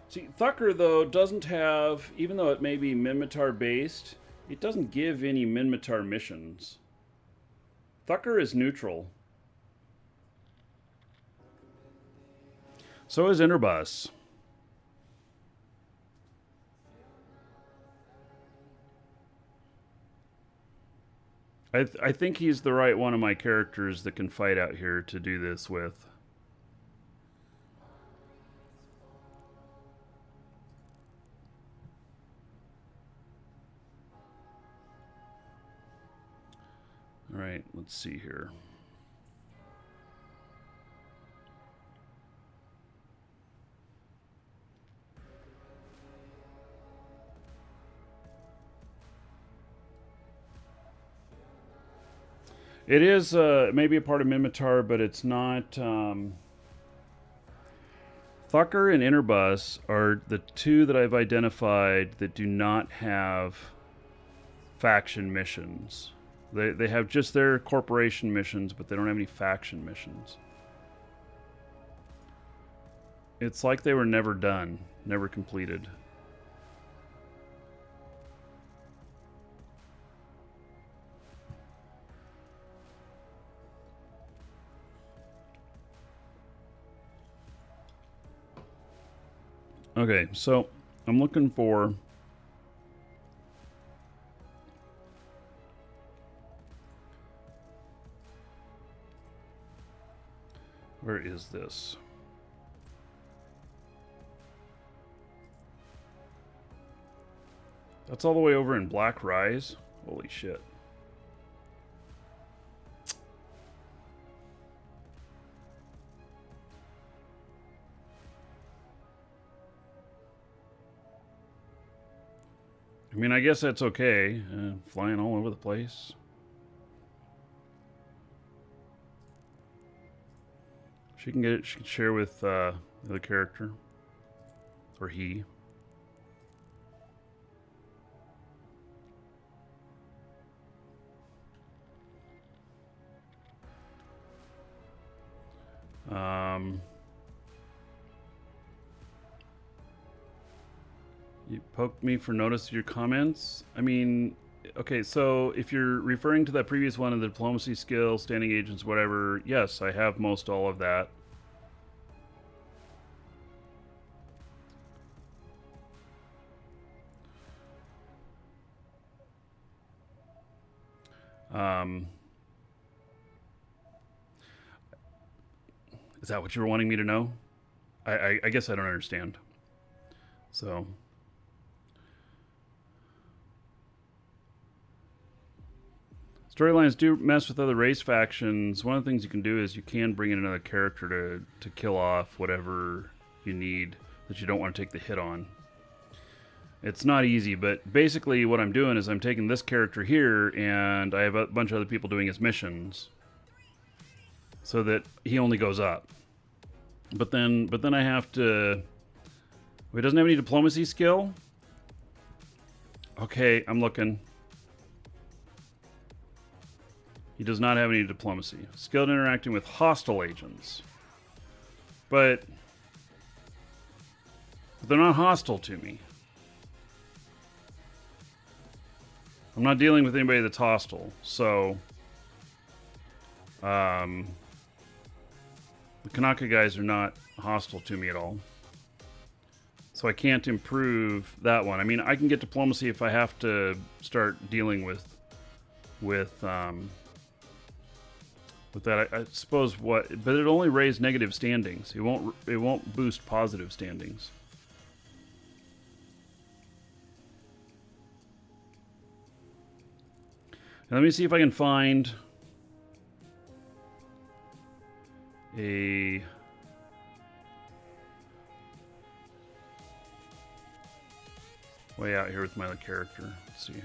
See, Thucker, though, doesn't have, even though it may be Minmatar based, it doesn't give any Minmatar missions. Thucker is neutral. So is Interbus. I think he's the right one of my characters that can fight out here to do this with. All right, let's see here. It is maybe a part of Minmatar, but it's not. Thucker and Interbus are the two that I've identified that do not have faction missions. They have just their corporation missions, but they don't have any faction missions. It's like they were never done, never completed. Okay, so I'm looking for... Where is this? That's all the way over in Black Rise? Holy shit. I mean, I guess that's okay. Flying all over the place. She can get it. She can share with the other character. Or he. You poked me for notice of your comments. I mean, okay, so if you're referring to that previous one of the diplomacy skill, standing agents, whatever, yes, I have most all of that. Is that what you were wanting me to know? I guess I don't understand. So... Storylines do mess with other race factions. One of the things you can do is you can bring in another character to kill off whatever you need that you don't want to take the hit on. It's not easy, but basically what I'm doing is I'm taking this character here and I have a bunch of other people doing his missions so that he only goes up. But then I have to... He doesn't have any diplomacy skill? Okay, I'm looking. He does not have any diplomacy. Skilled interacting with hostile agents. But they're not hostile to me. I'm not dealing with anybody that's hostile. So, the Kanaka guys are not hostile to me at all. So I can't improve that one. I mean, I can get diplomacy if I have to start dealing with With that, I suppose what, but it only raised negative standings. It won't boost positive standings. Now, let me see if I can find a way out here with my other character. Let's see here.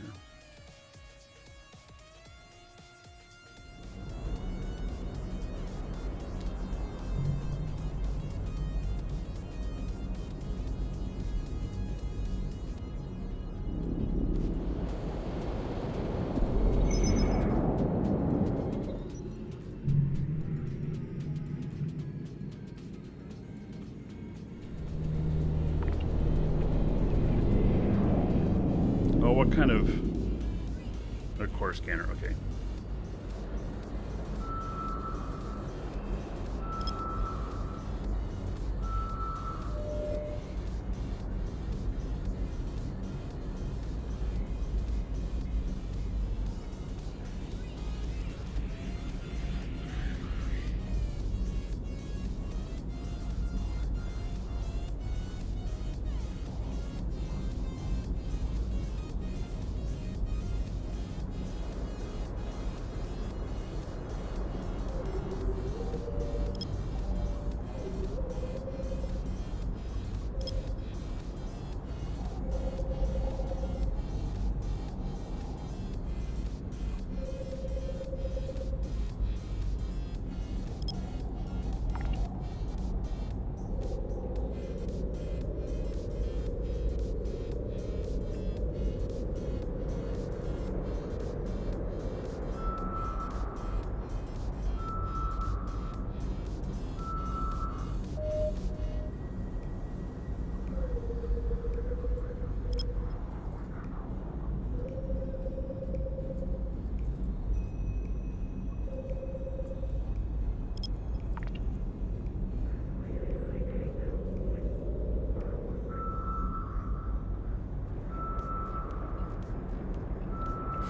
What kind of a core scanner? Okay.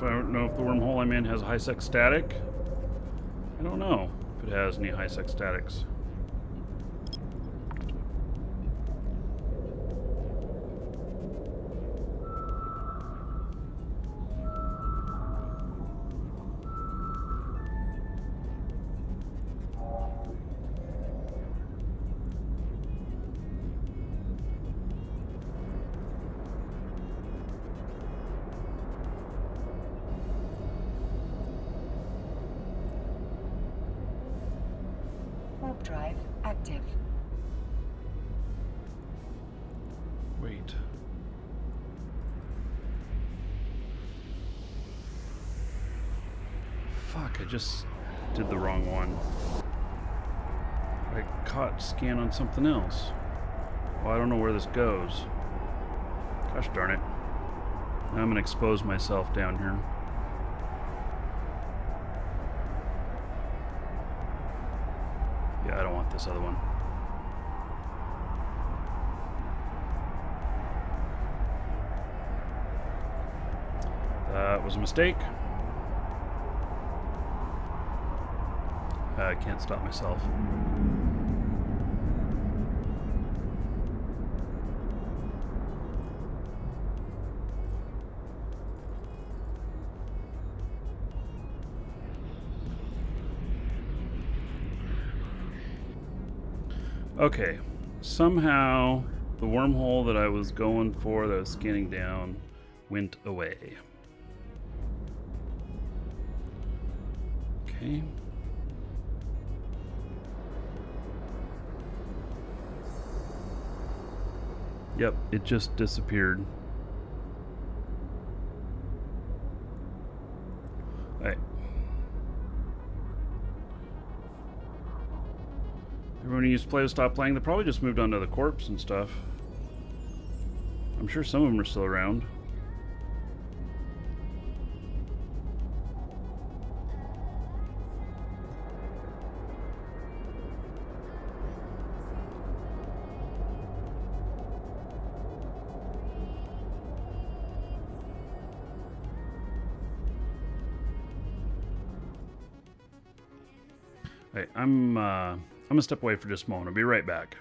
I don't know if the wormhole I'm in has high-sec static. I don't know if it has any high-sec statics. Warp drive active. Wait. Fuck, I just did the wrong one. I caught scan on something else. Well, I don't know where this goes. Gosh darn it. I'm gonna expose myself down here. Yeah, I don't want this other one. That was a mistake. I can't stop myself. Okay, somehow the wormhole that I was going for, that I was scanning down, went away. Okay. Yep, it just disappeared. Alright. Everyone who used to play to stop playing, they probably just moved on to the corpse and stuff. I'm sure some of them are still around. Hey, I'm gonna step away for just a moment. I'll be right back.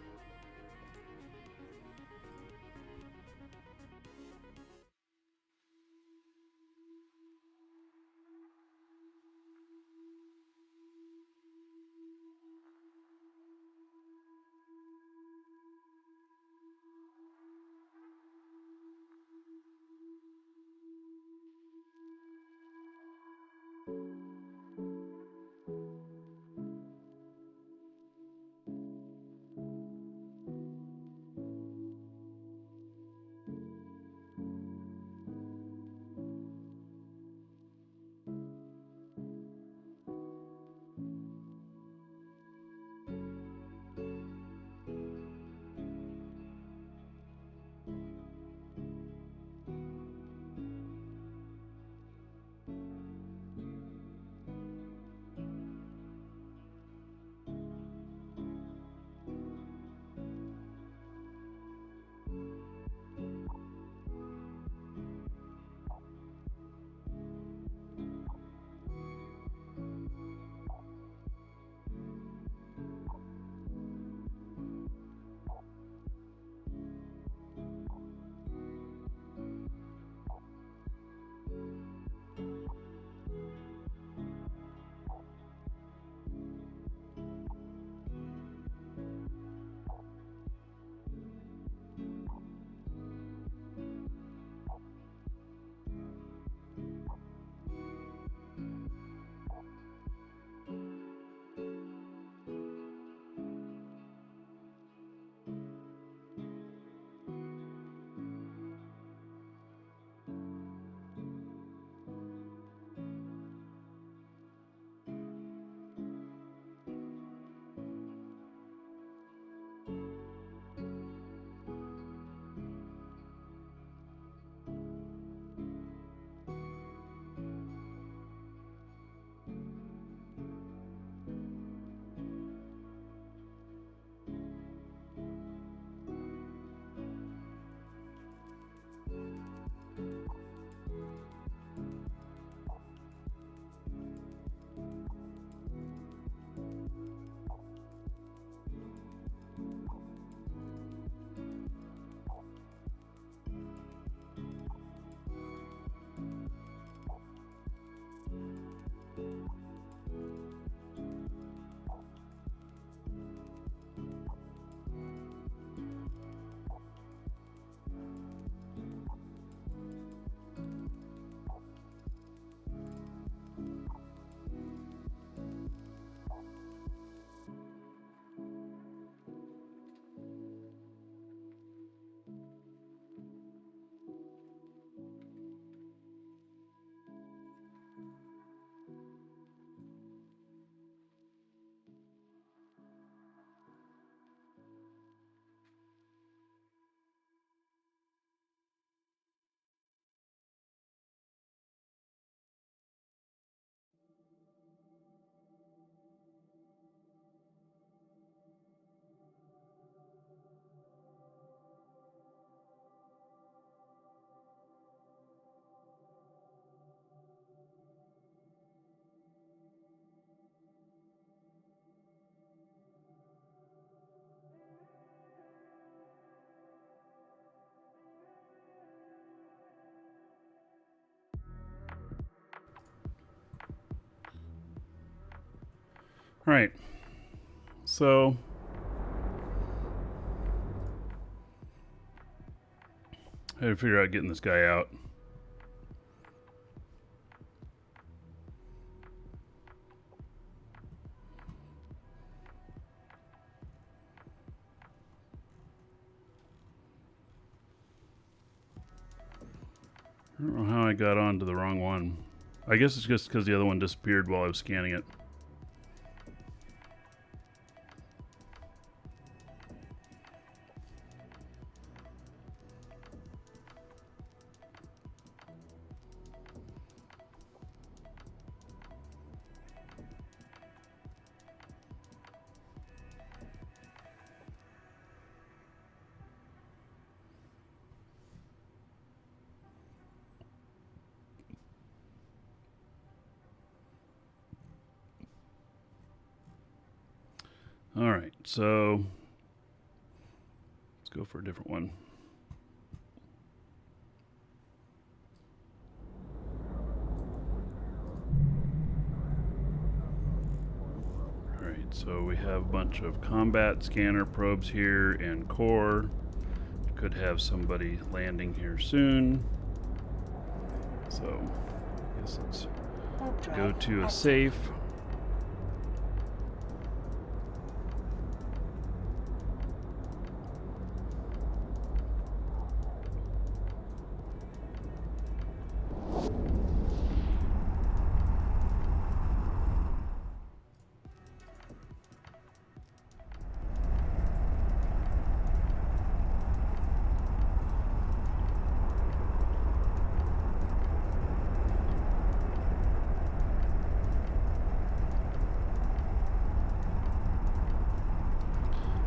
All right. So I had to figure out getting this guy out. I don't know how I got onto the wrong one. I guess it's just because the other one disappeared while I was scanning it. All right, so let's go for a different one. All right, so we have a bunch of combat scanner probes here and core. Could have somebody landing here soon. So I guess let's go to a safe.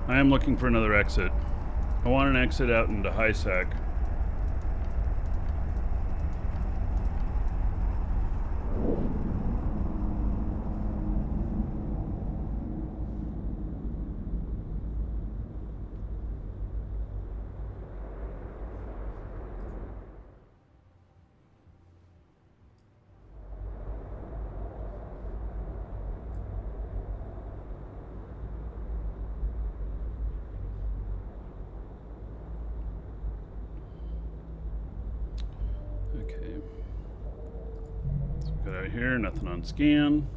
I am looking for another exit. I want an exit out into high sec. Okay. So get out here, nothing on scan.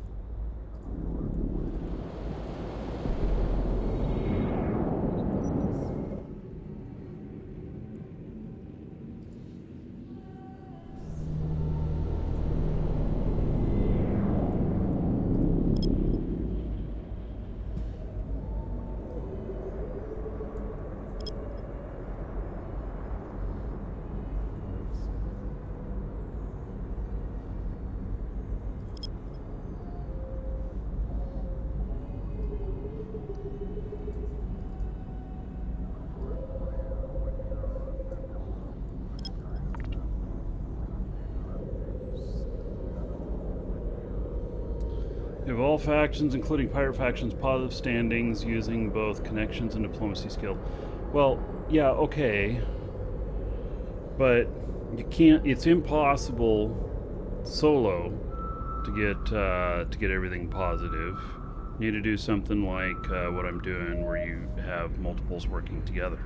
Give all factions, including pirate factions, positive standings using both connections and diplomacy skill. Well, yeah, okay. But you can't, it's impossible solo to get everything positive. You need to do something like what I'm doing, where you have multiples working together.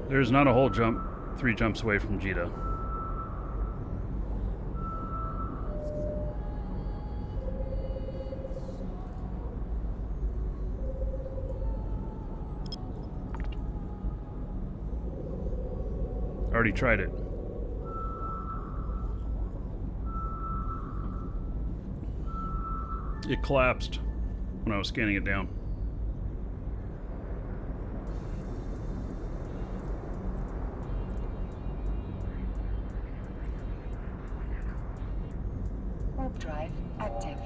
There's not a whole jump, 3 jumps away from Jita. Already tried it. It collapsed when I was scanning it down. Warp drive active.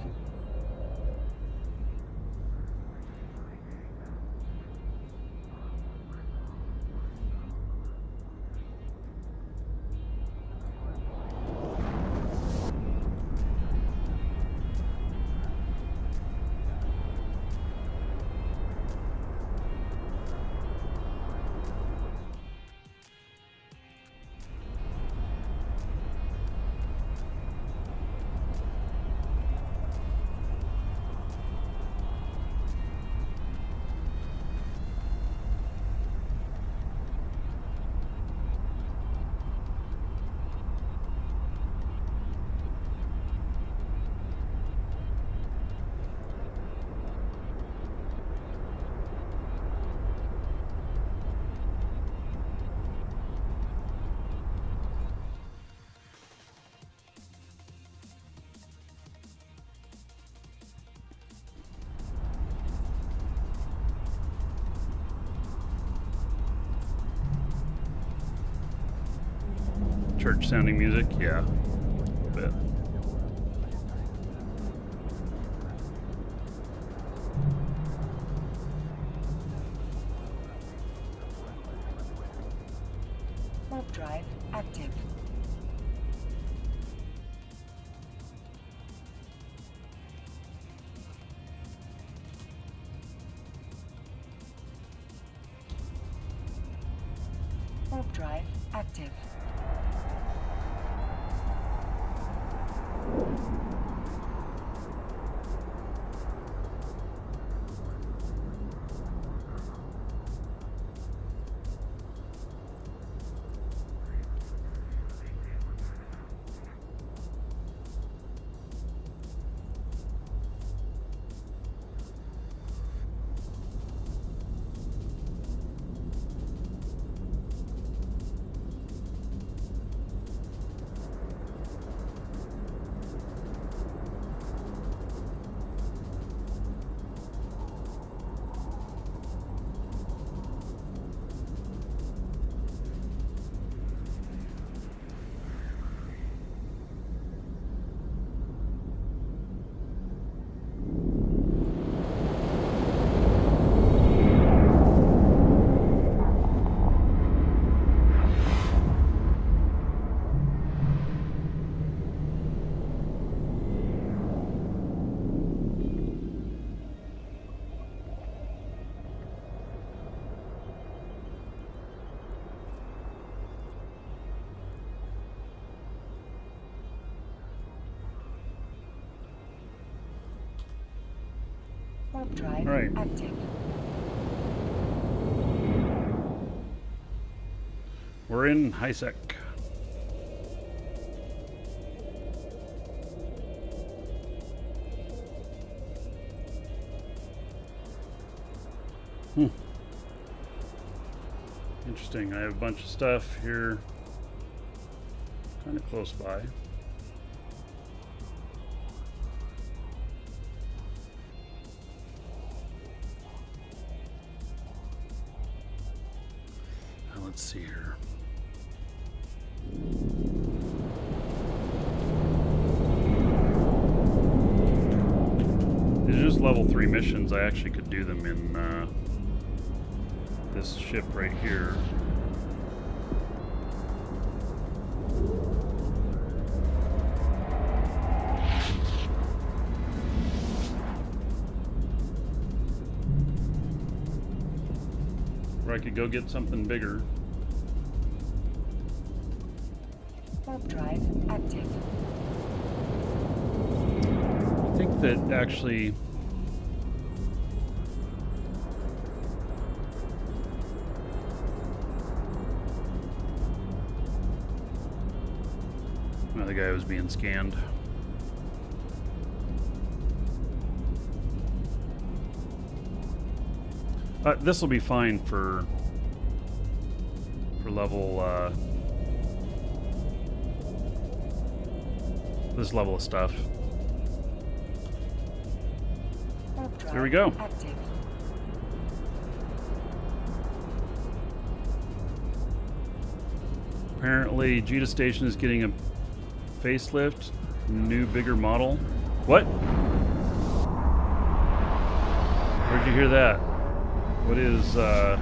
Church sounding music, yeah. A bit. Warp drive active. Warp drive active. Warp drive Right. active. We're in high sec. Interesting. I have a bunch of stuff here kind of close by. Now let's see here. These are just level 3 missions. I actually could do them in this ship right here. Or I could go get something bigger. Warp drive active. I think that actually the guy was being scanned. This will be fine for level this level of stuff. Warp drive Here we go. active. Apparently, Jita Station is getting a facelift, new, bigger model. What? Where'd you hear that? What is that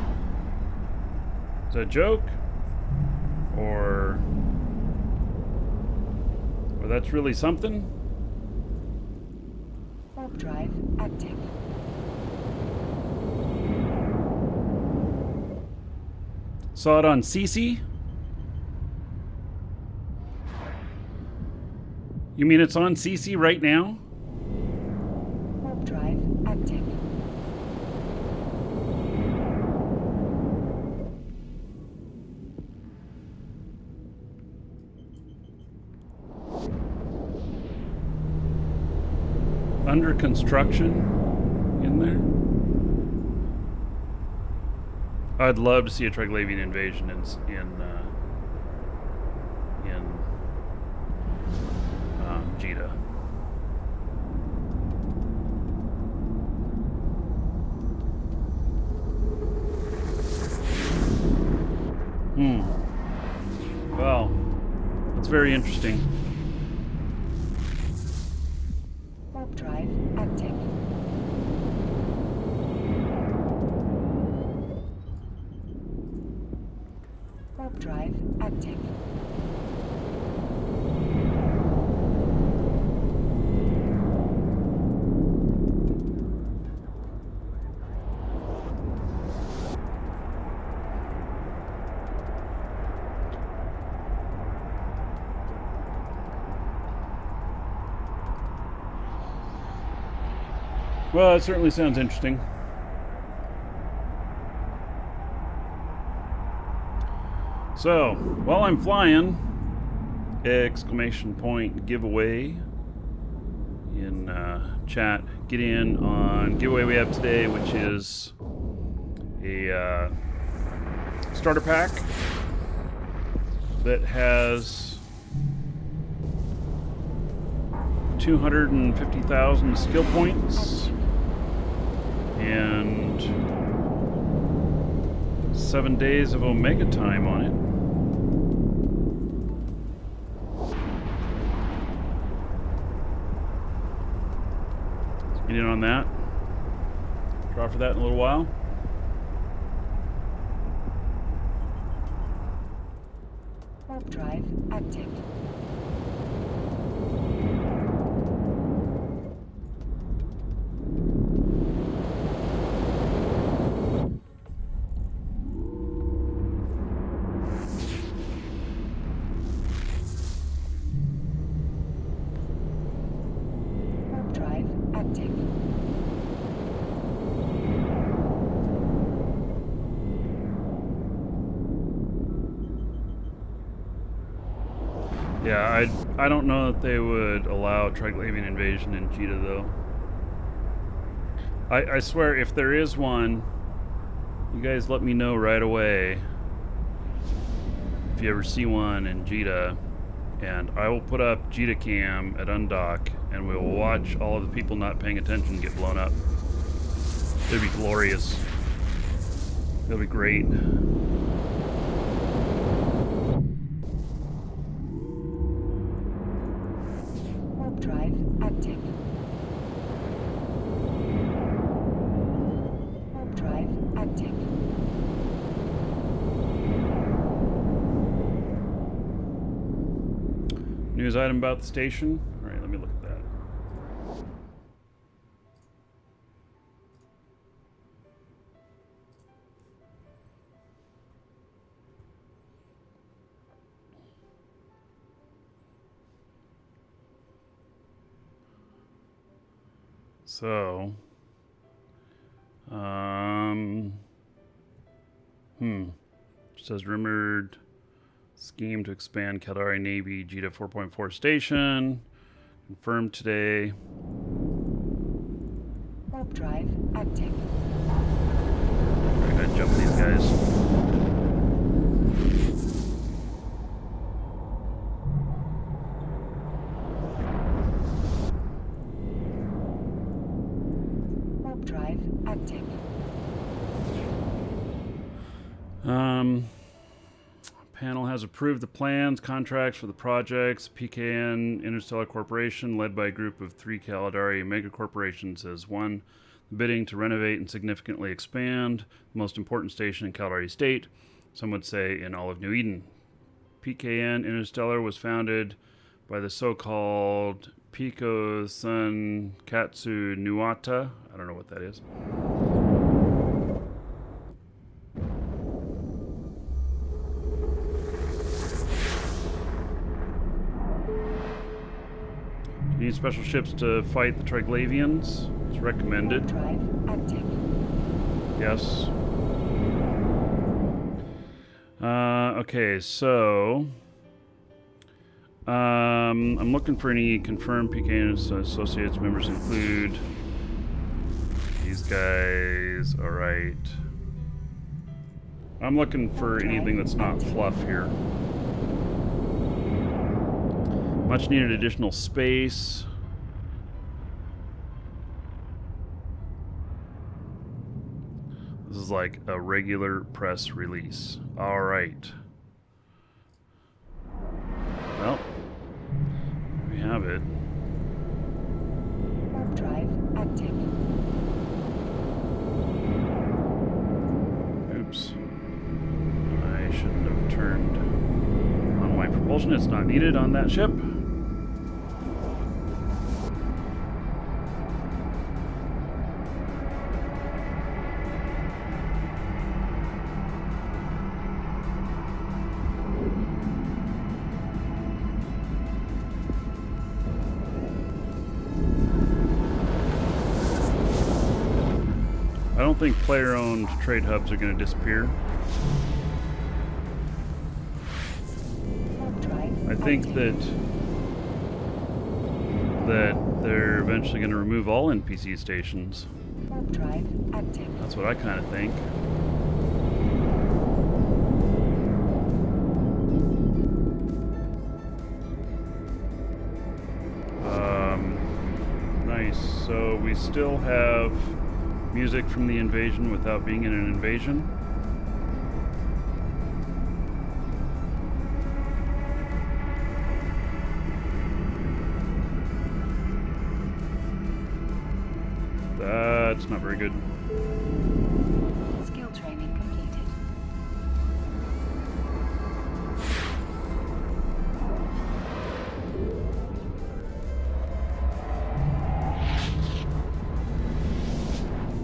a joke? Or that's really something? Warp drive active. Saw it on CC? You mean it's on CC right now? Warp drive active. Under construction in there? I'd love to see a Triglavian invasion in Jita. Well, It's very interesting. Warp drive active. Warp drive active. Well, it certainly sounds interesting. So, while I'm flying, exclamation point giveaway in chat. Get in on giveaway we have today, which is a starter pack that has 250,000 skill points and 7 days of Omega time on it. Get in on that. Draw for that in a little while. Warp drive active. Warp drive active. Yeah, I don't know that they would allow Triglavian invasion in Jita though. I swear if there is one, you guys let me know right away if you ever see one in Jita, and I will put up Jita cam at undock and we will watch all of the people not paying attention get blown up. It'd be glorious. It'll be great. Warp drive active. Warp drive active. News item about the station. All right, let me look at that. So, it says rumored scheme to expand Caldari Navy Jita 4.4 station. Confirmed today. Warp drive active. We're gonna jump these guys. Warp drive active. Panel has approved the plans, contracts for the projects. PKN Interstellar Corporation, led by a group of 3 Caldari mega corporations, has won the bidding to renovate and significantly expand the most important station in Caldari State, some would say in all of New Eden. PKN Interstellar was founded by the so-called Piko Sun Katsu Nuata. I don't know what that is. You need special ships to fight the Triglavians. It's recommended. Drive active. Yes. Okay, so I'm looking for any confirmed PK Associates members. Include these guys. All right. I'm looking for anything that's not fluff here. Much needed additional space. This is like a regular press release. All right. Well, propulsion. It's not needed on that ship. I don't think player-owned trade hubs are going to disappear. I think that they're eventually going to remove all NPC stations. Drive active. That's what I kind of think. Nice. So we still have music from the invasion without being in an invasion. That's not very good. Skill training completed.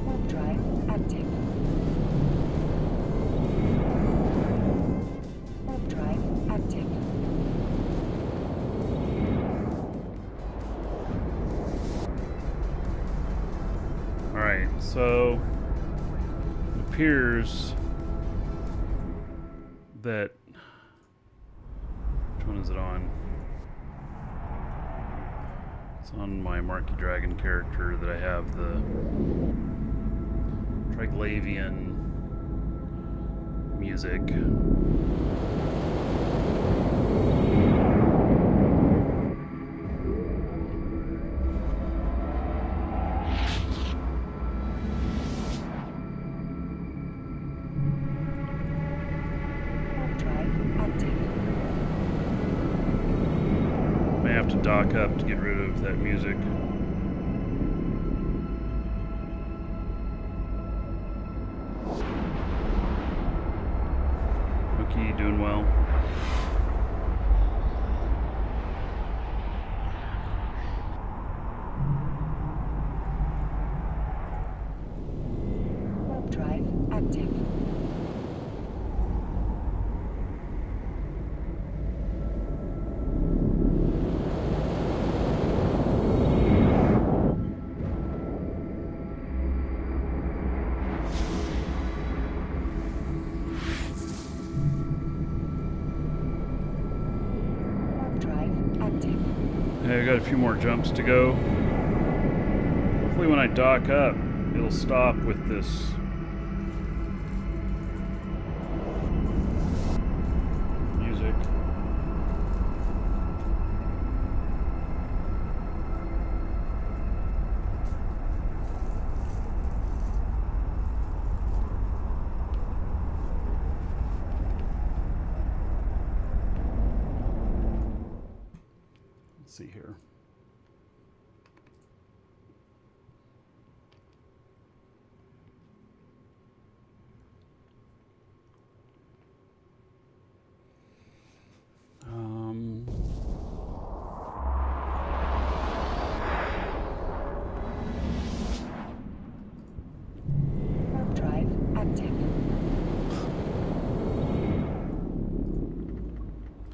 Warp drive active. Warp drive active. Alright, so it appears that... Which one is it on? It's on my Markee Dragon character that I have the Triglavian music. Warp drive active. May have to dock up to get rid of that music. Okay, doing well. Warp drive active. Warp drive active. Hey, I got a few more jumps to go. Hopefully when I dock up, it'll stop with this music. Let's see here. Warp drive active.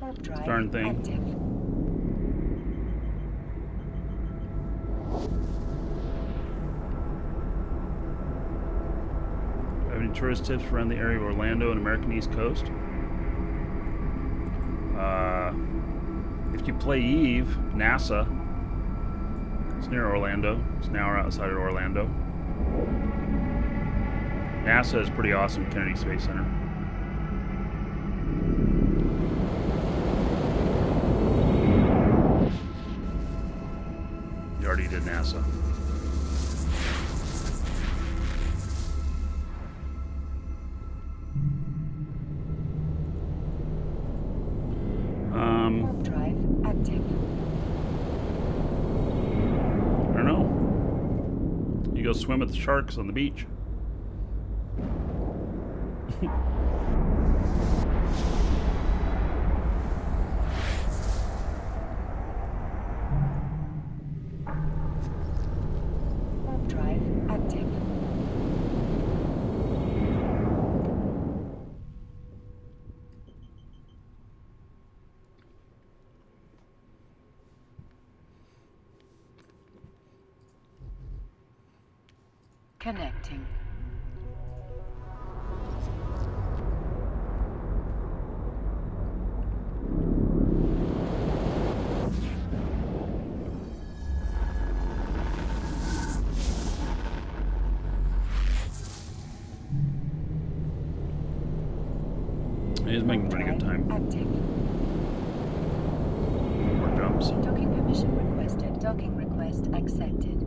Warp drive Darn thing. active. Have any tourist tips around the area of Orlando and American East Coast? If you play Eve, NASA, it's near Orlando. It's an hour outside of Orlando. NASA is pretty awesome, Kennedy Space Center. You already did NASA. Warp drive active. I don't know. You go swim with the sharks on the beach. Connecting. He's making pretty good time. Active. More jumps. Docking permission requested. Docking request accepted.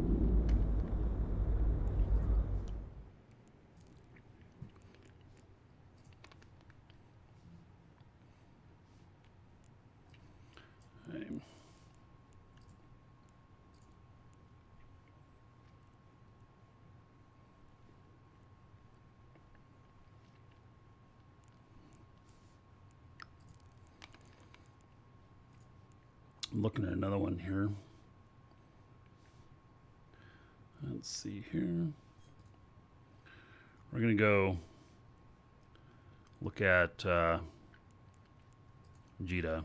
Okay. I'm looking at another one here. Let's see here. We're going to go look at Jita.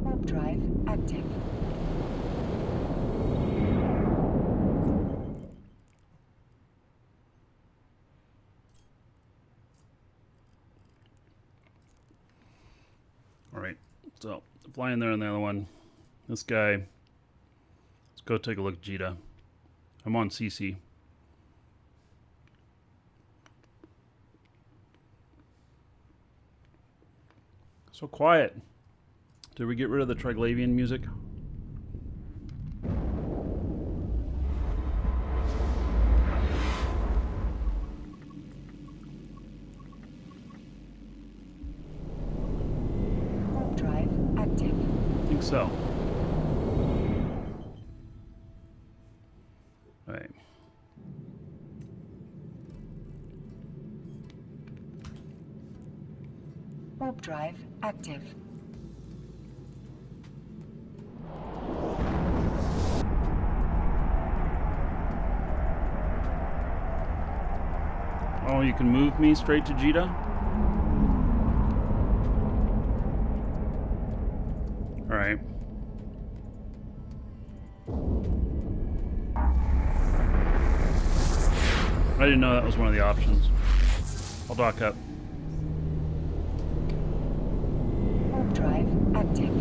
Warp drive active. All right, so flying there on the other one. This guy, let's go take a look at Jita. I'm on CC. So quiet. Did we get rid of the Triglavian music? Warp drive active. I think so. All right. Warp drive active. Oh, you can move me straight to Jita? All right. I didn't know that was one of the options. I'll dock up. Warp drive active.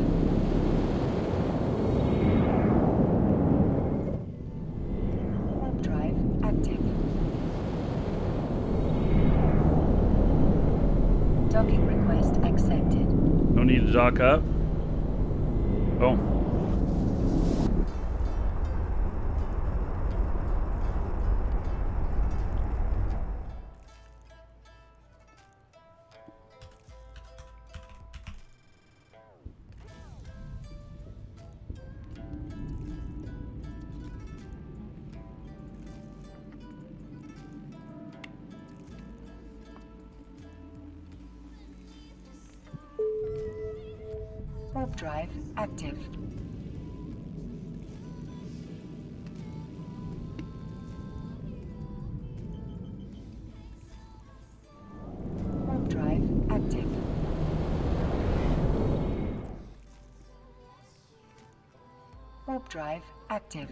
Warp drive active. Docking request accepted. No need to dock up. Oh. Warp drive active. Warp drive active. Warp drive active.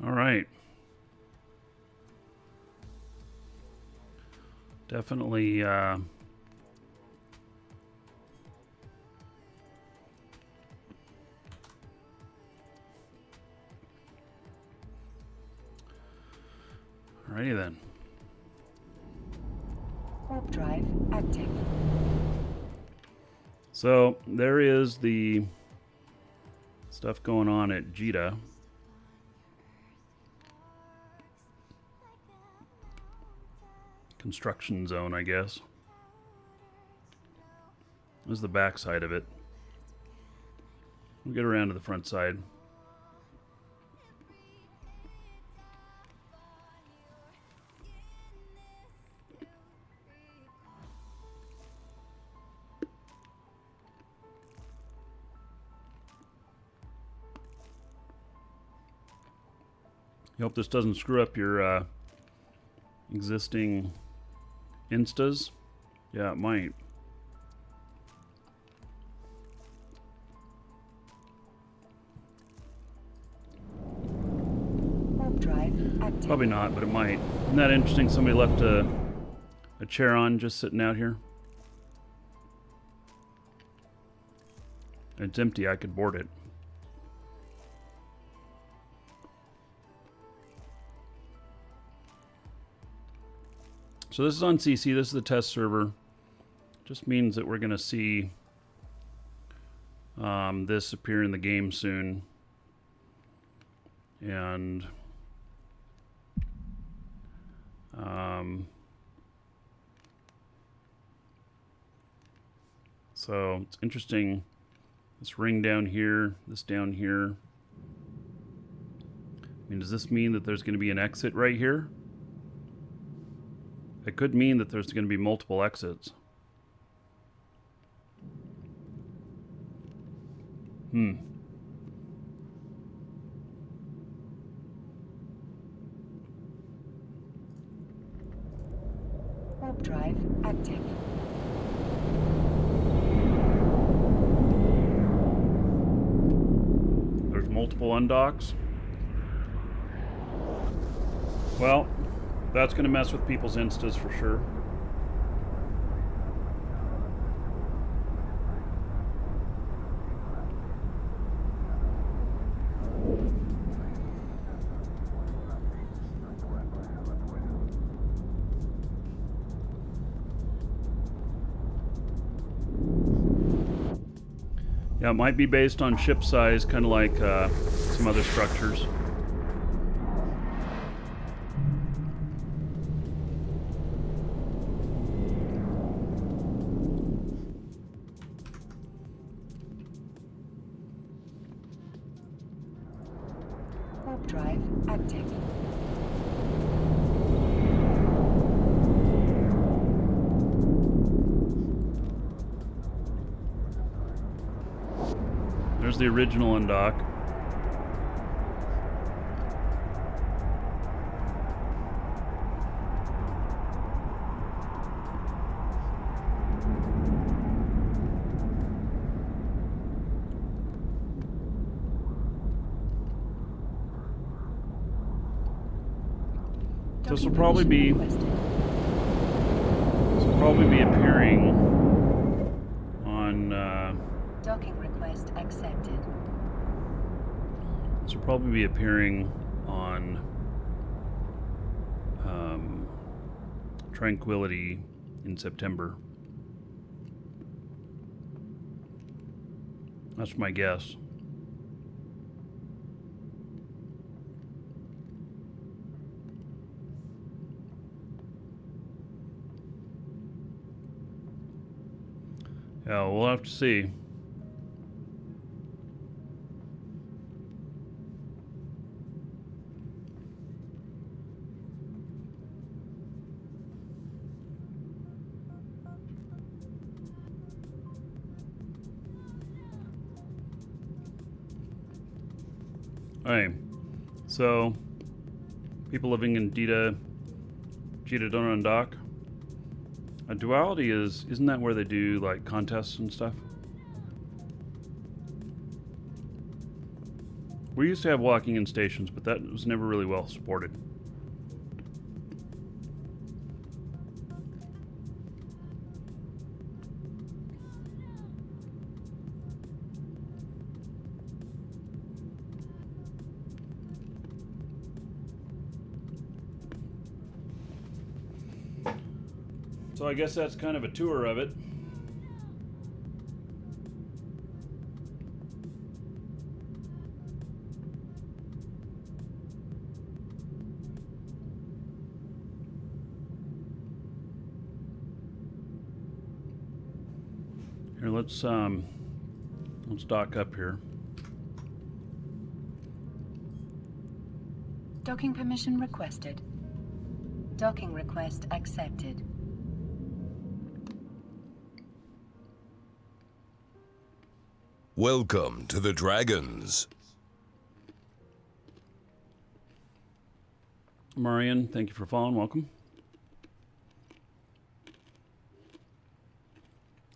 All right. Definitely alrighty then. Warp drive active. So there is the stuff going on at Jita. Construction zone, I guess. This is the back side of it. We'll get around to the front side. You hope this doesn't screw up your existing instas. Yeah, it might. Warp drive active. Probably not, but it might. Isn't that interesting? Somebody left a chair on just sitting out here. It's empty. I could board it. So this is on CC. This is the test server. Just means that we're going to see this appear in the game soon. And so it's interesting. This ring down here, this down here. I mean, does this mean that there's going to be an exit right here? It could mean that there's going to be multiple exits. Warp drive active. There's multiple undocks. Well, that's going to mess with people's instas for sure. Yeah, it might be based on ship size, kind of like some other structures. Warp drive active. There's the original undock. This will probably be appearing on Docking request accepted. this will probably be appearing on Tranquility in September. That's my guess. Yeah, we'll have to see. Alright, so people living in Jita don't undock. A duality isn't that where they do like contests and stuff? We used to have walking in stations, but that was never really well supported. So I guess that's kind of a tour of it. Here, let's dock up here. Docking permission requested. Docking request accepted. Welcome to the Dragons. Marian, thank you for following. Welcome.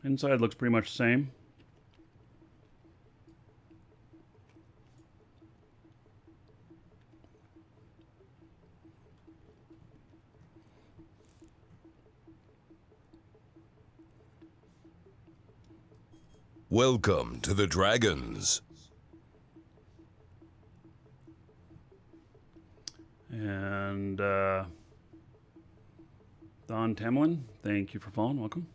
Inside looks pretty much the same. Welcome to the Dragons. And Don Tamlin, thank you for following. Welcome.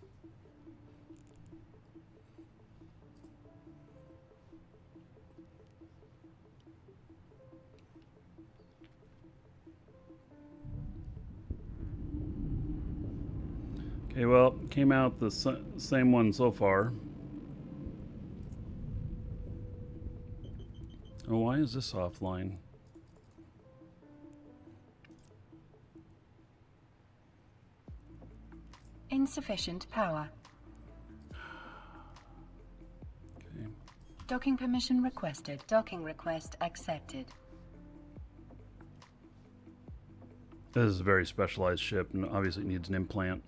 Okay, well, came out the same one so far. Oh, why is this offline? Insufficient power. Okay. Docking permission requested. Docking request accepted. This is a very specialized ship, and obviously it needs an implant.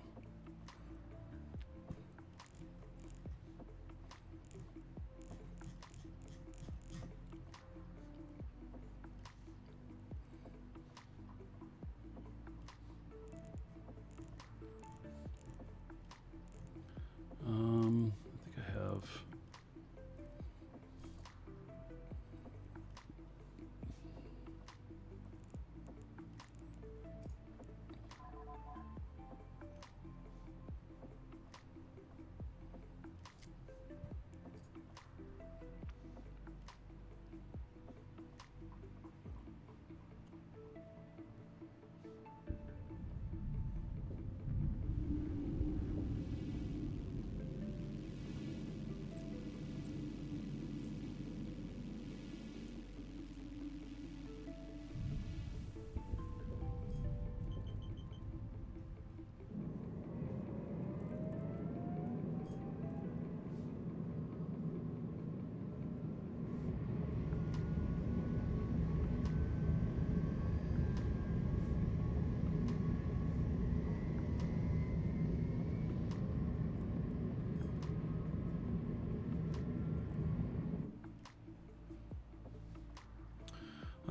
I think I have.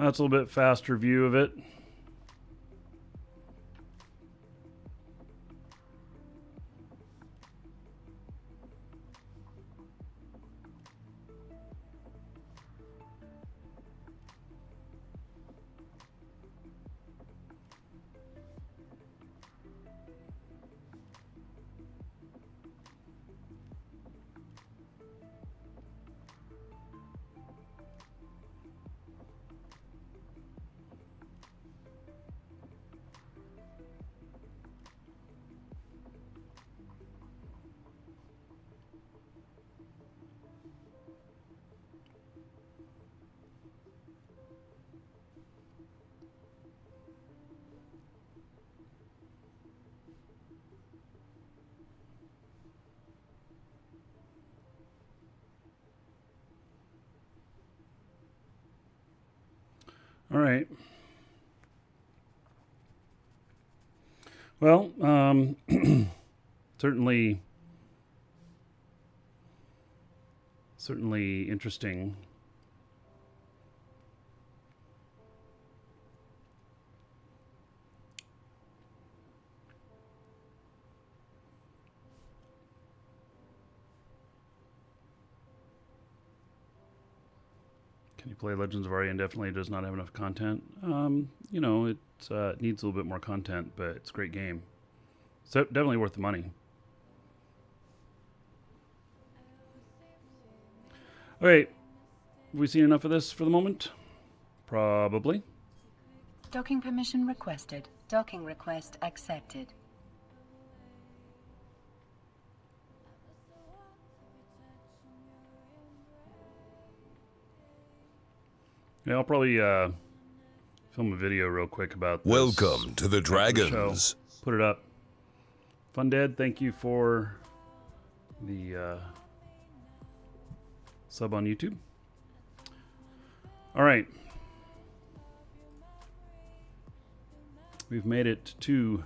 That's a little bit faster view of it. All right. Well, certainly interesting. Can you play Legends of Arya indefinitely? It does not have enough content. You know, it needs a little bit more content, but it's a great game. So definitely worth the money. Okay, have we seen enough of this for the moment? Probably. Docking permission requested. Docking request accepted. Yeah, I'll probably film a video real quick about this. Welcome to the after Dragons. show. Put it up. Fun Dead, thank you for the sub on YouTube. All right. we've made it to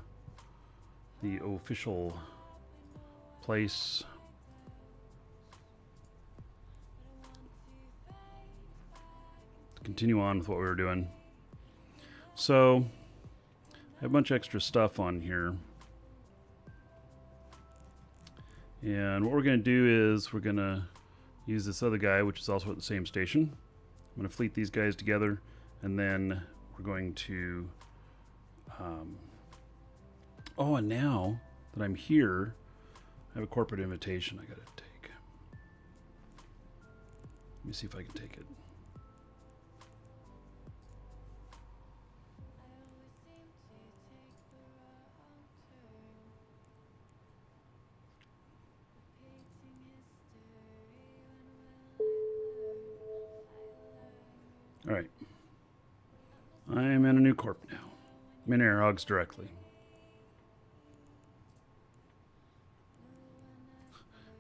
the official place. Continue on with what we were doing. So, I have a bunch of extra stuff on here. And what we're going to do is we're going to use this other guy, which is also at the same station. I'm going to fleet these guys together, and then we're going to... oh, and now that I'm here, I have a corporate invitation I got to take. Let me see if I can take it. All right. I'm in a new corp now. I'm in Airhogs directly.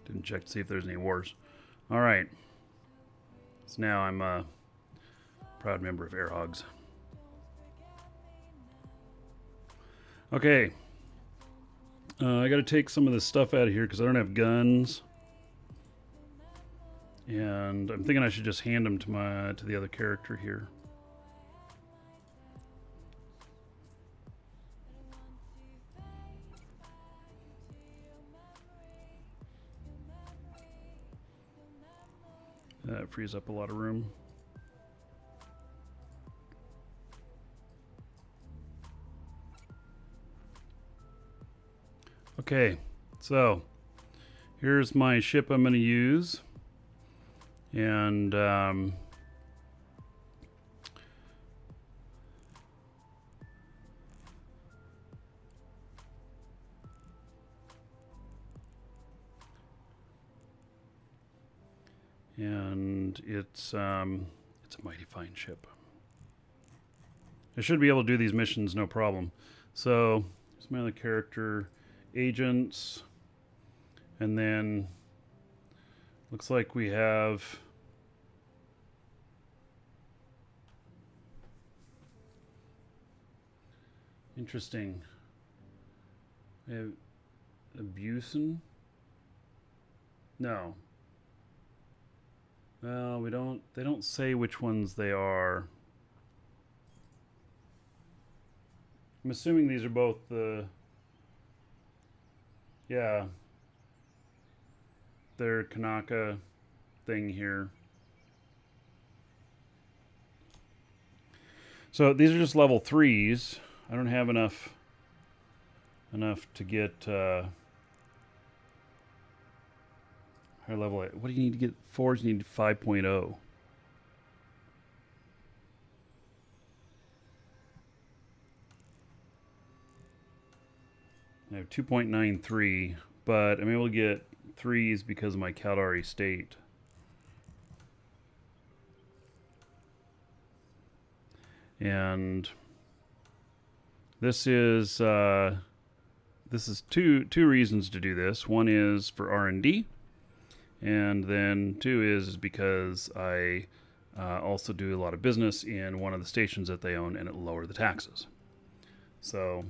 Didn't check to see if there's any wars. All right. So now I'm a proud member of Airhogs. Okay. I got to take some of this stuff out of here because I don't have guns. And I'm thinking I should just hand them to the other character here. That frees up a lot of room. Okay, so here's my ship I'm going to use. And it's a mighty fine ship. I should be able to do these missions no problem. So here's my other character, agents, and then looks like we have interesting. We have Abusin? No. Well, they don't say which ones they are. I'm assuming these are both the, yeah, their Kanaka thing here. So these are just level 3s. I don't have enough to get higher level. What do you need to get? 4s, you need 5.0. I have 2.93, but I'm able to get 3s because of my Caldari state. And this is two reasons to do this. One is for R&D, and then 2 is because I also do a lot of business in one of the stations that they own, and it'll lower the taxes. So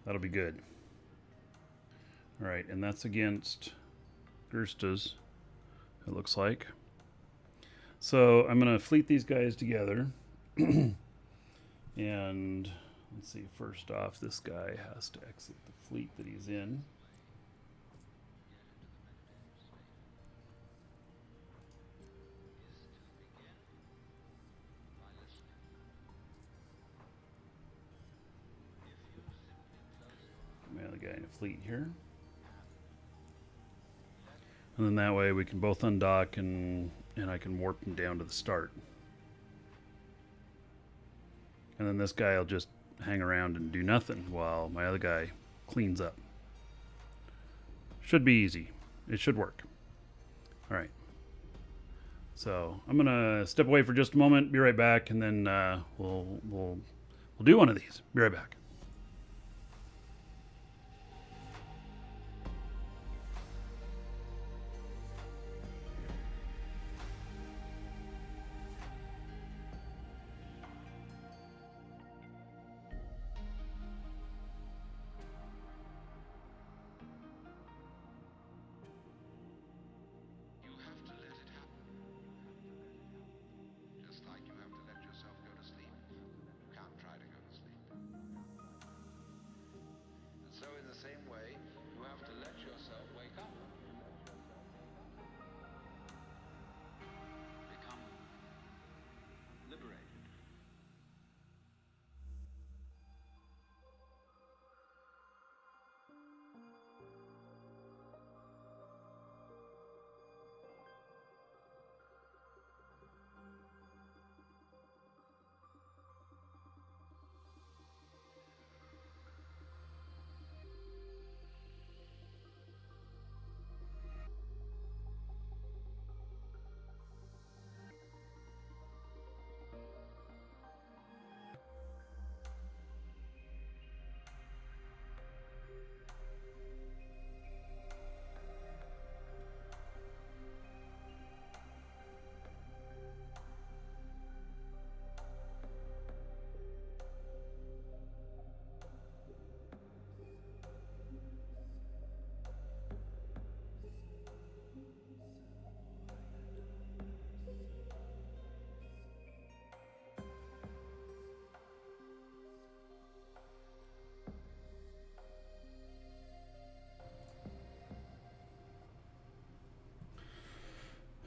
that'll be good. All right, and that's against Gersta's, it looks like. So I'm going to fleet these guys together. And let's see, first off, this guy has to exit the fleet that he's in. My other guy in a fleet here. And then that way we can both undock and I can warp them down to the start. And then this guy will just hang around and do nothing while my other guy cleans up. Should be easy. It should work. All right. So I'm gonna step away for just a moment, be right back, and then we'll do one of these. Be right back.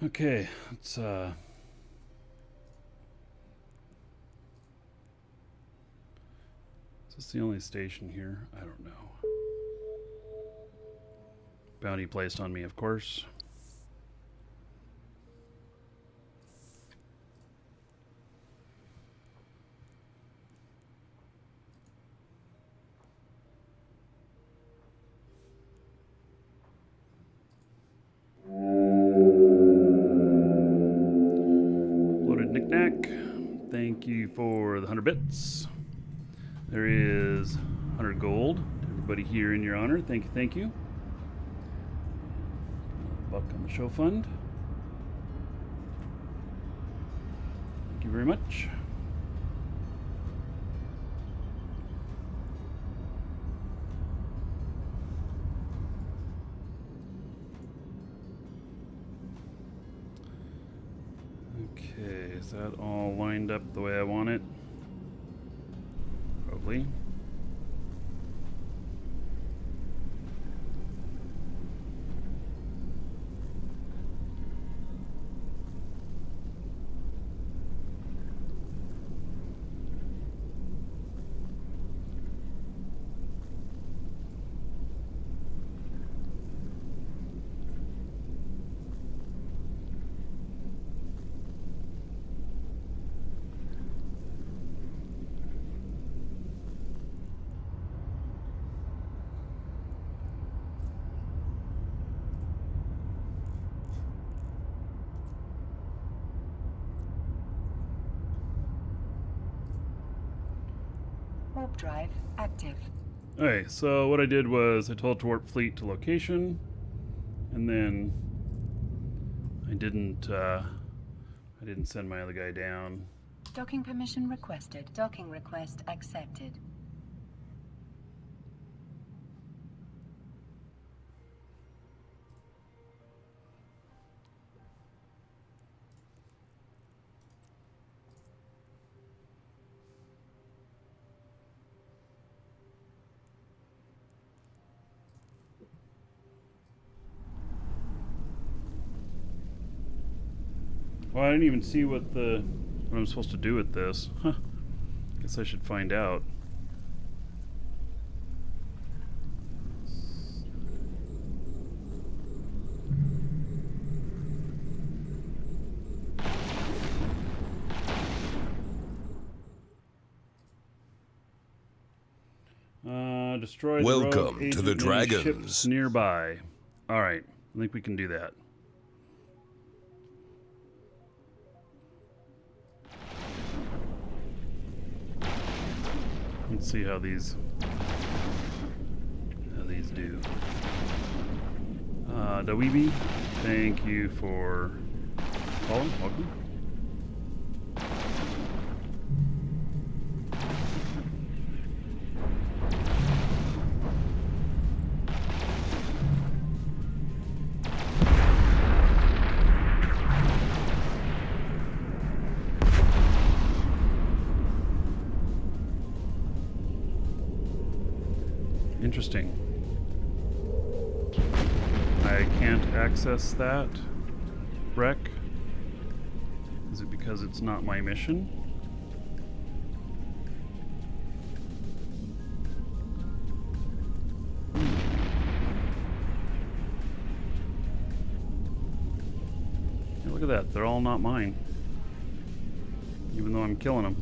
Okay, let's is this the only station here? I don't know. Bounty placed on me, of course. Loaded knick-knack. Thank you for the 100 bits. There is 100 gold. Everybody here in your honor. Thank you, thank you. Buck on the show fund. Thank you very much. Okay, is that all lined up the way I want it? Probably. Warp drive active. Okay, so what I did was I told to warp fleet to location, and then I didn't send my other guy down. Docking permission requested. Docking request accepted. Well, I didn't even see what I'm supposed to do with this. Huh. Guess I should find out. Destroy the Welcome rogue to the agent and Dragons. ships nearby. All right, I think we can do that. Let's see how these do. Daweeby, thank you for calling. Welcome. Interesting. I can't access that wreck. Is it because it's not my mission? Hey, look at that. They're all not mine. Even though I'm killing them.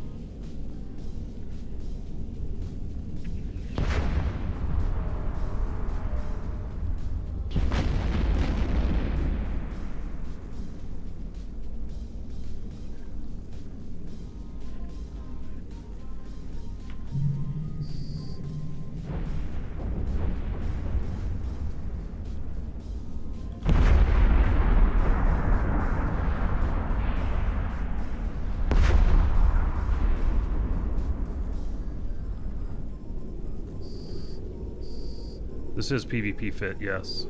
This is PvP fit, yes.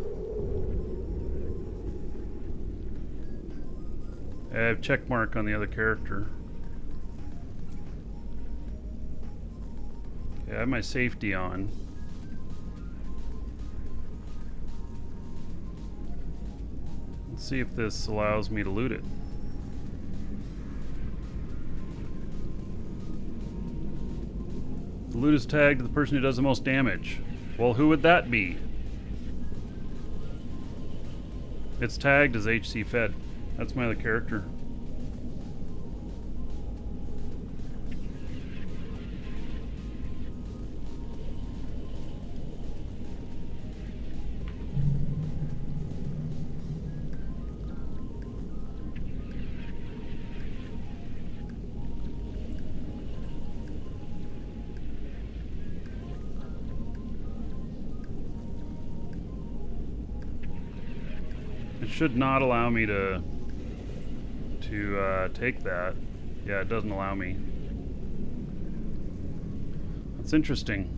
I have check mark on the other character. Okay, I have my safety on. Let's see if this allows me to loot it. The loot is tagged to the person who does the most damage. Well, who would that be? It's tagged as HC Fed. That's my other character. Should not allow me to take that. Yeah, it doesn't allow me. That's interesting.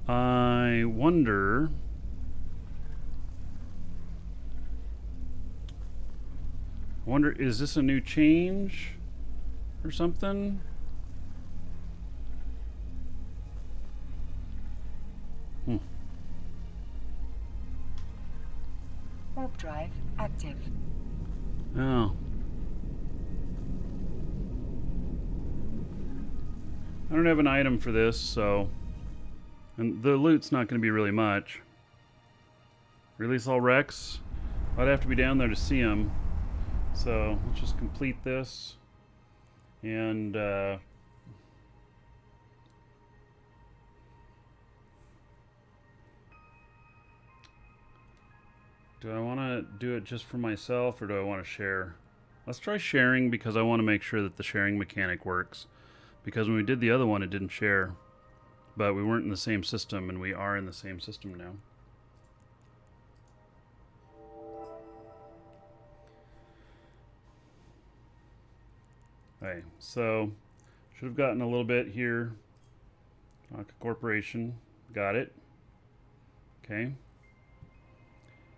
I wonder. Is this a new change? Or something? Warp drive active. Oh. I don't have an item for this, so... And the loot's not going to be really much. Release all wrecks. I'd have to be down there to see them. So, let's just complete this. And do I want to do it just for myself or do I want to share? Let's try sharing because I want to make sure that the sharing mechanic works. Because when we did the other one, it didn't share. But we weren't in the same system, and we are in the same system now. Okay, so should have gotten a little bit here. Corporation, got it. Okay.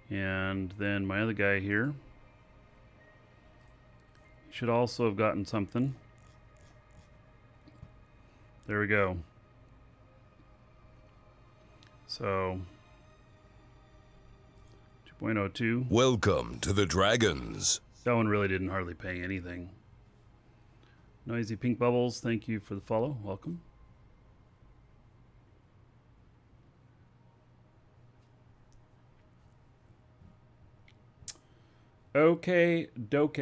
And then my other guy here should also have gotten something. There we go. So 2.02. Welcome to the Dragons. That one really didn't hardly pay anything. Noisy Pink Bubbles, thank you for the follow. Welcome. Okay, doke.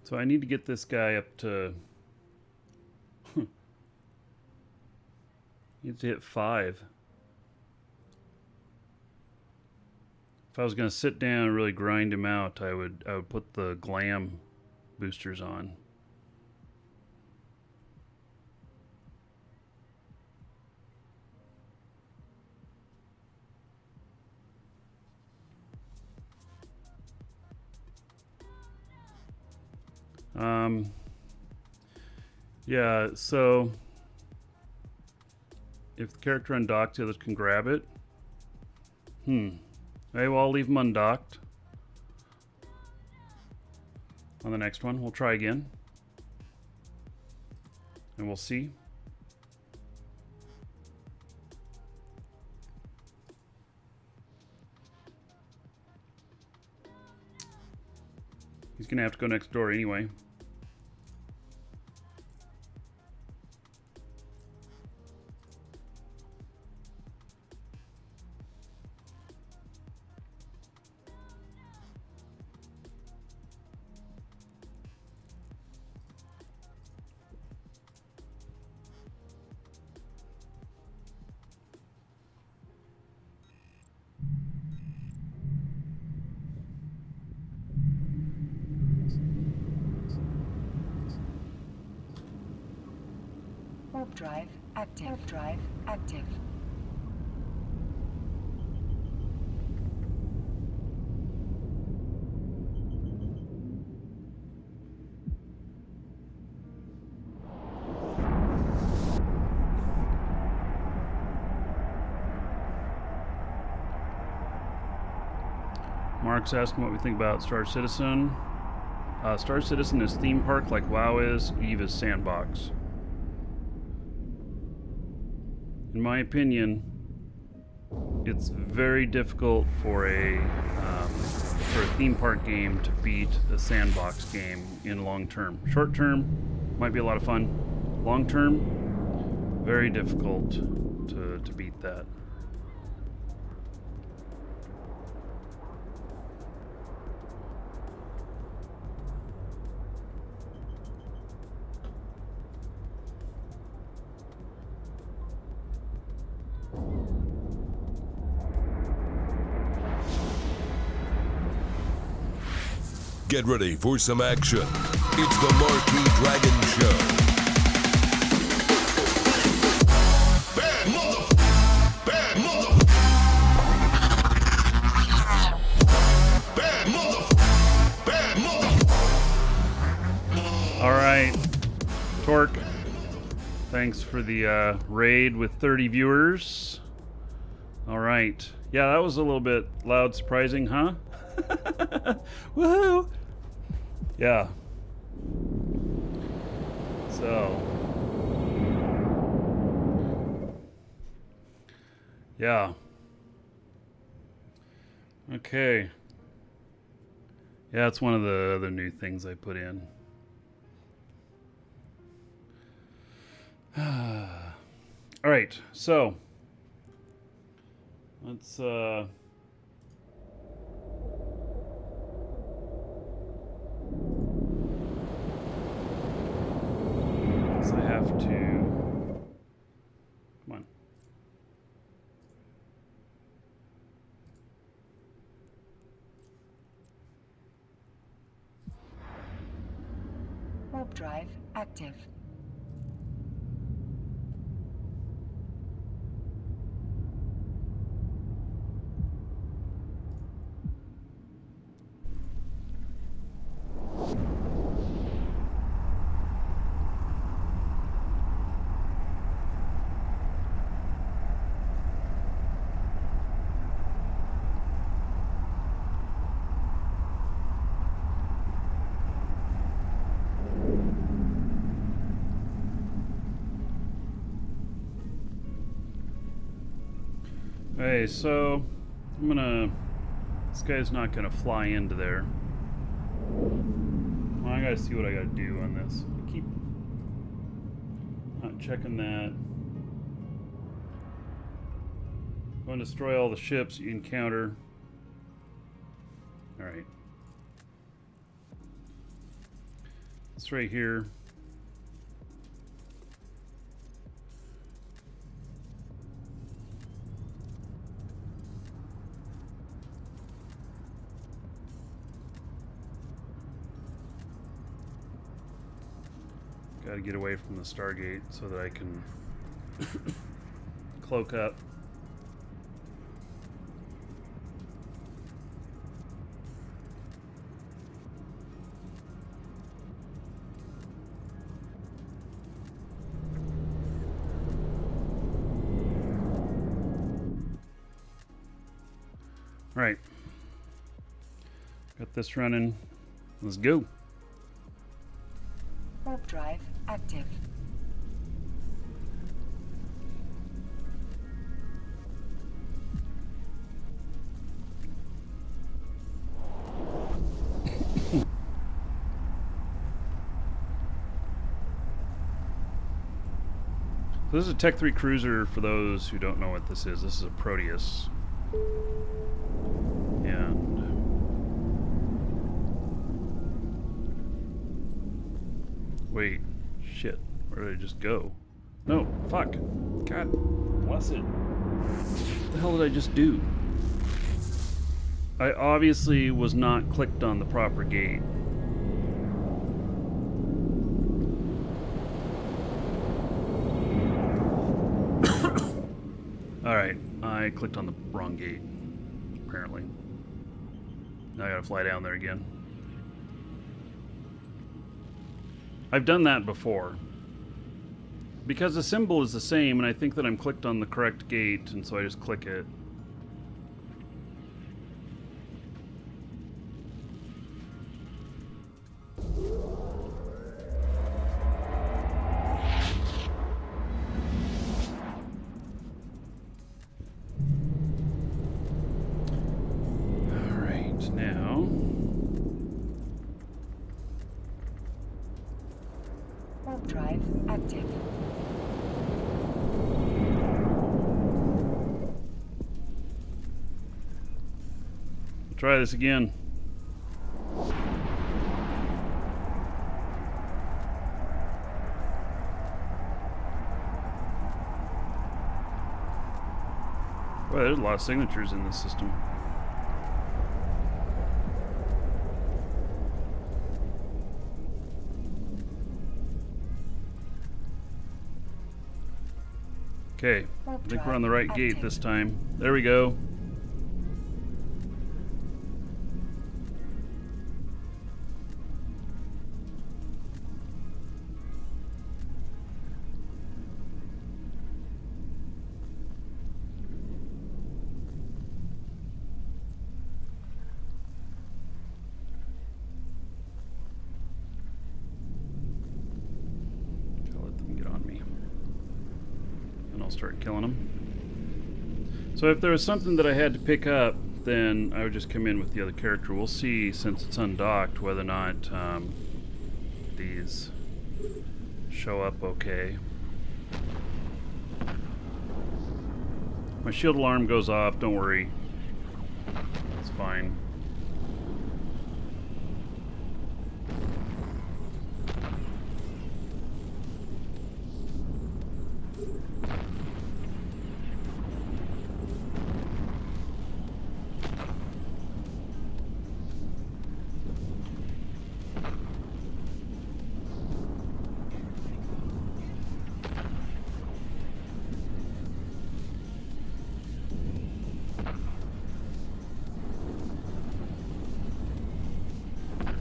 So I need to get this guy up to... Need to hit 5. If I was going to sit down and really grind him out, I would put the glam boosters on. Yeah, so if the character undocked, the others can grab it. Okay, well, I'll leave them undocked. On the next one, we'll try again. And we'll see. He's gonna have to go next door anyway. Warp drive active. Warp drive active. Mark's asking what we think about Star Citizen. Star Citizen is theme park like WoW is. Eve is sandbox. In my opinion, it's very difficult for a theme park game to beat a sandbox game in long term. Short term might be a lot of fun. Long term, very difficult to beat that. Get ready for some action. It's the Markee Dragon Show. Bad mother! Bad mother! Bad mother! Bad mother! All right, Torque. Thanks for the raid with 30 viewers. All right. Yeah, that was a little bit loud, surprising, huh? Woohoo! Yeah. So. Yeah. Okay. Yeah, it's one of the other new things I put in. All right, so let's I have to come on. Warp drive active. Hey, so this guy's not gonna fly into there. Well, I gotta see what I gotta do on this. I keep not checking that. Go and destroy all the ships you encounter. Alright. It's right here. Gotta get away from the Stargate so that I can cloak up. Right. Got this running. Let's go. Warp drive active. So this is a Tech 3 cruiser for those who don't know what this is. This is a Proteus. And wait, shit. Where did I just go? No, fuck. God bless it. What the hell did I just do? I obviously was not clicked on the proper gate. Alright, I clicked on the wrong gate, apparently. Now I gotta fly down there again. I've done that before. Because the symbol is the same, and I think that I'm clicked on the correct gate, and so I just click it. drive active. Try this again. Well, there's a lot of signatures in this system. Okay, I think we're on the right gate this time. There we go. I'll start killing them. So if there was something that I had to pick up, then I would just come in with the other character. We'll see, since it's undocked, whether or not these show up okay. My shield alarm goes off, don't worry. It's fine.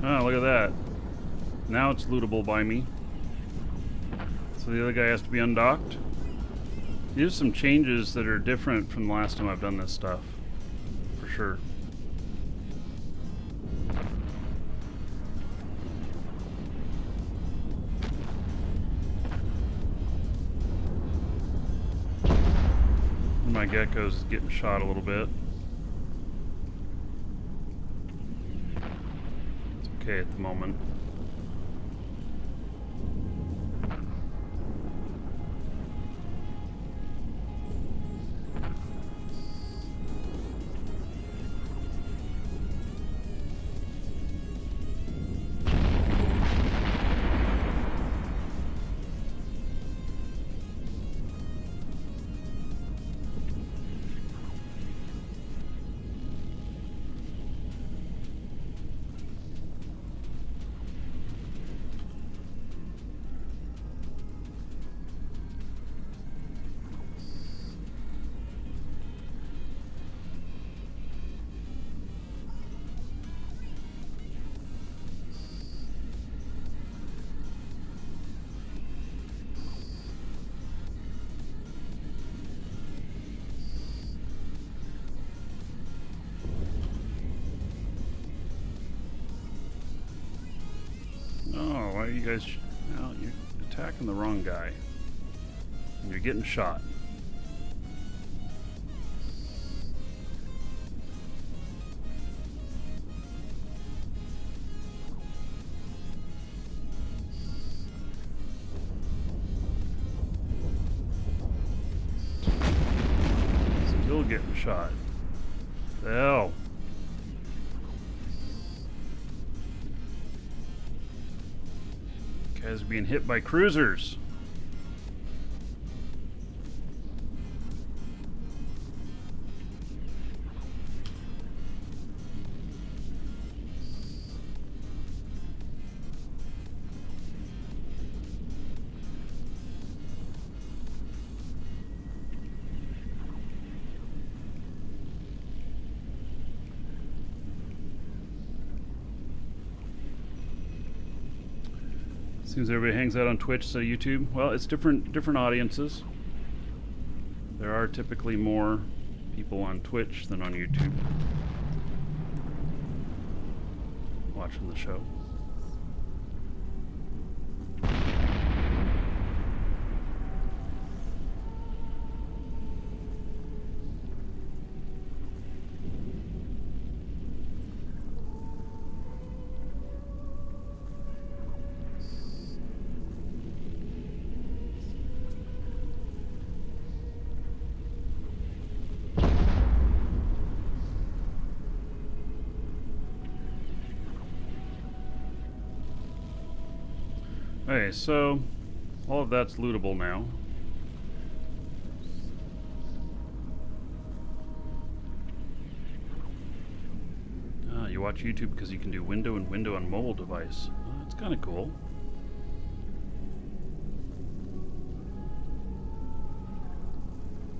Oh, look at that. Now it's lootable by me. So the other guy has to be undocked. There's some changes that are different from the last time I've done this stuff. For sure. My gecko's getting shot a little bit. Okay at the moment. Why are you guys... Well, you're attacking the wrong guy. And you're getting shot. Still getting shot. The hell? Guys are being hit by cruisers. Seems everybody hangs out on Twitch, so YouTube. Well, it's different audiences. There are typically more people on Twitch than on YouTube watching the show. Okay, so all of that's lootable now. You watch YouTube because you can do window and window on mobile device. Oh, that's kind of cool.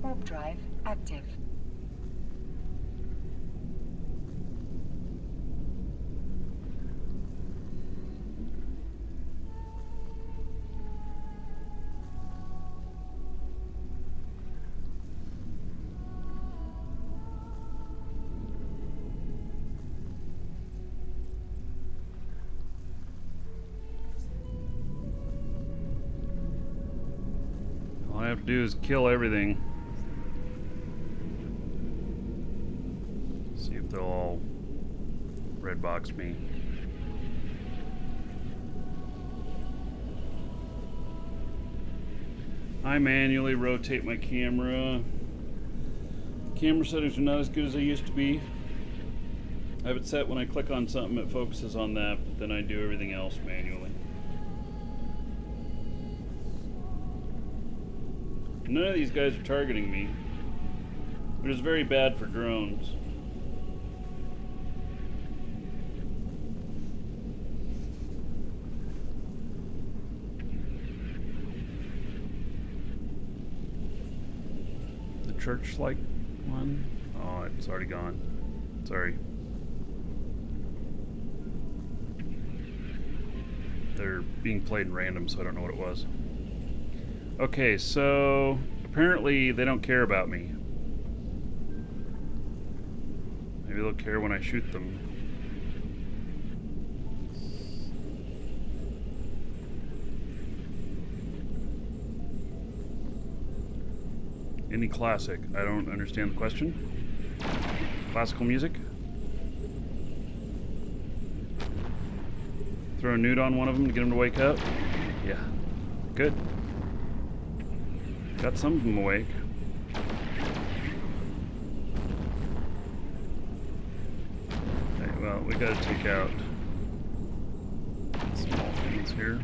Warp drive active. All I have to do is kill everything. See if they'll all red box me. I manually rotate my camera. Camera settings are not as good as they used to be. I have it set when I click on something, it focuses on that, but then I do everything else manually. None of these guys are targeting me, which is very bad for drones. The church-like one? Oh, it's already gone. Sorry. They're being played random, so I don't know what it was. Okay, so apparently they don't care about me. Maybe they'll care when I shoot them. Any classic? I don't understand the question. Classical music? Throw a nude on one of them to get them to wake up? Yeah. Good. Got some of them awake. Okay, well, we gotta take out small things here.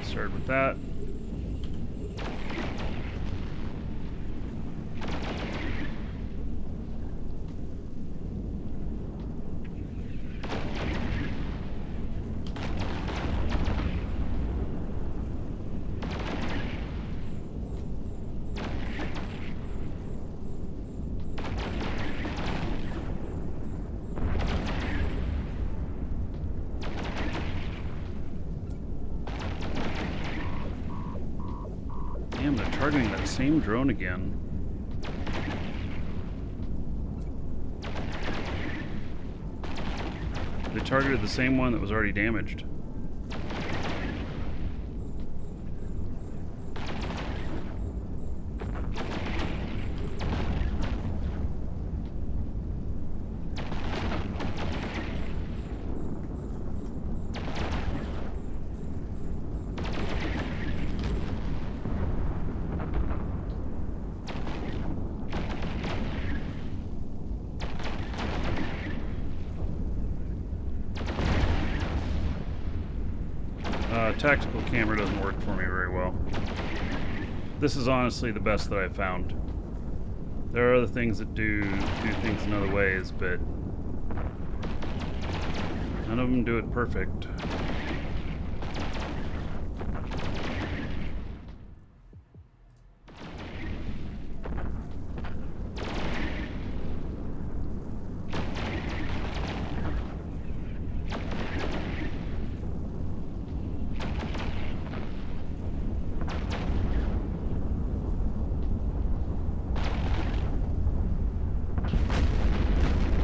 Start with that. Damn, they're targeting that same drone again. They targeted the same one that was already damaged. Tactical camera doesn't work for me very well. This is honestly the best that I've found. There are other things that do things in other ways, but none of them do it perfect.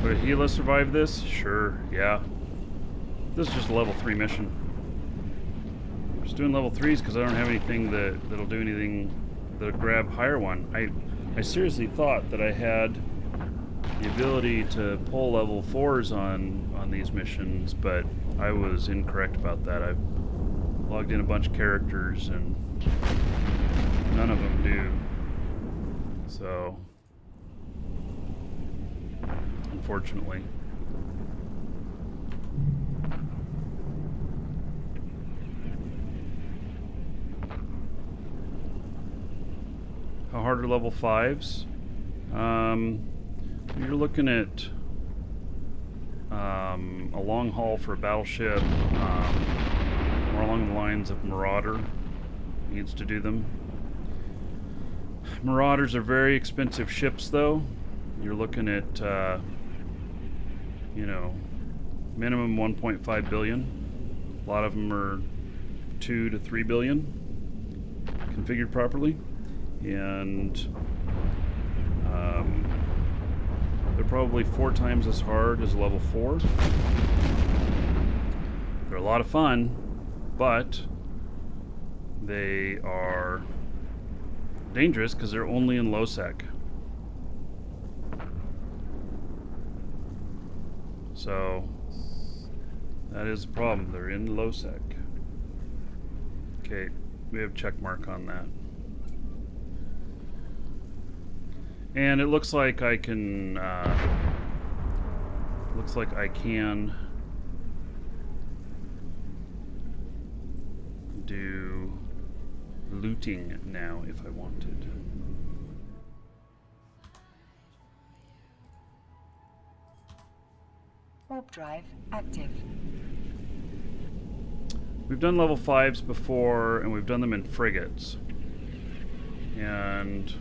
Would a Gila survive this? Sure, yeah. This is just a level 3 mission. I'm just doing level 3s because I don't have anything that'll do anything that'll grab higher one. I seriously thought that I had the ability to pull level 4s on these missions, but I was incorrect about that. I've logged in a bunch of characters and none of them do. So unfortunately. How hard are level 5s? You're looking at a long haul for a battleship, more along the lines of Marauder needs to do them. Marauders are very expensive ships, though. You're looking at, you know, minimum 1.5 billion. A lot of them are 2 to 3 billion configured properly, and they're probably 4 times as hard as level 4. They're a lot of fun, but they are dangerous because they're only in low sec. So that is a problem. They're in low sec. Okay, we have check mark on that. And it looks like I can do looting now if I wanted. Warp drive active. We've done level 5s before, and we've done them in frigates. And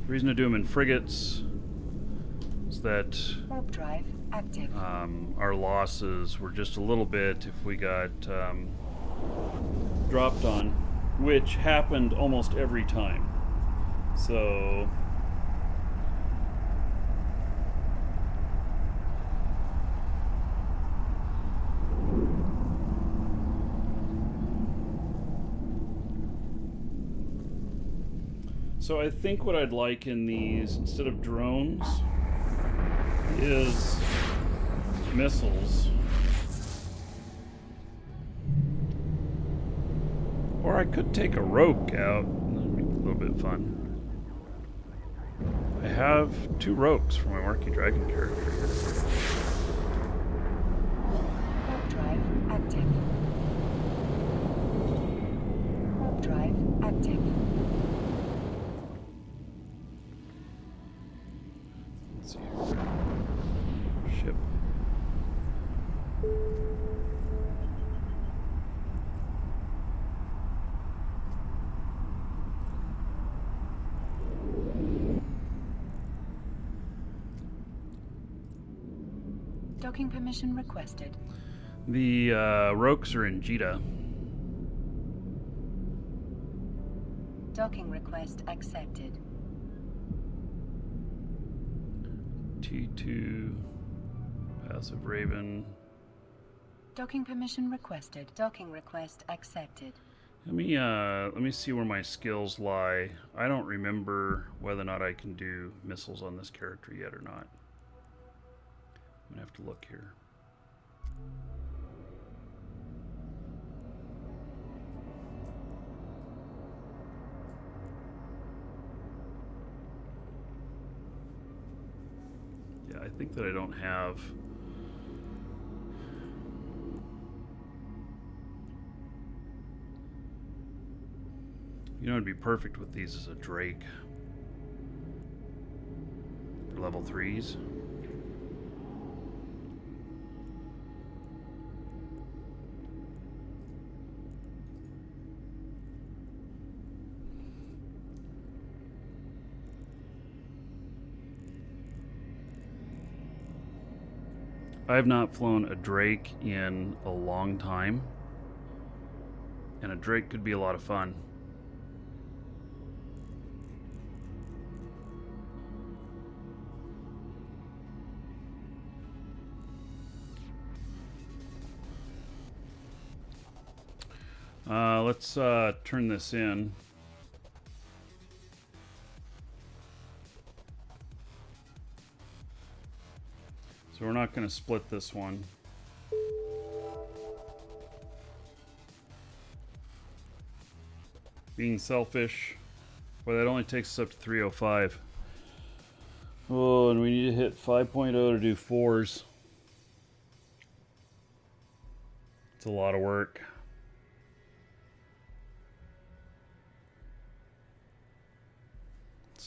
the reason to do them in frigates is that Warp drive active. our losses were just a little bit if we got dropped on, which happened almost every time. So I think what I'd like in these, instead of drones, is missiles. Or I could take a rogue out. That'd be a little bit fun. I have 2 rogues for my Markee Dragon character here. Warp drive active. Warp drive active. Let's see here. Ship. Docking permission requested. The rogues are in Jita. Docking request accepted. T2, passive Raven. Docking permission requested. Docking request accepted. Let me see where my skills lie. I don't remember whether or not I can do missiles on this character yet or not. I'm gonna have to look here. Yeah, I think that I don't have. You know, it'd be perfect with these as a Drake for level 3s. I have not flown a Drake in a long time, and a Drake could be a lot of fun. Let's turn this in. So we're not going to split this one. Being selfish. Boy, that only takes us up to 305. Oh, and we need to hit 5.0 to do 4s. It's a lot of work.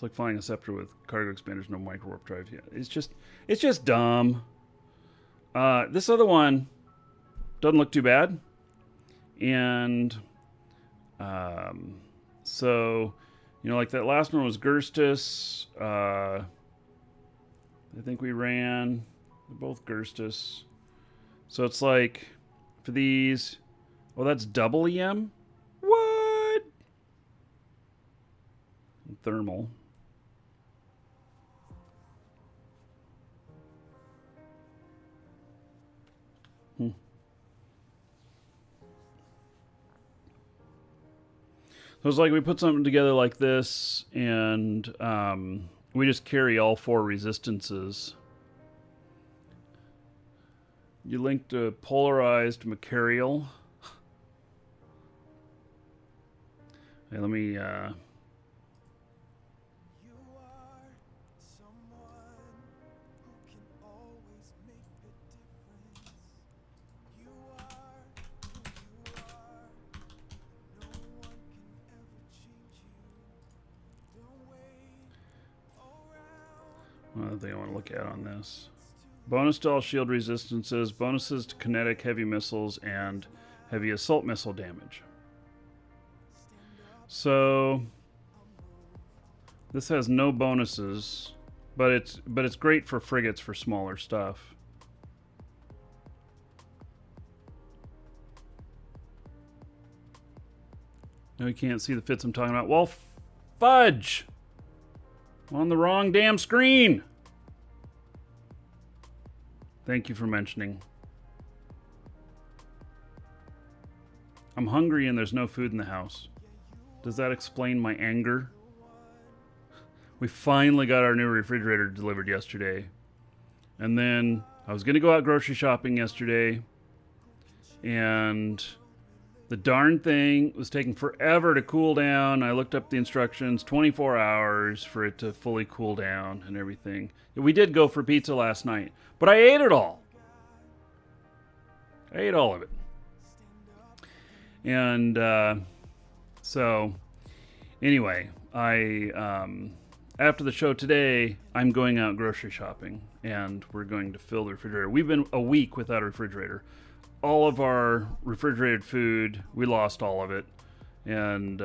It's like flying a scepter with cargo expanders, no micro warp drives. Yeah, it's just dumb. This other one doesn't look too bad, and so like that last one was Gerstus. I think we ran both Gerstus. So it's like for these, well, that's double EM. What? Thermal. So it's like we put something together like this, and we just carry all 4 resistances. You linked a polarized material. Hey, let me... Another thing I want to look at on this. Bonus to all shield resistances, bonuses to kinetic heavy missiles, and heavy assault missile damage. So this has no bonuses, but it's great for frigates for smaller stuff. No, you can't see the fits I'm talking about. Well, fudge! I'm on the wrong damn screen. Thank you for mentioning. I'm hungry and there's no food in the house. Does that explain my anger? We finally got our new refrigerator delivered yesterday. And then I was going to go out grocery shopping yesterday. And the darn thing was taking forever to cool down. I looked up the instructions, 24 hours for it to fully cool down and everything. We did go for pizza last night, but I ate it all. I ate all of it. And so anyway, after the show today, I'm going out grocery shopping, and we're going to fill the refrigerator. We've been a week without a refrigerator. All of our refrigerated food, we lost all of it. And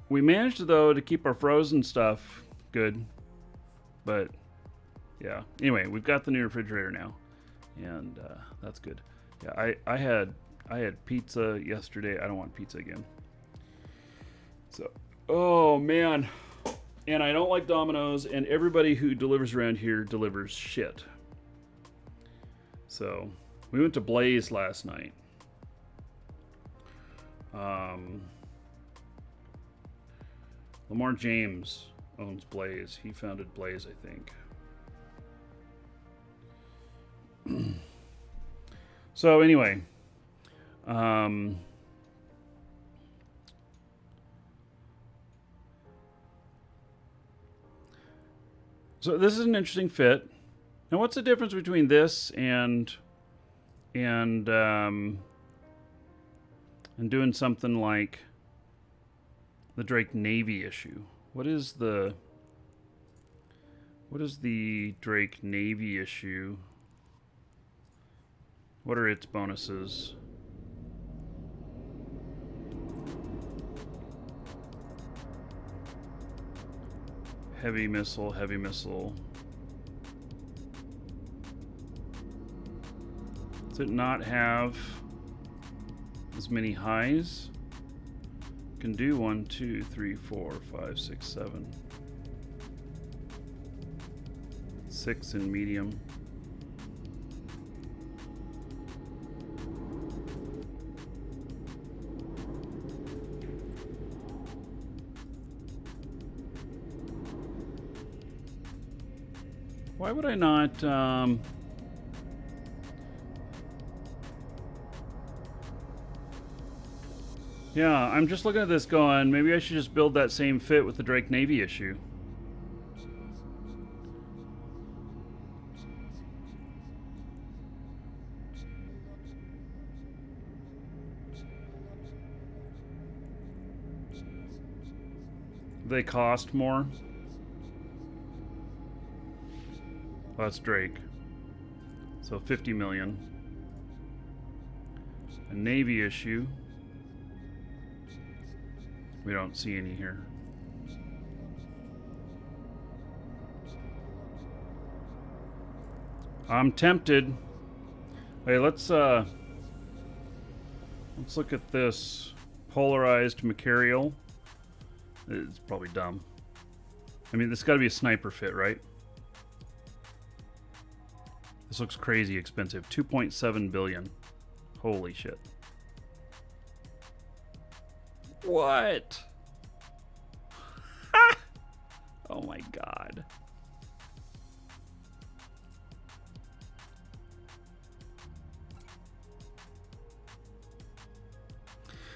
we managed, though, to keep our frozen stuff good. But, yeah. Anyway, we've got the new refrigerator now. And that's good. Yeah, I had pizza yesterday. I don't want pizza again. So, oh, man. And I don't like Domino's. And everybody who delivers around here delivers shit. So... we went to Blaze last night. Lamar James owns Blaze. He founded Blaze, I think. So anyway, so this is an interesting fit. Now, what's the difference between this and doing something like the Drake Navy issue? What is the Drake Navy issue? What are its bonuses? Heavy missile, heavy missile. Does it not have as many highs? Can do 1, 2, 3, 4, 5, 6, 7. 6 in medium. Why would I not... yeah, I'm just looking at this going, maybe I should just build that same fit with the Drake Navy issue. They cost more. Oh, that's Drake. So 50 million. A Navy issue. We don't see any here. I'm tempted. Hey, let's look at this polarized Mercurial. It's probably dumb. I mean, this got to be a sniper fit, right? This looks crazy expensive. 2.7 billion. Holy shit. What? Oh my god.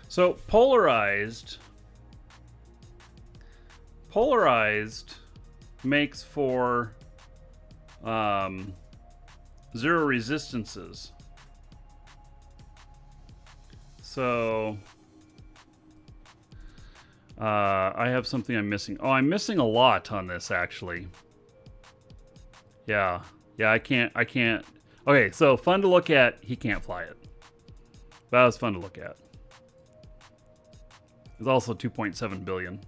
So polarized makes for zero resistances. So I have something I'm missing. Oh, I'm missing a lot on this actually. Yeah, I can't. Okay, so fun to look at. He can't fly it. That was fun to look at. It's also 2.7 billion.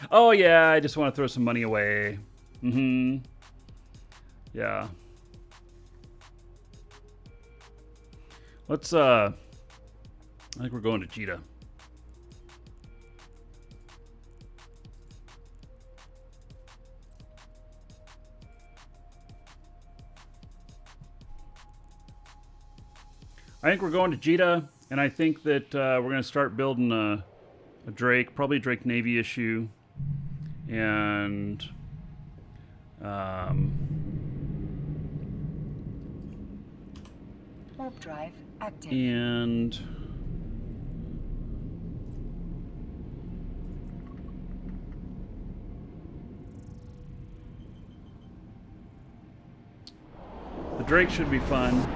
Oh yeah, I just want to throw some money away. Yeah. Let's I think we're going to Cheetah. I think we're going to Cheetah, and I think that we're going to start building a Drake, probably a Drake Navy issue, and warp drive active. And the Drake should be fun.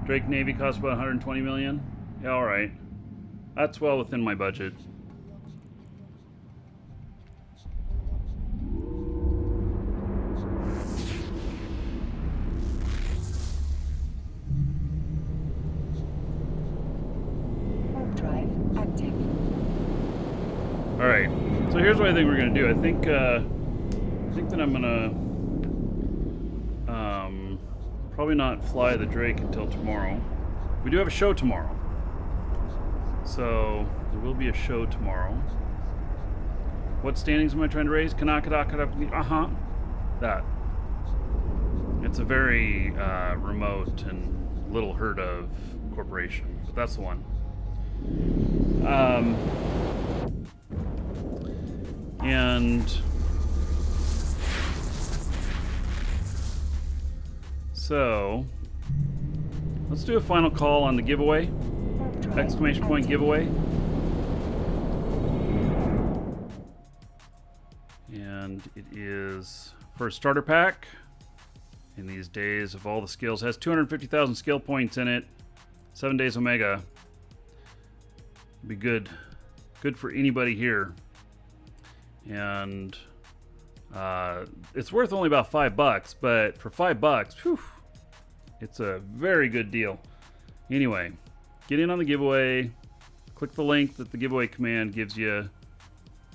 Drake Navy costs about 120 million. Yeah, all right. That's well within my budget. Warp drive active. All right. So here's what I think we're gonna do. I think that I'm gonna probably not fly the Drake until tomorrow. We do have a show tomorrow. So there will be a show tomorrow. What standings am I trying to raise? Uh-huh. That. It's a very remote and little heard of corporation, but that's the one. And so let's do a final call on the giveaway. Exclamation point giveaway. And it is for a starter pack. In these days of all the skills, has 250,000 skill points in it. 7 days Omega. Be good for anybody here. And it's worth only about $5, but for $5, whew, it's a very good deal. Anyway, get in on the giveaway. Click the link that the giveaway command gives you.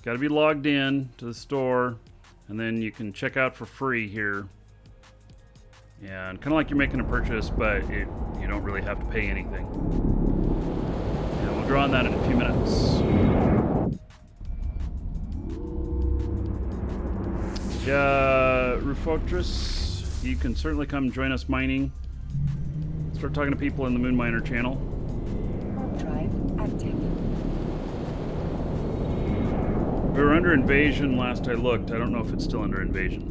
Got to be logged in to the store, and then you can check out for free here. And kind of like you're making a purchase, but you don't really have to pay anything. And we'll draw on that in a few minutes. Rufotrus, you can certainly come join us mining. Start talking to people in the Moon Miner channel. Warp drive active. We were under invasion last I looked. I don't know if it's still under invasion.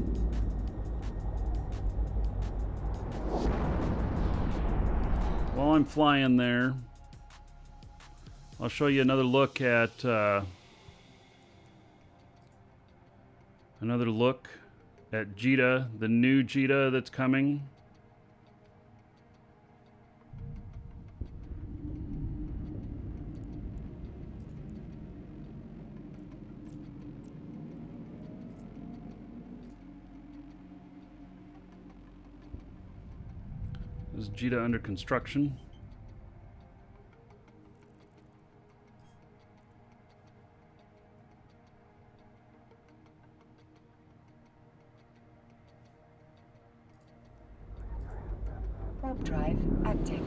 While I'm flying there, I'll show you another look at at Jita, the new Jita that's coming. Is Jita under construction? Warp drive active.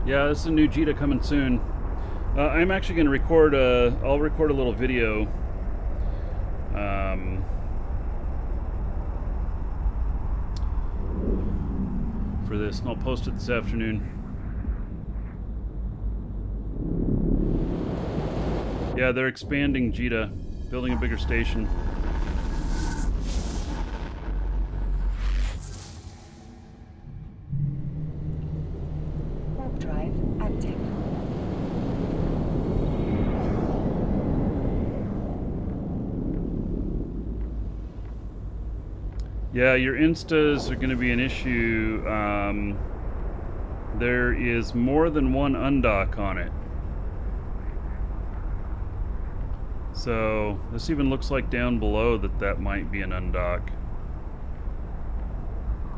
Yeah, this is a new Jita coming soon. I'm actually going to record I'll record a little video for this, and I'll post it this afternoon. Yeah, they're expanding Jita, building a bigger station. Warp drive active. Yeah, your instas are going to be an issue. There is more than one undock on it. So this even looks like down below that might be an undock.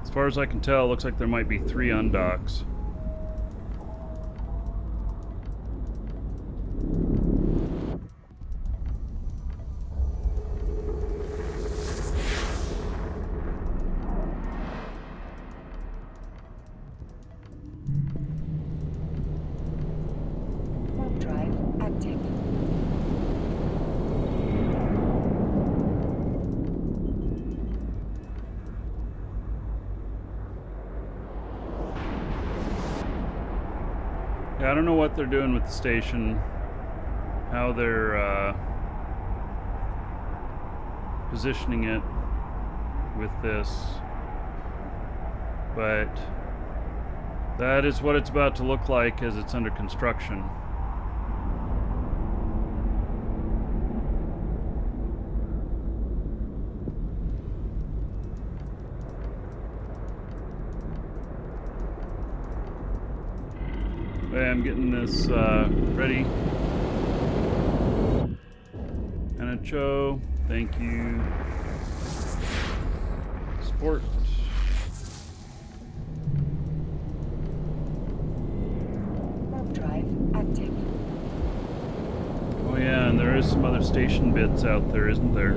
As far as I can tell, it looks like there might be 3 undocks. Warp drive active. Yeah, I don't know what they're doing with the station, how they're positioning it with this, but that is what it's about to look like as it's under construction. Okay, I'm getting this ready. Anacho, thank you. Sport. Warp drive active. Oh yeah, and there is some other station bits out there, isn't there?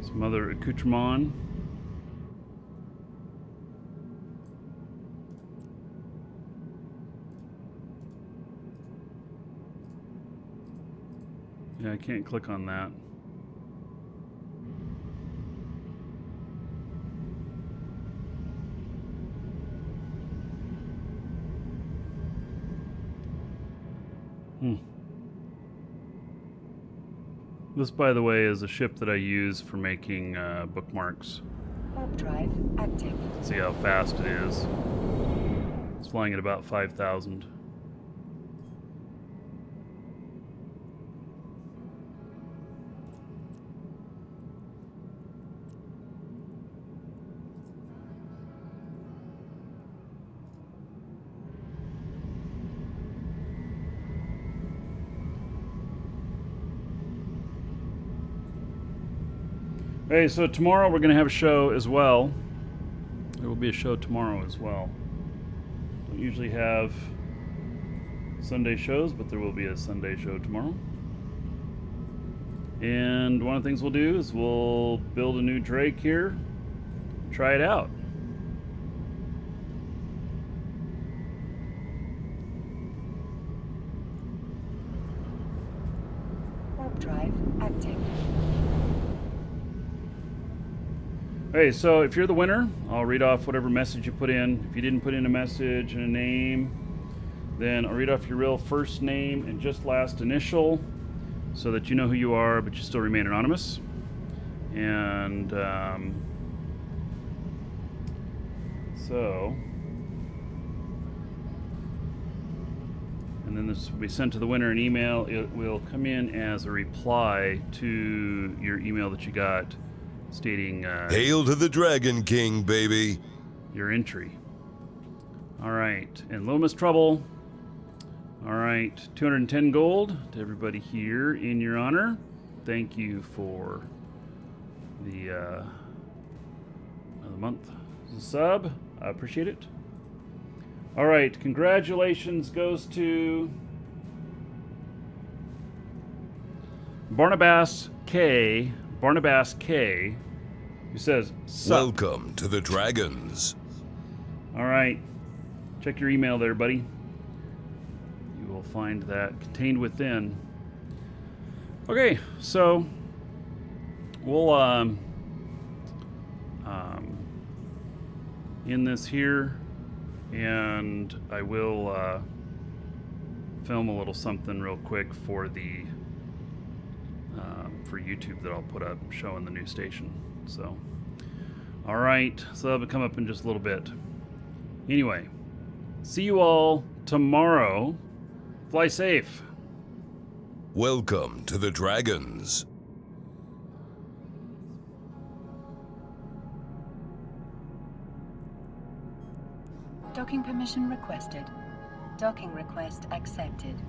Some other accoutrement. Yeah, I can't click on that. This, by the way, is a ship that I use for making bookmarks. Warp drive active. See how fast it is. It's flying at about 5,000. Hey, so tomorrow we're going to have a show as well. There will be a show tomorrow as well. Don't usually have Sunday shows, but there will be a Sunday show tomorrow. And one of the things we'll do is we'll build a new Drake here, try it out. Warp drive active. Okay, so if you're the winner, I'll read off whatever message you put in. If you didn't put in a message and a name, then I'll read off your real first name and just last initial so that you know who you are, but you still remain anonymous. And and then this will be sent to the winner in email. It will come in as a reply to your email that you got stating Hail to the Dragon King, baby. your entry. All right, and Little Miss Trouble. All right, 210 gold to everybody here in your honor. Thank you for the month as a sub. I appreciate it. All right, congratulations goes to Barnabas K, who says, "Sup." Welcome to the Dragons. All right, check your email there, buddy. You will find that contained within. Okay, so we'll end this here, and I will film a little something real quick for the for YouTube that I'll put up showing the new station. So, all right, so that'll come up in just a little bit. Anyway, see you all tomorrow. Fly safe. Welcome to the Dragons. Docking permission requested. Docking request accepted.